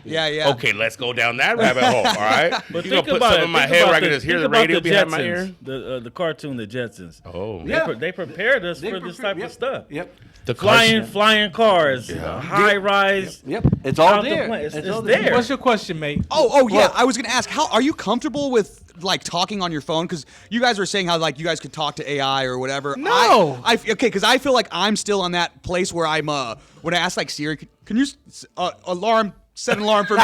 Speaker 6: Okay, let's go down that rabbit hole. All right.
Speaker 3: But
Speaker 6: You gonna
Speaker 3: think
Speaker 6: put
Speaker 3: about
Speaker 6: some
Speaker 3: it.
Speaker 6: in my
Speaker 3: Think
Speaker 6: head where
Speaker 3: about
Speaker 6: I can just hear
Speaker 3: think
Speaker 6: the
Speaker 3: about
Speaker 6: radio behind my
Speaker 3: Jetsons,
Speaker 6: ear?
Speaker 3: The cartoon, the Jetsons.
Speaker 6: Oh,
Speaker 5: Yeah.
Speaker 3: They prepared us for this type
Speaker 5: Yep.
Speaker 3: of stuff.
Speaker 5: Yep.
Speaker 6: the
Speaker 3: Flying cars, high rise.
Speaker 5: Yep. It's all
Speaker 3: Out the
Speaker 5: there.
Speaker 3: plane. It's
Speaker 5: all
Speaker 3: there.
Speaker 4: What's your question, mate?
Speaker 2: Oh yeah. I was gonna ask, how are you comfortable with like talking on your phone? Because you guys were saying how like you guys could talk to AI or whatever.
Speaker 4: No.
Speaker 2: Okay, because I feel like I'm still on that place where I'm when I ask like Siri, can you set an alarm for me?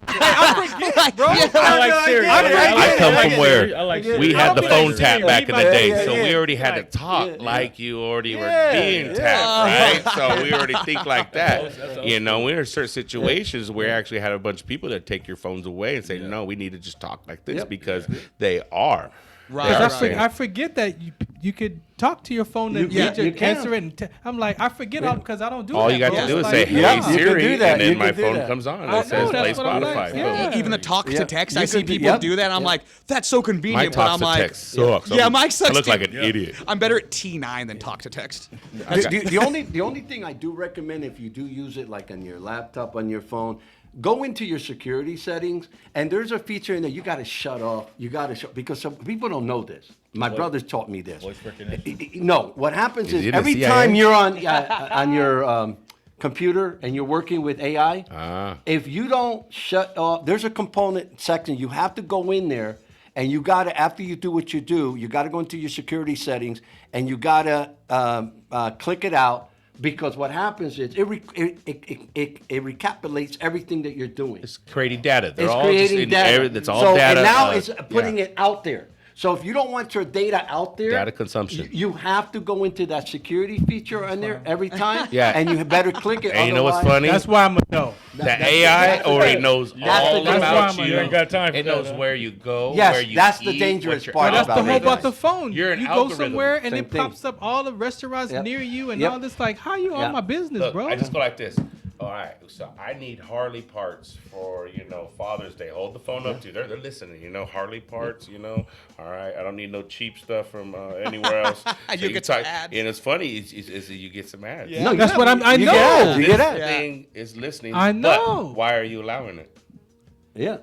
Speaker 2: I forget, bro.
Speaker 3: I like Siri.
Speaker 6: I come from where
Speaker 3: I like
Speaker 6: we
Speaker 3: Siri.
Speaker 6: had the
Speaker 3: I
Speaker 6: phone
Speaker 3: like
Speaker 6: tap
Speaker 3: Siri.
Speaker 6: back in the
Speaker 3: Yeah,
Speaker 6: day,
Speaker 3: yeah,
Speaker 6: so
Speaker 3: yeah.
Speaker 6: we already had to talk like you already were being tapped, right? So we already think like that. You know, we're in certain situations where actually had a bunch of people that take your phones away and say, no, we need to just talk like this because they are.
Speaker 2: Right.
Speaker 6: They are
Speaker 2: right.
Speaker 6: saying-
Speaker 4: I forget that you could talk to your phone and
Speaker 5: You
Speaker 4: read
Speaker 5: can.
Speaker 4: answer it. And I'm like, I forget all because I don't do
Speaker 6: All
Speaker 4: that.
Speaker 6: you got
Speaker 4: bro.
Speaker 6: to do is
Speaker 4: It's
Speaker 6: say,
Speaker 4: like,
Speaker 6: "Hey
Speaker 5: Yeah, you can
Speaker 6: Siri,"
Speaker 5: do that.
Speaker 6: and
Speaker 5: You
Speaker 6: then my
Speaker 5: can do
Speaker 6: phone
Speaker 5: that.
Speaker 6: comes on and
Speaker 4: I
Speaker 6: it says
Speaker 4: know,
Speaker 6: "Play
Speaker 4: that's what I'm
Speaker 6: Spotify."
Speaker 4: like,
Speaker 6: Boom.
Speaker 4: yeah.
Speaker 2: Even the talk
Speaker 5: Yeah.
Speaker 2: to text,
Speaker 5: You
Speaker 2: I see
Speaker 5: could do-
Speaker 2: people
Speaker 5: yep.
Speaker 2: do that. And I'm
Speaker 5: Yep.
Speaker 2: like, that's so
Speaker 6: My
Speaker 2: convenient. But
Speaker 6: talk
Speaker 2: I'm
Speaker 6: to
Speaker 2: like,
Speaker 6: text sucks.
Speaker 2: yeah, mine sucks.
Speaker 6: I look
Speaker 2: too.
Speaker 6: like an idiot.
Speaker 2: I'm better at T9 than talk to text.
Speaker 5: The only thing I do recommend if you do use it like on your laptop, on your phone, go into your security settings and there's a feature in there you got to shut off. You got to shut because some people don't know this. My brothers taught me this.
Speaker 3: Voice recognition.
Speaker 5: No, what happens
Speaker 6: Is he
Speaker 5: is
Speaker 6: in the
Speaker 5: every
Speaker 6: CIA?
Speaker 5: time you're on your computer and you're working with AI, if you don't shut off, there's a component section you have to go in there. And you got to, after you do what you do, you got to go into your security settings and you got to click it out because what happens is it recapitulates everything that you're doing.
Speaker 6: It's creating data. They're
Speaker 5: It's
Speaker 6: all
Speaker 5: creating
Speaker 6: just
Speaker 5: data.
Speaker 6: It's all
Speaker 5: so,
Speaker 6: data.
Speaker 5: And now it's putting
Speaker 6: yeah.
Speaker 5: it out there. So if you don't want your data out there,
Speaker 6: Data consumption.
Speaker 5: you have to go into that security feature on there every time.
Speaker 6: Yeah.
Speaker 5: And you better click it.
Speaker 6: And you know what's
Speaker 5: otherwise-
Speaker 6: funny?
Speaker 4: That's why I'm a no.
Speaker 6: The AI already knows all
Speaker 5: that's
Speaker 6: about
Speaker 4: why
Speaker 6: you.
Speaker 3: You ain't got time for
Speaker 6: It
Speaker 3: that,
Speaker 6: knows
Speaker 3: huh?
Speaker 6: where you go,
Speaker 5: Yes,
Speaker 6: where you
Speaker 5: that's the
Speaker 6: eat,
Speaker 5: dangerous
Speaker 6: what your
Speaker 5: part
Speaker 4: That's the
Speaker 5: about
Speaker 4: whole
Speaker 5: it.
Speaker 4: about the phone.
Speaker 6: You're an
Speaker 4: you go
Speaker 6: algorithm.
Speaker 4: somewhere and
Speaker 5: Same
Speaker 4: it
Speaker 5: thing.
Speaker 4: pops up all the restaurants
Speaker 5: Yep.
Speaker 4: near you and
Speaker 5: Yep.
Speaker 4: all this. Like, how you
Speaker 5: Yeah.
Speaker 4: on my business,
Speaker 6: Look,
Speaker 4: bro?
Speaker 6: I just go like this. All right, so I need Harley parts for Father's Day. Hold the phone up to you. They're listening. Harley parts. All right, I don't need no cheap stuff from anywhere else.
Speaker 2: You get some ads.
Speaker 6: and it's funny is you get some ads.
Speaker 2: Yeah.
Speaker 5: No,
Speaker 4: That's what I
Speaker 5: you
Speaker 4: know.
Speaker 5: get ads. You
Speaker 6: This
Speaker 5: get ads.
Speaker 6: thing is listening.
Speaker 4: I know.
Speaker 6: But why are you allowing it?
Speaker 5: Yeah,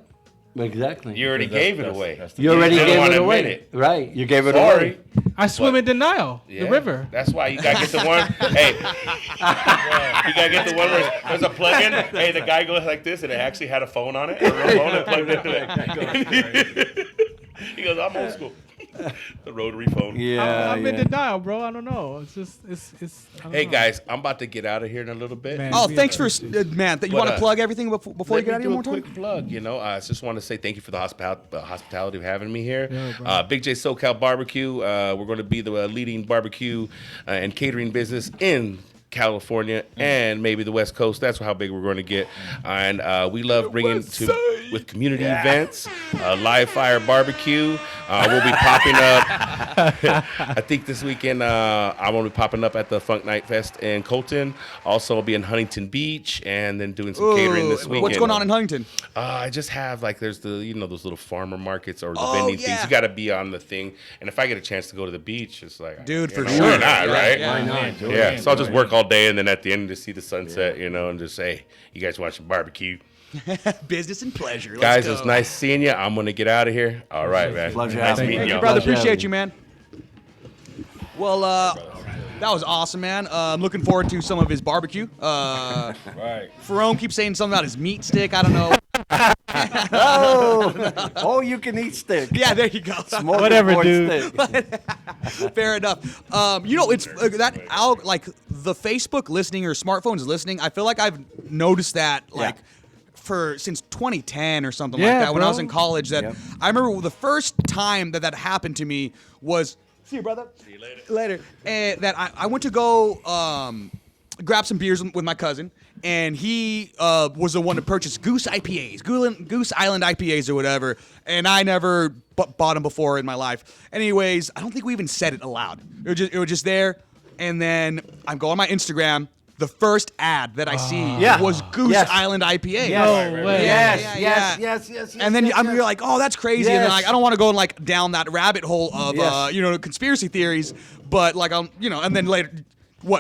Speaker 5: exactly.
Speaker 6: You already gave it away.
Speaker 5: You already
Speaker 6: didn't
Speaker 5: gave
Speaker 6: wanna
Speaker 5: it away.
Speaker 6: admit it.
Speaker 5: Right. You gave it
Speaker 6: Sorry.
Speaker 5: away.
Speaker 4: I swim
Speaker 6: But-
Speaker 4: in denial.
Speaker 6: Yeah,
Speaker 4: The river.
Speaker 6: That's why you gotta get the one. Hey, you gotta get the one where there's a plug-in. Hey, the guy goes like this, and it actually had a phone on it, a real phone, and plugged into it. He goes, "I'm old school." The rotary phone.
Speaker 5: Yeah.
Speaker 4: I'm in
Speaker 5: yeah.
Speaker 4: denial, bro. I don't know. It's just it's. I don't
Speaker 6: Hey
Speaker 4: know.
Speaker 6: guys, I'm about to get out of here in a little bit.
Speaker 4: Man.
Speaker 2: Oh,
Speaker 4: we
Speaker 2: thanks
Speaker 4: are-
Speaker 2: for man. You
Speaker 6: But,
Speaker 2: want to plug everything before you
Speaker 6: Let
Speaker 2: get out of
Speaker 6: me
Speaker 2: here
Speaker 6: do
Speaker 2: one
Speaker 6: a
Speaker 2: time?
Speaker 6: quick plug. I just want to say thank you for the hospitality of having me here.
Speaker 4: Yeah, bro.
Speaker 6: Big J SoCal Barbecue. We're going to be the leading barbecue and catering business in California and maybe the West Coast. That's how big we're going to get. And we love bringing with community events, live fire barbecue. We'll be popping up. I think this weekend I will be popping up at the Funk Night Fest in Colton. Also, I'll be in Huntington Beach and then doing some catering this weekend.
Speaker 2: What's going on in Huntington?
Speaker 6: I just have there's the those little farmer markets or the
Speaker 2: Oh,
Speaker 6: vending
Speaker 2: yeah.
Speaker 6: things. You got to be on the thing. And if I get a chance to go to the beach, it's like,
Speaker 2: Dude, for
Speaker 6: why
Speaker 2: sure.
Speaker 6: not, right?
Speaker 2: Yeah.
Speaker 5: Why not?
Speaker 6: Yeah, so I'll just work all day and then at the end just see the sunset, and just say, you guys want some barbecue?
Speaker 2: Business and pleasure. Let's
Speaker 6: Guys,
Speaker 2: go.
Speaker 6: it was nice seeing you. I'm going to get out of here. All right, man.
Speaker 5: Pleasure
Speaker 6: Nice
Speaker 5: having you.
Speaker 6: meeting
Speaker 2: Thank
Speaker 6: you.
Speaker 2: you, brother.
Speaker 5: Pleasure
Speaker 2: Appreciate
Speaker 5: having
Speaker 2: you, man. Well, that was awesome, man. I'm looking forward to some of his barbecue.
Speaker 3: Right.
Speaker 2: Ferone keeps saying something about his meat stick. I don't know.
Speaker 5: Oh, you can eat steak.
Speaker 2: Yeah, there you go.
Speaker 4: Whatever,
Speaker 5: Smorgasbord
Speaker 4: dude.
Speaker 5: steak.
Speaker 2: Fair enough. It's like the Facebook listening or smartphones listening. I feel like I've noticed that since 2010 or something like
Speaker 4: Yeah,
Speaker 2: that when I was
Speaker 4: bro.
Speaker 2: in college. That
Speaker 5: Yep.
Speaker 2: I remember the first time that happened to me was. See you, brother. See you later. And that I went to go grab some beers with my cousin, and he was the one to purchase Goose IPAs, Goose Island IPAs or whatever, and I never bought them before in my life. Anyways, I don't think we even said it aloud. It was just there, and then I'm going on my Instagram. the first ad that I see
Speaker 5: Yeah.
Speaker 2: was Goose
Speaker 5: Yes.
Speaker 2: Island IPA.
Speaker 4: No way.
Speaker 5: Yes.
Speaker 2: And then you're like, oh, that's crazy. And then
Speaker 5: Yes.
Speaker 2: like, I don't want to go like down that rabbit hole of
Speaker 5: Yes.
Speaker 2: conspiracy theories. But like and then later,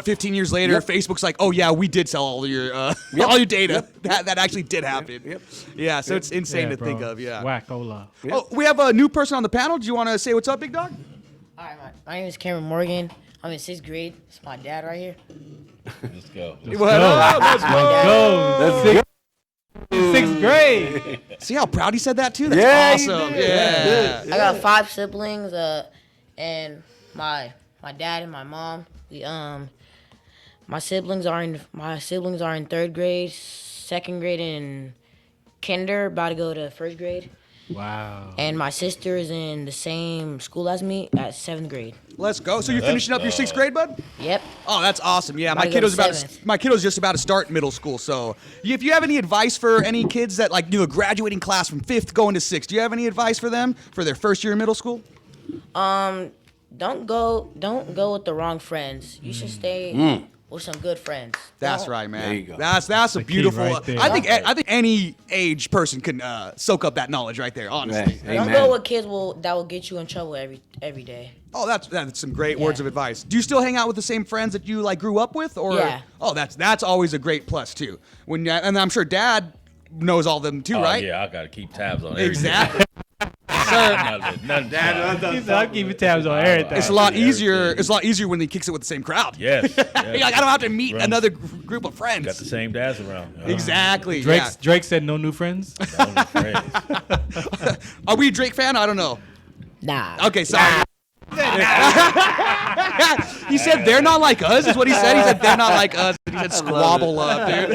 Speaker 2: 15 years later,
Speaker 5: Yep.
Speaker 2: Facebook's like, oh yeah, we did sell all your all your data. That actually did happen.
Speaker 5: Yep.
Speaker 2: Yeah, so it's insane to
Speaker 4: bro.
Speaker 2: think of. Yeah.
Speaker 4: Wackola.
Speaker 2: Oh, we have a new person on the panel. Do you want to say what's up, big dog?
Speaker 11: All right, my name is Cameron Morgan. I'm in 6th grade. It's my dad right here.
Speaker 3: Let's go.
Speaker 2: What up? Let's go.
Speaker 4: Go. 6th grade.
Speaker 2: See how proud he said that too? That's awesome. Yeah.
Speaker 11: I got 5 siblings, and my dad and my mom. My siblings are in 3rd grade, 2nd grade, and kinder, about to go to 1st grade.
Speaker 4: Wow.
Speaker 11: And my sister is in the same school as me at 7th grade.
Speaker 2: Let's go. So you're finishing up your 6th grade, bud?
Speaker 11: Yep.
Speaker 2: Oh, that's awesome. Yeah, my
Speaker 11: About to go to
Speaker 2: kiddo's just about to start middle school. So, if you have any advice for any kids that graduating class from 5th going to 6th, do you have any advice for them for their first year in middle school?
Speaker 11: Don't go with the wrong friends. You should stay with some good friends.
Speaker 2: That's
Speaker 11: Don't-
Speaker 2: right, man.
Speaker 5: There you go.
Speaker 2: That's a
Speaker 4: key
Speaker 2: beautiful.
Speaker 4: right there.
Speaker 2: I think any age person can soak up that knowledge right there. Honestly.
Speaker 5: Right.
Speaker 11: Don't
Speaker 5: Amen.
Speaker 11: go with kids that will get you in trouble every day.
Speaker 2: Oh, that's some great words of advice. Do you still hang out with the same friends that you grew up with, or?
Speaker 11: Yeah.
Speaker 2: Oh, that's always a great plus too. And I'm sure Dad knows all of them too, right?
Speaker 3: Yeah, I gotta keep tabs on everything.
Speaker 2: Exactly. Sir,
Speaker 3: Nothing.
Speaker 4: He said, I'll keep tabs on everything.
Speaker 2: it's a lot easier. It's a lot easier when he kicks it with the same crowd.
Speaker 3: Yes.
Speaker 2: You're like, I don't have to meet another group of friends.
Speaker 3: Got the same dads around.
Speaker 2: Exactly.
Speaker 4: Drake said no new friends.
Speaker 2: Are we a Drake fan? I don't know.
Speaker 11: Nah.
Speaker 2: Okay, sorry. He said they're not like us. Is what he said. He said they're not like us. He said squabble up, dude.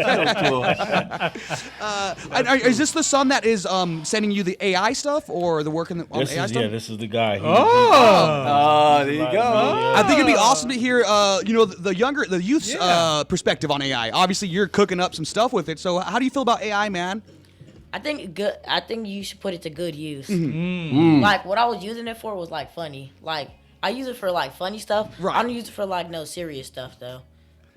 Speaker 2: Is this the son that is sending you the AI stuff or the work on the AI stuff?
Speaker 3: This is the guy.
Speaker 5: There you go.
Speaker 2: I think it'd be awesome to hear, the youth's perspective on AI. Obviously, you're cooking up some stuff with it. So, how do you feel about AI, man?
Speaker 11: I think you should put it to good use.
Speaker 2: Mm-hmm.
Speaker 11: Like what I was using it for was funny. Like I use it for funny stuff.
Speaker 2: Right.
Speaker 11: I don't use it for no serious stuff though.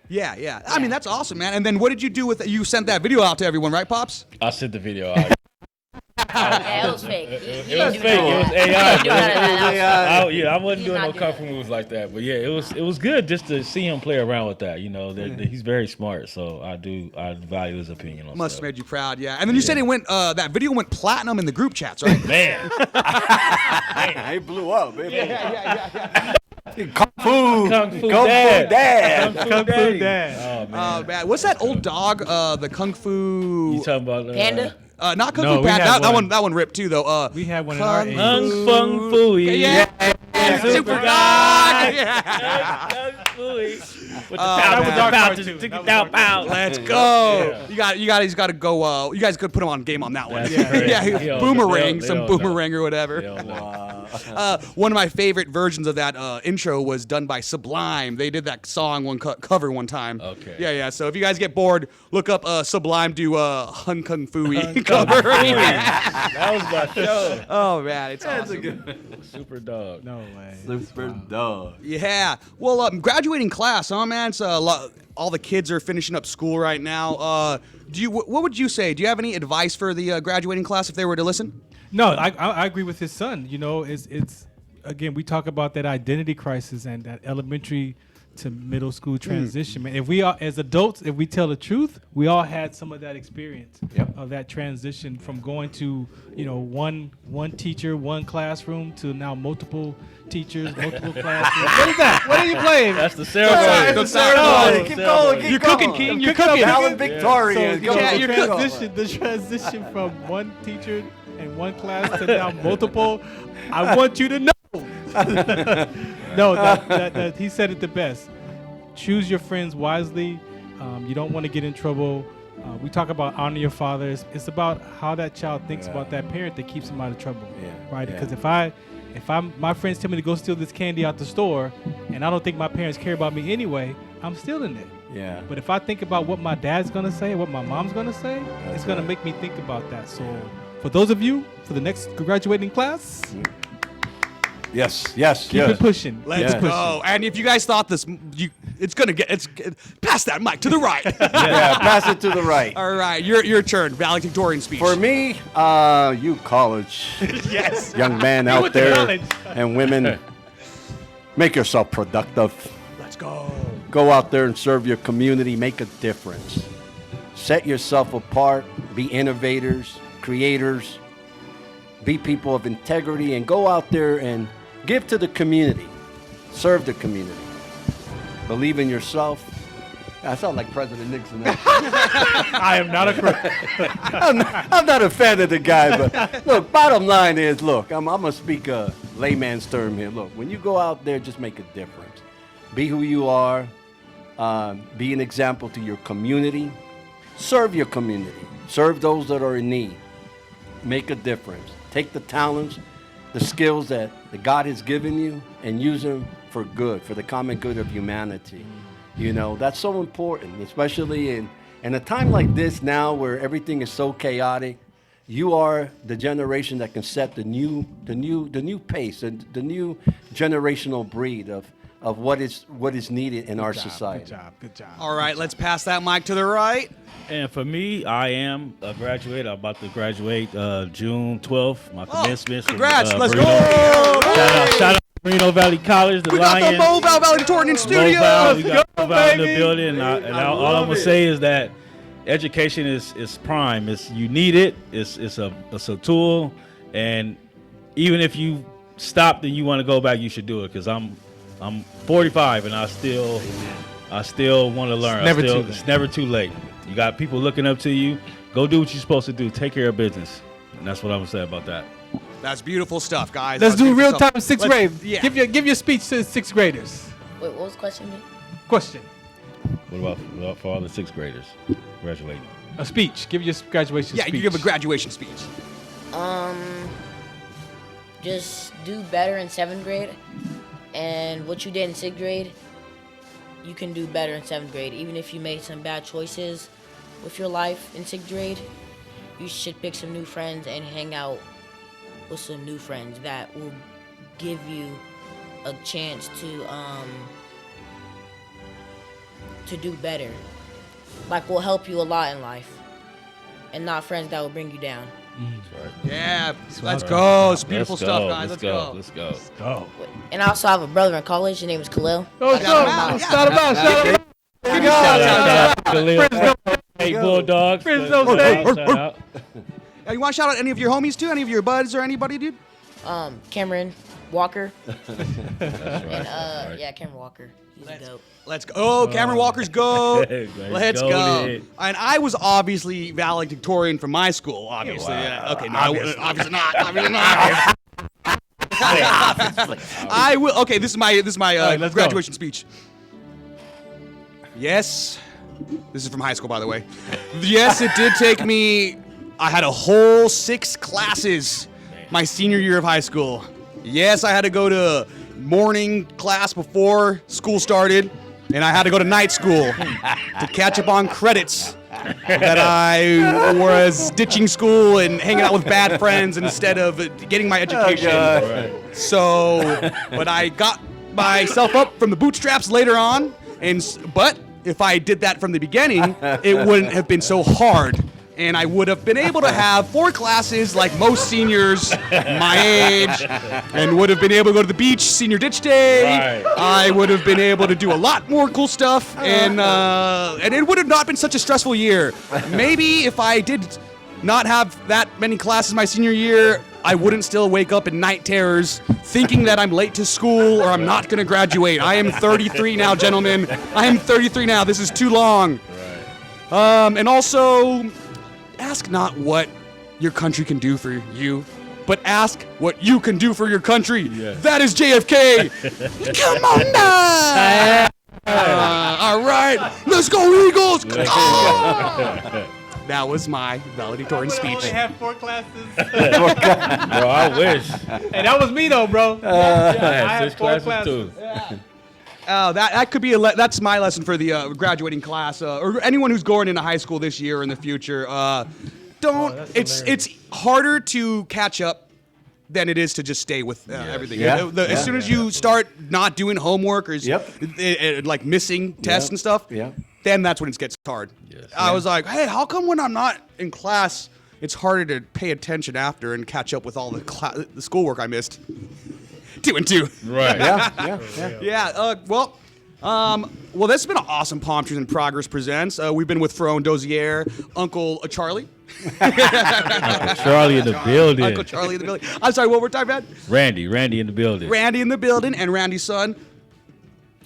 Speaker 2: Yeah. I mean, that's awesome, man. And then what did you do with it? You sent that video out to everyone, right, Pops?
Speaker 3: I sent the video out.
Speaker 11: Yeah, it was fake.
Speaker 3: It was fake. It was AI. I wasn't doing no
Speaker 11: not do
Speaker 3: kung fu moves like that. But yeah, it was good just to see him play around with that. He's very smart, so I value his opinion on
Speaker 2: Must have
Speaker 3: stuff.
Speaker 2: made you proud, yeah. And then you said it went. That video went platinum in the group chats, right?
Speaker 3: Man,
Speaker 5: It blew up, baby.
Speaker 2: Yeah.
Speaker 5: Kung Fu
Speaker 3: Kung Fu
Speaker 5: Dad.
Speaker 3: Kung Fu Dad.
Speaker 4: Dad.
Speaker 3: Oh man.
Speaker 2: Man, what's that old dog? The Kung Fu.
Speaker 3: You talking about
Speaker 11: Panda?
Speaker 2: Not Kung
Speaker 4: No,
Speaker 2: Fu
Speaker 4: we
Speaker 2: Panda.
Speaker 4: had
Speaker 2: That one ripped too, though.
Speaker 4: We had one in our age.
Speaker 3: Kung Fung Fooey.
Speaker 2: Yeah. Super dog. Yeah.
Speaker 3: Kung Fooey. With the
Speaker 4: that was our cartoon.
Speaker 3: Tick
Speaker 4: That was
Speaker 3: down
Speaker 4: our
Speaker 3: pow.
Speaker 2: Let's go. You guys got to go. You guys could put him on game on that one.
Speaker 3: That's crazy.
Speaker 2: Yeah. Boomerang,
Speaker 3: They
Speaker 2: some
Speaker 3: don't know.
Speaker 2: boomerang or whatever.
Speaker 3: They don't know.
Speaker 2: One of my favorite versions of that intro was done by Sublime. They did that song cover one time.
Speaker 3: Okay.
Speaker 2: Yeah. So if you guys get bored, look up Sublime do Hun Kung Fu cover.
Speaker 3: That was my show.
Speaker 2: Oh man, it's awesome.
Speaker 3: Super dog.
Speaker 4: No way.
Speaker 5: Super dog.
Speaker 2: Yeah. Well, graduating class, huh, man? It's a lot. All the kids are finishing up school right now. What would you say? Do you have any advice for the graduating class if they were to listen?
Speaker 4: No, I agree with his son. It's again, we talk about that identity crisis and that elementary to middle school transition. Man, if we are as adults, if we tell the truth, we all had some of that experience of that transition from going to one teacher, one classroom to now multiple teachers, multiple classrooms. What is that? What are you playing?
Speaker 3: That's the ceremony.
Speaker 2: That's the ceremony.
Speaker 5: Keep going.
Speaker 2: You're cooking, King. You're cooking.
Speaker 5: Valedictorian.
Speaker 4: The transition from one teacher and one class to now multiple. I want you to know. No, that he said it the best. Choose your friends wisely. You don't want to get in trouble. We talk about honor your fathers. It's about how that child thinks about that parent that keeps him out of trouble. Right? Because if my friends tell me to go steal this candy out the store, and I don't think my parents care about me anyway, I'm stealing it.
Speaker 5: Yeah.
Speaker 4: But if I think about what my dad's gonna say, what my mom's gonna say, it's gonna make me think about that. So, for those of you, for the next graduating class,
Speaker 5: Yes.
Speaker 4: keep it pushing.
Speaker 2: Let's go. And if you guys thought pass that mic to the right.
Speaker 5: Yeah, pass it to the right.
Speaker 2: All right, your turn. Valedictorian speech.
Speaker 5: For me, you college
Speaker 2: yes,
Speaker 5: young man out there and women, make yourself productive.
Speaker 2: Let's go.
Speaker 5: Go out there and serve your community. Make a difference. Set yourself apart. Be innovators, creators. Be people of integrity, and go out there and give to the community. Serve the community. Believe in yourself. I sound like President Nixon.
Speaker 4: I am not a
Speaker 5: I'm not a fan of the guy, but look, bottom line is, look, I'm going to speak a layman's term here. Look, when you go out there, just make a difference. Be who you are. Be an example to your community. Serve your community. Serve those that are in need. Make a difference. Take the talents, the skills that God has given you, and use them for good, for the common good of humanity. You know, that's so important, especially in a time like this now where everything is so chaotic. You are the generation that can set the new pace, the new generational breed of what is needed in our society.
Speaker 4: Good job.
Speaker 2: All right, let's pass that mic to the right.
Speaker 3: And for me, I am a graduate. I'm about to graduate June 12th. My commencement.
Speaker 2: Congrats!
Speaker 3: From,
Speaker 2: Let's
Speaker 3: Burrito.
Speaker 2: go!
Speaker 3: Shout out to Reno Valley College, the
Speaker 2: We
Speaker 3: Lions.
Speaker 2: got the Mobile Valedictorian in studio.
Speaker 3: We got Mobile in the building. And all I'm gonna say is that education is prime. You need it. It's a tool. And even if you stop and you want to go back, you should do it. Because I'm 45 and I still want to learn. It's never too late. You got people looking up to you. Go do what you're supposed to do. Take care of business. And that's what I'm going to say about that.
Speaker 2: That's beautiful stuff, guys.
Speaker 4: Let's do real time
Speaker 2: sixth
Speaker 4: 6th grade.
Speaker 2: Yeah.
Speaker 4: Give your speech to 6th graders.
Speaker 11: Wait, what was the question again?
Speaker 4: Question.
Speaker 3: What about for all the 6th graders graduating?
Speaker 4: A speech. Give your graduation speech.
Speaker 2: Yeah, you give a graduation speech.
Speaker 11: Just do better in 7th grade, and what you did in 6th grade, you can do better in 7th grade. Even if you made some bad choices with your life in 6th grade, you should pick some new friends and hang out with some new friends that will give you a chance to do better. Like, will help you a lot in life, and not friends that will bring you down.
Speaker 3: That's right.
Speaker 2: Yeah, let's go. It's beautiful stuff, guys.
Speaker 3: Let's go.
Speaker 11: And I also have a brother in college. His name is Khalil.
Speaker 4: Oh, shout him out.
Speaker 3: Hey, Bulldogs.
Speaker 4: Friends don't stay.
Speaker 3: Shout out.
Speaker 2: You want to shout out any of your homies too? Any of your buds or anybody, dude?
Speaker 11: Cameron Walker.
Speaker 3: Right.
Speaker 11: Yeah, Cameron Walker. He's dope.
Speaker 2: Let's go. Oh, Cameron Walker's go. Let's go.
Speaker 3: Dude.
Speaker 2: And I was obviously valedictorian from my school, obviously.
Speaker 3: Wow.
Speaker 2: Yeah, okay, no, obviously not. Obviously not. I will. Okay, this is my
Speaker 4: let's
Speaker 2: graduation speech. Yes, this is from high school, by the way. Yes, it did take me. I had a whole 6 classes my senior year of high school. Yes, I had to go to morning class before school started, and I had to go to night school to catch up on credits that I was ditching school and hanging out with bad friends instead of getting my education. But I got myself up from the bootstraps later on, but if I did that from the beginning, it wouldn't have been so hard. And I would have been able to have 4 classes like most seniors my age, and would have been able to go to the beach senior ditch day.
Speaker 3: Right.
Speaker 2: I would have been able to do a lot more cool stuff, and it would have not been such a stressful year. Maybe if I did not have that many classes my senior year, I wouldn't still wake up in night terrors thinking that I'm late to school or I'm not going to graduate. I am 33 now, gentlemen. I am 33 now. This is too long. Right. And also, ask not what your country can do for you, but ask what you can do for your country. Yes. That is JFK. Come on now. All right. Let's go, Eagles. That was my valedictorian speech.
Speaker 4: I only have 4 classes.
Speaker 3: Bro, I wish.
Speaker 4: Hey, that was me though, bro.
Speaker 3: I had 6 classes too.
Speaker 2: That could be that's my lesson for the graduating class or anyone who's going into high school this year or in the future. It's harder to catch up than it is to just stay with everything.
Speaker 5: Yeah.
Speaker 2: As soon as you start not doing homework or like missing tests and stuff, then that's when it gets hard. I was like, hey, how come when I'm not in class, it's harder to pay attention after and catch up with all the schoolwork I missed? 2 and 2.
Speaker 3: Right.
Speaker 2: Well, this has been an awesome Palm Trees in Progress presents. We've been with Ferone Dozier, Uncle Charlie.
Speaker 3: Charlie in the building.
Speaker 2: Uncle Charlie in the building. I'm sorry, what we're talking about?
Speaker 3: Randy in the building.
Speaker 2: Randy in the building, and Randy's son,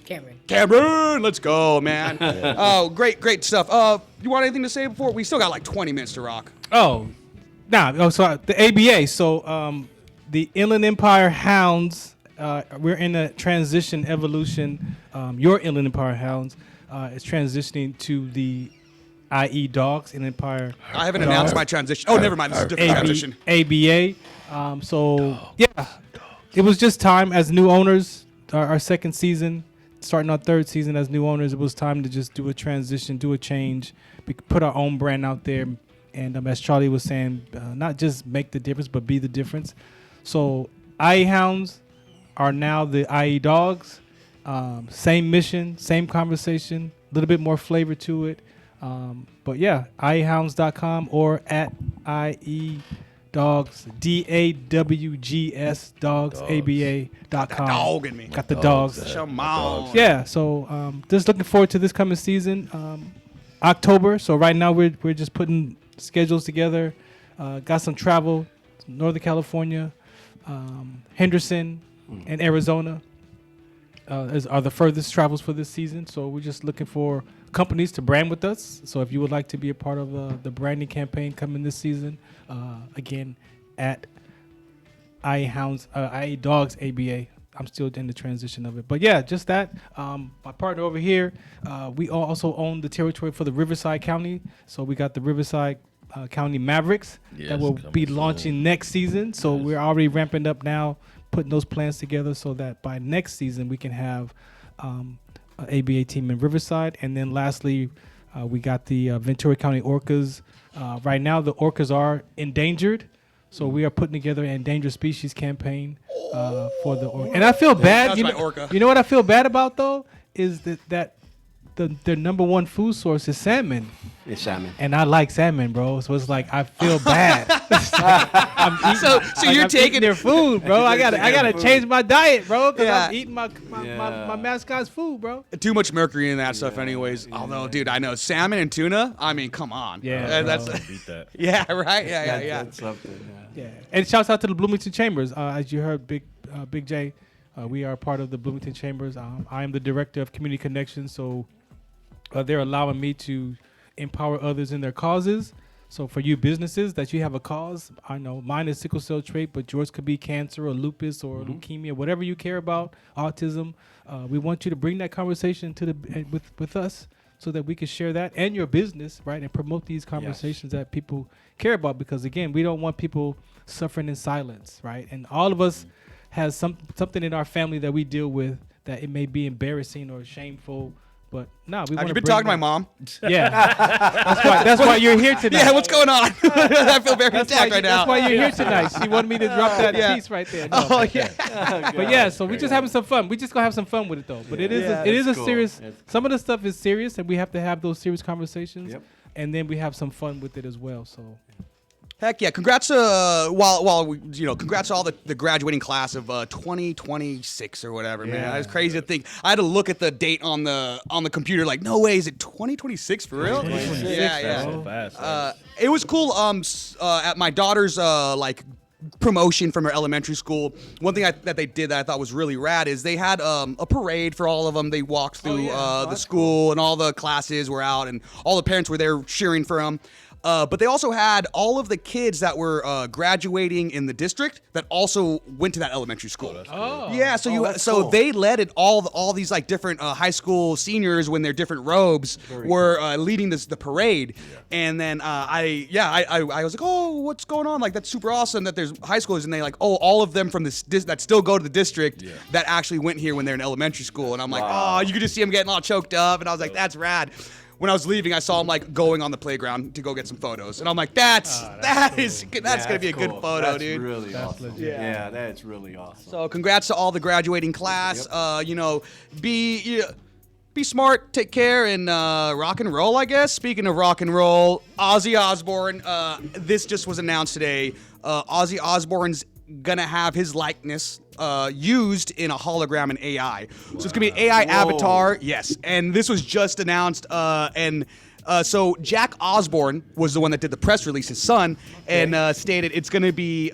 Speaker 11: Cameron.
Speaker 2: let's go, man. Oh, great stuff. You want anything to say before? We still got like 20 minutes to rock.
Speaker 4: So the ABA. So the Inland Empire Hounds. We're in a transition evolution. Your Inland Empire Hounds is transitioning to the IE Dogs in Empire.
Speaker 2: I haven't announced my transition. Oh, never mind. This is a different transition.
Speaker 4: ABA. It was just time as new owners. Our second season, starting our third season as new owners, it was time to just do a transition, do a change, put our own brand out there, and as Charlie was saying, not just make the difference, but be the difference. So IE Hounds are now the IE Dogs. Same mission, same conversation, a little bit more flavor to it. But yeah, IEHounds.com or at IE Dogs, DAWGS Dogs, ABA.com.
Speaker 2: Dog in me.
Speaker 4: Got the dogs.
Speaker 2: Come on.
Speaker 4: Yeah, so just looking forward to this coming season. October, so right now we're just putting schedules together. Got some travel, Northern California, Henderson, and Arizona are the furthest travels for this season. So we're just looking for companies to brand with us. So if you would like to be a part of the branding campaign coming this season, again, at IE Dogs ABA. I'm still in the transition of it. But yeah, just that. My partner over here, we also own the territory for the Riverside County. So we got the Riverside County Mavericks that will be launching next season. So we're already ramping up now, putting those plans together so that by next season we can have an ABA team in Riverside. And then lastly, we got the Ventura County Orcas. Right now the orcas are endangered. So we are putting together an endangered species campaign for the orca. And I feel bad. You know what I feel bad about though is that their number one food source is salmon.
Speaker 5: It's salmon.
Speaker 4: And I like salmon, bro. So it's like I feel bad.
Speaker 2: So you're taking
Speaker 4: their food, bro. I gotta change my diet, bro, because I'm eating my mascot's food, bro.
Speaker 2: Too much mercury in that stuff, anyways. Although, dude, I know salmon and tuna. I mean, come on.
Speaker 4: Yeah,
Speaker 2: that's
Speaker 3: beat that.
Speaker 2: Yeah, right. Yeah.
Speaker 5: That's something.
Speaker 4: Yeah, and shouts out to the Bloomington Chambers. As you heard, Big J, we are part of the Bloomington Chambers. I am the director of community connections, so they're allowing me to empower others in their causes. So for you businesses that you have a cause, I know mine is sickle cell trait, but yours could be cancer or lupus or leukemia, whatever you care about, autism. We want you to bring that conversation to with us so that we can share that and your business, right, and promote these conversations that people care about. Because again, we don't want people suffering in silence, right? And all of us has something in our family that we deal with that it may be embarrassing or shameful. But no, we want to.
Speaker 2: Have you been talking to my mom?
Speaker 4: Yeah, that's why you're here tonight.
Speaker 2: Yeah, what's going on? I feel very attacked right now.
Speaker 4: That's why you're here tonight. She wanted me to drop that piece right there. No, but yeah, so we just having some fun. We just gonna have some fun with it though. But it is a serious. Some of the stuff is serious, and we have to have those serious conversations.
Speaker 5: Yep.
Speaker 4: And then we have some fun with it as well. So.
Speaker 2: Heck yeah! Congrats congrats to all the graduating class of 2026 or whatever, man. It's crazy to think. I had to look at the date on the computer. Like, no way, is it 2026 for real? Yeah.
Speaker 3: So fast.
Speaker 2: It was cool. At my daughter's promotion from her elementary school, one thing that they did that I thought was really rad is they had a parade for all of them. They walked through the school, and all the classes were out, and all the parents were there cheering for them. But they also had all of the kids that were graduating in the district that also went to that elementary school. Yeah, so they led it all these like different high school seniors when their different robes were leading the parade. And then I was like, oh, what's going on? Like, that's super awesome that there's high schoolers, and they like, oh, all of them from this that still go to the district that actually went here when they're in elementary school. And I'm like, oh, you could just see them getting all choked up, and I was like, that's rad. when I was leaving, I saw him like going on the playground to go get some photos, and I'm like, that's gonna be a good photo,
Speaker 5: that's
Speaker 2: dude.
Speaker 5: Really
Speaker 4: That's
Speaker 5: awesome.
Speaker 4: legit.
Speaker 5: Yeah, that's really awesome.
Speaker 2: So congrats to all the graduating class. Be smart, take care, and rock and roll, I guess. Speaking of rock and roll, Ozzy Osbourne, this just was announced today. Ozzy Osbourne's gonna have his likeness used in a hologram and AI. So it's gonna be an AI avatar, yes. And this was just announced, so Jack Osbourne was the one that did the press release, his son, and stated it's gonna be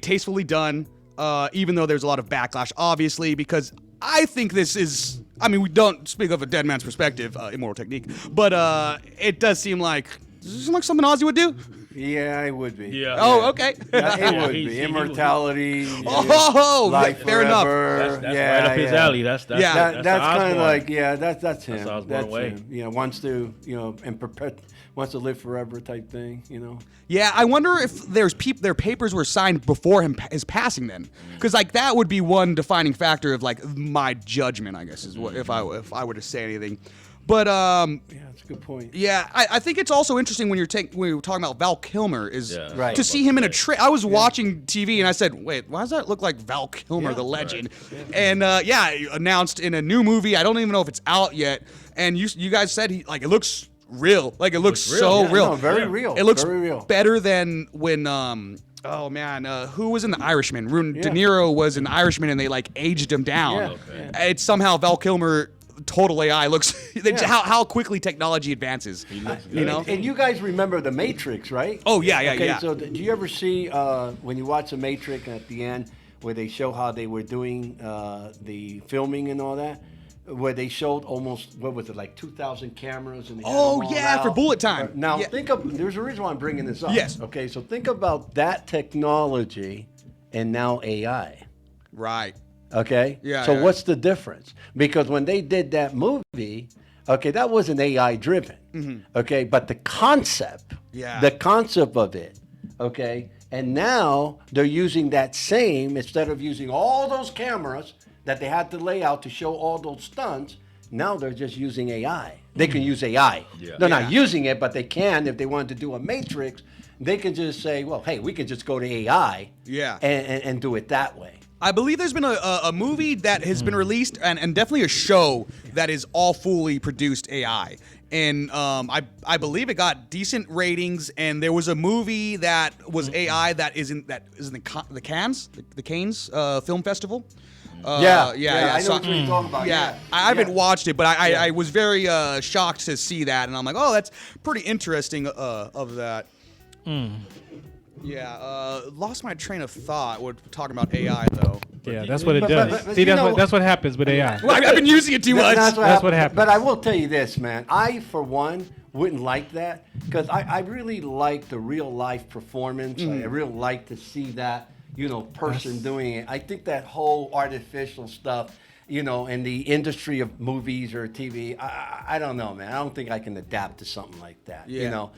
Speaker 2: tastefully done. Even though there's a lot of backlash, obviously, because I think this is, we don't speak of a dead man's perspective, Immortal Technique, but it does seem like something Ozzy would do.
Speaker 5: Yeah, it would be.
Speaker 3: Yeah.
Speaker 2: Oh, okay.
Speaker 5: Yeah, it would be. Immortality.
Speaker 2: Life
Speaker 5: fair enough.
Speaker 3: That's right up his alley. That's
Speaker 5: kind of like that's him.
Speaker 3: That's Osborne
Speaker 5: That's
Speaker 3: way.
Speaker 5: him. Wants to wants to live forever type thing.
Speaker 2: Yeah, I wonder if their papers were signed before his passing then, because like that would be one defining factor of like my judgment, I guess, is what if I were to say anything. But
Speaker 5: yeah, that's a good point.
Speaker 2: Yeah, I think it's also interesting when when you're talking about Val Kilmer
Speaker 5: Right.
Speaker 2: to see him in a I was watching TV and I said, wait, why does that look like Val Kilmer, the legend? Right. And announced in a new movie. I don't even know if it's out yet. And you guys said it looks real. Like it looks so real.
Speaker 5: No, very real.
Speaker 2: It looks
Speaker 5: very real.
Speaker 2: better than when who was in The Irishman? De Niro was in The Irishman and they aged him down.
Speaker 5: Yeah.
Speaker 2: It's somehow Val Kilmer. Total AI looks how quickly technology advances.
Speaker 5: And you guys remember The Matrix, right?
Speaker 2: Oh yeah.
Speaker 5: Okay, so do you ever see when you watch The Matrix at the end where they show how they were doing the filming and all that, where they showed almost 2,000 cameras and they had them all out.
Speaker 2: For bullet time.
Speaker 5: Now think of there's a reason why I'm bringing this up.
Speaker 2: Yes.
Speaker 5: Okay, so think about that technology and now AI.
Speaker 2: Right.
Speaker 5: Okay? So what's the difference? Because when they did that movie, okay, that wasn't AI driven. Mm-hmm. Okay, but the concept of it, okay, and now they're using that same, instead of using all those cameras that they had to lay out to show all those stunts, now they're just using AI. They can use AI. Yeah. They're not using it, but they can, if they wanted to do a Matrix, they can just say, well, hey, we can just go to AI and do it that way.
Speaker 2: I believe there's been a movie that has been released and definitely a show that is all fully produced AI. And I believe it got decent ratings. And there was a movie that was AI that is in the Cannes Film Festival.
Speaker 5: I know what you're talking about.
Speaker 2: Yeah, I haven't watched it, but I was very shocked to see that, and I'm like, oh, that's pretty interesting of that. Yeah, lost my train of thought. We're talking about AI though.
Speaker 4: Yeah, that's what it does. See, that's what happens with AI.
Speaker 2: Well, I've been using it too much.
Speaker 4: That's what happens.
Speaker 5: But I will tell you this, man. I, for one, wouldn't like that because I really like the real life performance. I really like to see that person doing it. I think that whole artificial stuff, in the industry of movies or TV, I don't know, man. I don't think I can adapt to something like that.
Speaker 2: Yeah.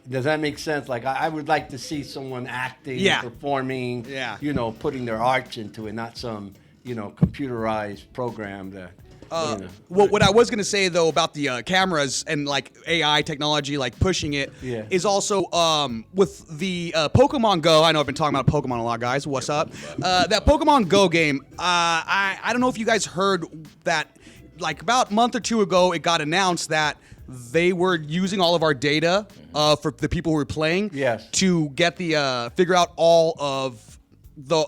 Speaker 5: Does that make sense? Like, I would like to see someone acting, performing, putting their arts into it, not some, computerized program that.
Speaker 2: Well, what I was going to say, though, about the cameras and, AI technology, pushing it, is also with the Pokemon Go. I know I've been talking about Pokemon a lot, guys. What's up? That Pokemon Go game, I don't know if you guys heard that, about a month or two ago, it got announced that they were using all of our data for the people who were playing to get figure out all of the...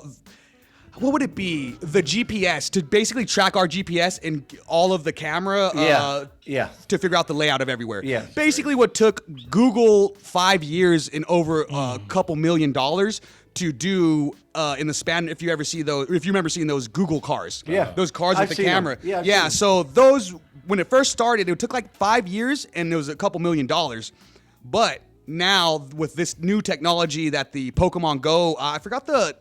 Speaker 2: What would it be? The GPS, to basically track our GPS and all of the camera to figure out the layout of everywhere.
Speaker 5: Yeah.
Speaker 2: Basically what took Google 5 years and over a couple $1 million to do in the span, if you remember seeing those Google cars.
Speaker 5: Yeah.
Speaker 2: Those cars with the camera.
Speaker 5: Them. I've
Speaker 2: Yeah,
Speaker 5: seen
Speaker 2: so those, when it first started, it took 5 years and it was a couple $1 million. But now with this new technology that the Pokemon Go, I forgot the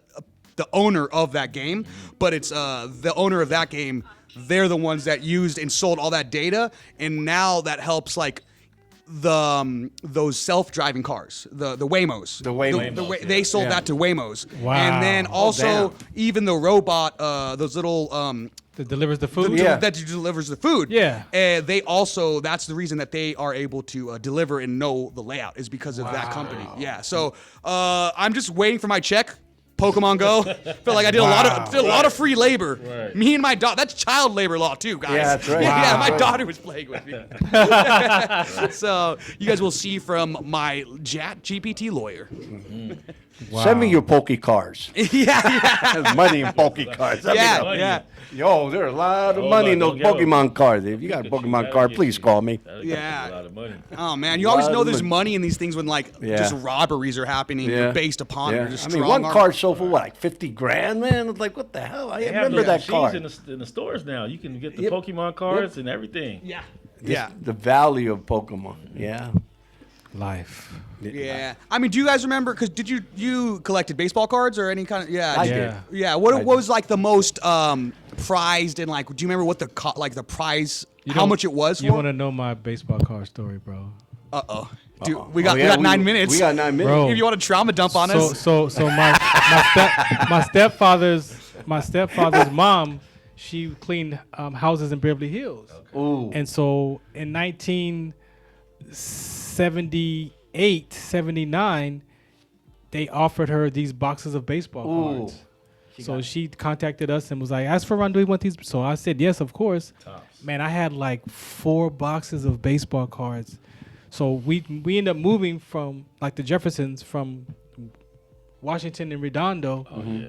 Speaker 2: owner of that game, but it's the owner of that game. They're the ones that used and sold all that data, and now that helps those self-driving cars, the Waymos.
Speaker 5: The Waymos.
Speaker 2: They sold that to Waymos.
Speaker 4: Wow.
Speaker 2: And then also even the robot, those little
Speaker 4: that delivers the food.
Speaker 2: that delivers the food.
Speaker 4: Yeah.
Speaker 2: They also, that's the reason that they are able to deliver and know the layout is because of that company. Yeah. So I'm just waiting for my check. Pokemon Go. Feel like I did a lot of free labor.
Speaker 3: Right.
Speaker 2: Me and my daughter. That's child labor law too, guys.
Speaker 5: Yeah, that's right.
Speaker 2: Yeah, my
Speaker 5: Wow.
Speaker 2: daughter was playing with me. So you guys will see from my Chat GPT lawyer.
Speaker 5: Send me your Poke cars.
Speaker 2: yeah.
Speaker 5: There's money in Poke cars. Send me
Speaker 2: Yeah.
Speaker 5: that.
Speaker 2: Yeah.
Speaker 5: Yo, there's a lot of money in those Pokemon cards. If you got a Pokemon card, please call me.
Speaker 2: Yeah.
Speaker 3: A lot of money.
Speaker 2: Oh man, you always
Speaker 5: Lot
Speaker 2: know
Speaker 5: of
Speaker 2: there's
Speaker 5: money.
Speaker 2: money in these things when like
Speaker 5: Yeah.
Speaker 2: just robberies are happening based upon it. Just
Speaker 5: I mean,
Speaker 2: strong
Speaker 5: one
Speaker 2: arm.
Speaker 5: card sold for what, like 50 grand, man? It's like, what the hell? I
Speaker 3: They have
Speaker 5: remember
Speaker 3: those
Speaker 5: that
Speaker 3: machines
Speaker 5: card.
Speaker 3: in the stores now. You can get the
Speaker 5: Yep.
Speaker 3: Pokemon cards and everything.
Speaker 2: Yeah.
Speaker 5: This-
Speaker 2: Yeah.
Speaker 5: The value of Pokemon. Yeah.
Speaker 4: Life.
Speaker 2: Yeah. I mean, do you guys remember? Because did you collected baseball cards or any kind of? Yeah.
Speaker 5: I
Speaker 2: did.
Speaker 5: did.
Speaker 2: Yeah. What was like the most prized and like? Do you remember what the the prize? How much it was
Speaker 4: You
Speaker 2: for?
Speaker 4: want to know my baseball card story, bro?
Speaker 2: Dude, we got 9 minutes.
Speaker 5: We got 9 minutes.
Speaker 4: Bro.
Speaker 2: If you want to trauma dump on us.
Speaker 4: So my stepfather's mom, she cleaned houses in Beverly Hills.
Speaker 5: Ooh.
Speaker 4: And so in 1978, 79, they offered her these boxes of baseball cards. So she contacted us and was like, ask for Ron, do we want these? So I said, yes, of course. Man, I had like 4 boxes of baseball cards. So we ended up moving from like the Jeffersons from Washington and Redondo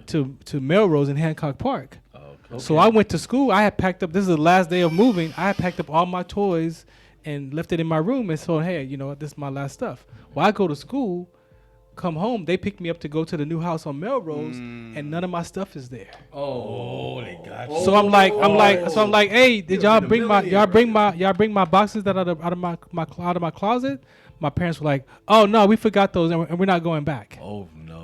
Speaker 4: to Melrose and Hancock Park. So I went to school. I had packed up. This is the last day of moving. I had packed up all my toys and left it in my room and so, hey, you know what? This is my last stuff. Well, I go to school, come home. They pick me up to go to the new house on Melrose, and none of my stuff is there.
Speaker 3: Oh, they got you.
Speaker 4: So I'm like, hey, did y'all bring my boxes that out of my closet? My parents were like, oh no, we forgot those and we're not going back.
Speaker 3: Oh no.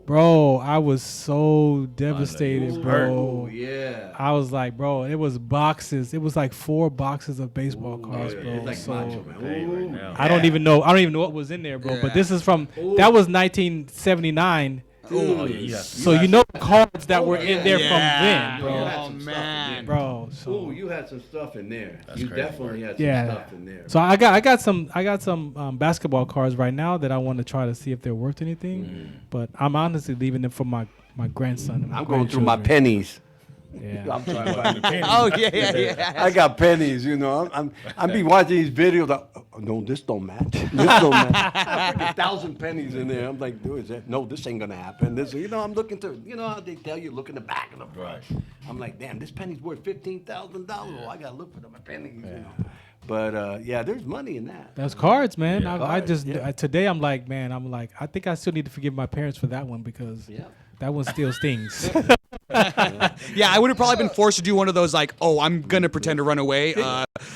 Speaker 4: Bro, I was so devastated, bro.
Speaker 5: Yeah.
Speaker 4: I was like, bro, it was boxes. It was like 4 boxes of baseball cards, bro.
Speaker 5: It's like
Speaker 4: So
Speaker 5: Macho Man.
Speaker 3: Right now.
Speaker 4: I don't even know what was in there, bro. But this is from that was 1979.
Speaker 3: Oh, yeah, you have to-
Speaker 4: So you know the cards that were in there
Speaker 2: Yeah.
Speaker 4: from then, bro.
Speaker 2: Oh man.
Speaker 4: Bro, so
Speaker 5: Ooh, you had some stuff in there. You
Speaker 3: crazy
Speaker 5: definitely had some
Speaker 4: yeah.
Speaker 5: stuff in there.
Speaker 4: So I got some basketball cards right now that I want to try to see if they're worth anything. But I'm honestly leaving them for my grandson. And my
Speaker 5: I'm going through my
Speaker 4: grandchildren.
Speaker 5: pennies.
Speaker 4: Yeah.
Speaker 5: I'm trying to find the pennies.
Speaker 2: Oh yeah.
Speaker 5: I got pennies, you know. I'm be watching these videos. Like, oh, no, this don't match. This don't match. I freaking 1,000 pennies in there. I'm like, dude, no, this ain't gonna happen. This, you know, I'm looking to, you know how they tell you look in the back of the front. I'm like, damn, this penny's worth $15,000. Oh, I gotta look for my pennies. You know? But yeah, there's money in that.
Speaker 4: That's cards, man.
Speaker 3: Yeah,
Speaker 4: I
Speaker 5: cards,
Speaker 4: just
Speaker 5: yeah.
Speaker 4: today I'm like, I think I still need to forgive my parents for that one because that one still stings.
Speaker 2: Yeah, I would have probably been forced to do one of those like, oh, I'm gonna pretend to run away,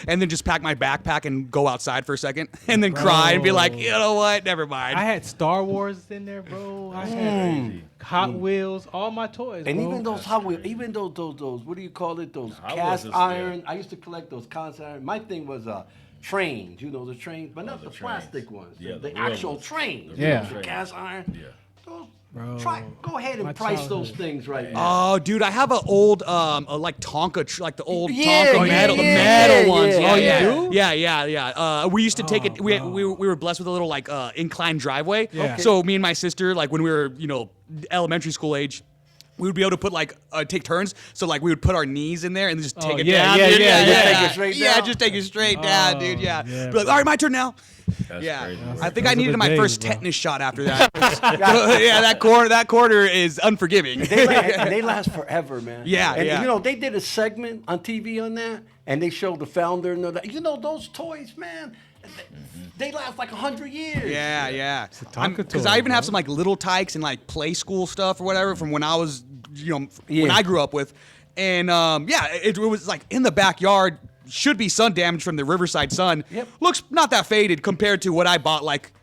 Speaker 2: and then just pack my backpack and go outside for a second, and then cry and be like, you know what, never mind.
Speaker 4: I had Star Wars in there, bro. I had Hot Wheels, all my toys,
Speaker 5: And
Speaker 4: bro.
Speaker 5: even those Hot Wheels, even those what do you call it? Those
Speaker 3: Hot
Speaker 5: cast
Speaker 3: Wheels is-
Speaker 5: iron. I used to collect those cast iron. My thing was trains. You know the trains, but not the
Speaker 3: trains.
Speaker 5: plastic ones.
Speaker 3: Yeah,
Speaker 5: the
Speaker 3: the real
Speaker 5: actual
Speaker 3: ones.
Speaker 5: trains.
Speaker 3: The
Speaker 4: real
Speaker 5: The
Speaker 3: trains.
Speaker 5: cast iron.
Speaker 3: Yeah.
Speaker 5: Those-
Speaker 4: Bro,
Speaker 5: go ahead and
Speaker 4: my
Speaker 5: price those
Speaker 4: childhood.
Speaker 5: things right now.
Speaker 2: Oh, dude, I have an old, like Tonka, like the old
Speaker 5: Yeah,
Speaker 2: Tonka
Speaker 5: yeah,
Speaker 2: metal,
Speaker 5: yeah,
Speaker 2: metal
Speaker 5: yeah,
Speaker 2: ones.
Speaker 5: yeah.
Speaker 2: Yeah,
Speaker 5: Oh,
Speaker 2: yeah,
Speaker 4: you do?
Speaker 2: yeah. We used to take it. We,
Speaker 4: bro.
Speaker 2: we were blessed with a little like inclined driveway.
Speaker 4: Yeah. Okay.
Speaker 2: So me and my sister, like when we were, elementary school age, we would be able to put like take turns. So like we would put our knees in there and just take it
Speaker 4: yeah,
Speaker 2: down.
Speaker 4: yeah,
Speaker 2: dude.
Speaker 4: yeah,
Speaker 5: yeah. Take it straight
Speaker 2: Yeah,
Speaker 5: down?
Speaker 2: just take it straight down, dude. Yeah.
Speaker 4: yeah,
Speaker 2: Be like, all right, my turn now.
Speaker 3: That's
Speaker 2: Yeah,
Speaker 3: crazy.
Speaker 2: I think
Speaker 4: Those
Speaker 2: I
Speaker 4: are
Speaker 2: needed
Speaker 4: the
Speaker 2: my
Speaker 4: days,
Speaker 2: first
Speaker 4: bro.
Speaker 2: tetanus shot after that. Yeah, that corner is unforgiving.
Speaker 5: They last forever, man.
Speaker 2: Yeah,
Speaker 5: and,
Speaker 2: yeah.
Speaker 5: You know, they did a segment on TV on that, and they showed the founder and all that. You know, those toys, man, they last like 100 years.
Speaker 2: Yeah.
Speaker 4: Tonka
Speaker 2: Because
Speaker 4: toy,
Speaker 2: I even have
Speaker 4: bro.
Speaker 2: some like little tykes and like play school stuff or whatever from when I was, when
Speaker 5: Yeah.
Speaker 2: I grew up with. And it was like in the backyard, should be sun damage from the Riverside sun.
Speaker 5: Yep.
Speaker 2: Looks not that faded compared to what I bought like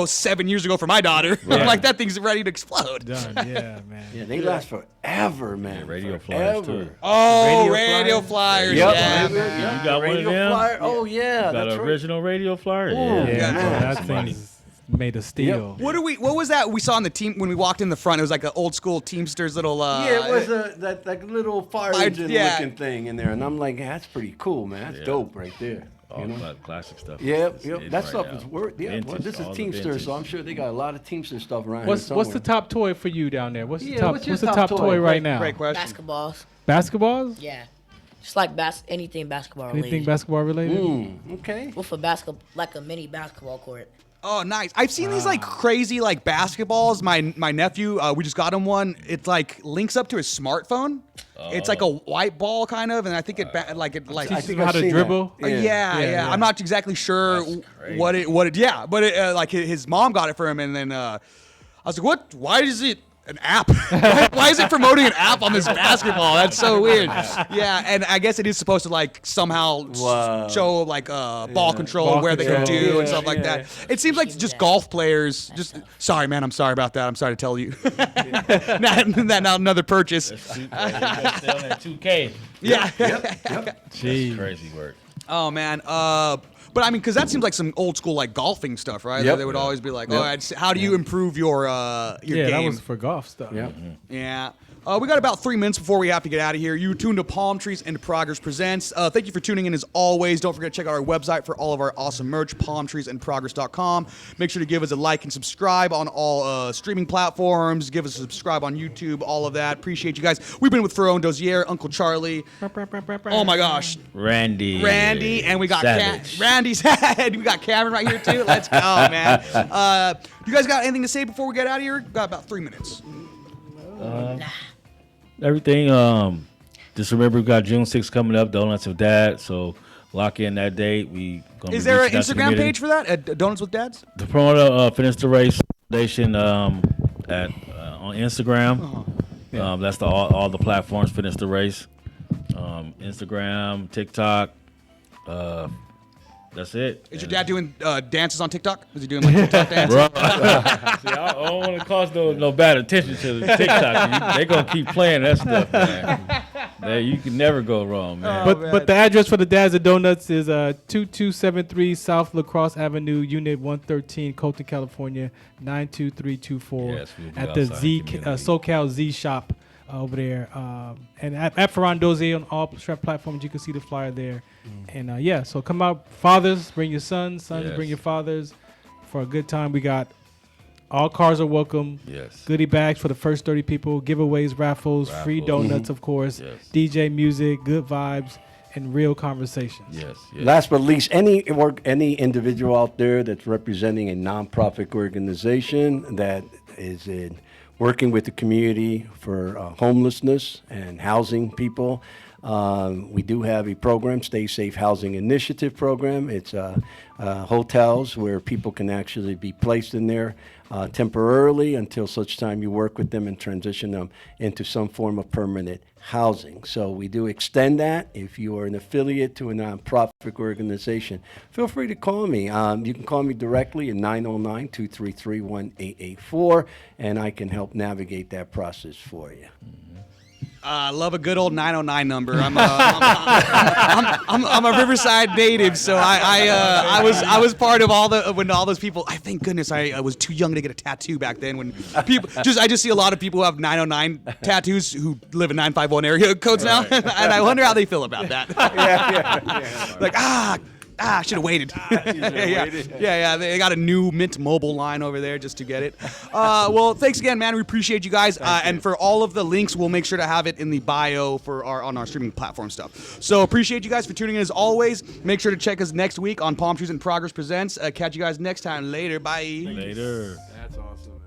Speaker 2: 7 years ago for my daughter. I'm like, that thing's ready to explode.
Speaker 4: Done. Yeah, man.
Speaker 5: Yeah, they last forever, man.
Speaker 3: Yeah, radio flyers,
Speaker 5: Forever.
Speaker 3: too.
Speaker 2: Oh, radio flyers.
Speaker 5: Yep.
Speaker 2: Yeah,
Speaker 5: You
Speaker 2: man.
Speaker 3: You got one of
Speaker 5: radio
Speaker 3: them?
Speaker 5: flyer. Oh yeah,
Speaker 3: Got
Speaker 5: that's
Speaker 3: an
Speaker 5: right.
Speaker 3: original radio flyer?
Speaker 5: Ooh,
Speaker 2: yeah.
Speaker 4: That thing's made of steel.
Speaker 2: What was that we saw in the team when we walked in the front? It was like an old school Teamsters little.
Speaker 5: Yeah, it was that little fire engine
Speaker 2: yeah.
Speaker 5: looking thing in there, and I'm like, that's pretty cool, man. That's dope right there.
Speaker 3: All the classic stuff.
Speaker 5: Yeah,
Speaker 3: It's
Speaker 5: yeah,
Speaker 3: in
Speaker 5: that
Speaker 3: right
Speaker 5: stuff
Speaker 3: now.
Speaker 5: is worth. Yeah, well,
Speaker 3: Vintage,
Speaker 5: this is
Speaker 3: all the
Speaker 5: Teamsters,
Speaker 3: vintage.
Speaker 5: so I'm sure they got a lot of Teamsters stuff around.
Speaker 4: What's
Speaker 5: here
Speaker 4: the top toy for you down there? What's the
Speaker 5: Yeah,
Speaker 4: top?
Speaker 5: what's your
Speaker 4: What's the
Speaker 5: top
Speaker 4: top
Speaker 5: toy?
Speaker 4: toy right now?
Speaker 2: Great question.
Speaker 11: Basketballs.
Speaker 4: Basketballs?
Speaker 11: Yeah. Just like anything basketball
Speaker 4: Anything
Speaker 11: related.
Speaker 4: basketball related?
Speaker 5: Okay.
Speaker 11: With a basketball, like a mini basketball court.
Speaker 2: Oh, nice. I've seen these like crazy like basketballs. My nephew, we just got him one. It like links up to his smartphone. It's like a white ball kind of, and I think it
Speaker 4: Teaches
Speaker 5: think
Speaker 4: him how
Speaker 5: I've
Speaker 4: to
Speaker 5: seen
Speaker 4: dribble.
Speaker 5: that.
Speaker 2: yeah. I'm not exactly sure what it. Yeah, but like his mom got it for him, and then I was like, what? Why is it an app? Why is it promoting an app on this basketball? That's so weird. Yeah, and I guess it is supposed to like somehow show like ball control, where they can do and stuff like that. It seems like just golf players. Sorry, man. I'm sorry about that. I'm sorry to tell you. not another purchase.
Speaker 3: Selling at 2K.
Speaker 2: Yeah.
Speaker 3: Jeez. Crazy work.
Speaker 2: Oh man. But I mean, because that seems like some old school like golfing stuff, right?
Speaker 5: Yep.
Speaker 2: They would always be like, how do you improve your
Speaker 4: Yeah,
Speaker 2: game?
Speaker 4: that was for golf stuff.
Speaker 5: Yeah.
Speaker 2: Yeah. We got about 3 minutes before we have to get out of here. You tuned to Palm Trees and Progress Presents. Thank you for tuning in as always. Don't forget to check out our website for all of our awesome merch, palmtreesandprogress.com. Make sure to give us a like and subscribe on all streaming platforms. Give us a subscribe on YouTube, all of that. Appreciate you guys. We've been with Ferron Dozier, Uncle Charlie. Oh my gosh.
Speaker 3: Randy,
Speaker 2: and we got
Speaker 3: Savage.
Speaker 2: Randy's head. We got Cameron right here too. Let's go, man. You guys got anything to say before we get out of here? Got about 3 minutes.
Speaker 3: Everything. Just remember we got June 6th coming up. Donuts with Dad. So lock in that date. We gonna
Speaker 2: Is
Speaker 3: be
Speaker 2: there an
Speaker 3: reaching out to the
Speaker 2: Instagram
Speaker 3: community.
Speaker 2: page for that? Donuts with Dads?
Speaker 3: The promoter Finish the Race Foundation on Instagram. That's all the platforms. Finish the Race. Instagram, TikTok. That's it.
Speaker 2: Is your dad doing dances on TikTok? Is he doing like TikTok dances?
Speaker 3: Bro, see, I don't want to cause no bad attention to the TikTok. They gonna keep playing that stuff, man. You can never go wrong, man.
Speaker 4: But the address for the Dads of Donuts is 2273 South La Crosse Avenue, Unit 113, Colton, California 92324.
Speaker 3: Yes, we'll be
Speaker 4: at the
Speaker 3: outside
Speaker 4: Z
Speaker 3: the community.
Speaker 4: SoCal Z shop over there, and at Ferran Dozier on all platforms. You can see the flyer there. And so come out, fathers, bring your sons,
Speaker 3: Yes.
Speaker 4: bring your fathers for a good time. We got all cars are welcome.
Speaker 3: Yes.
Speaker 4: Goodie bags for the first 30 people, giveaways, raffles, free donuts, of course,
Speaker 3: Yes.
Speaker 4: DJ music, good vibes, and real conversations.
Speaker 3: Yes.
Speaker 5: Last but least, any individual out there that's representing a nonprofit organization that is working with the community for homelessness and housing people. We do have a program, Stay Safe Housing Initiative program. It's hotels where people can actually be placed in there temporarily until such time you work with them and transition them into some form of permanent housing. So we do extend that. If you are an affiliate to a nonprofit organization, feel free to call me. You can call me directly at 909-233-1884, and I can help navigate that process for you.
Speaker 2: I love a good old 909 number. I'm a Riverside native, so I was part of when all those people. I thank goodness I was too young to get a tattoo back then. When people I just see a lot of people who have 909 tattoos who live in 951 area codes now, and I wonder how they feel about that. Like I should have waited. Yeah. They got a new Mint Mobile line over there just to get it. Well, thanks again, man. We appreciate you guys. And for all of the links, we'll make sure to have it in the bio on our streaming platform stuff. So appreciate you guys for tuning in as always. Make sure to check us next week on Palm Trees and Progress Presents. Catch you guys next time. Later. Bye.
Speaker 3: Later.
Speaker 4: That's awesome.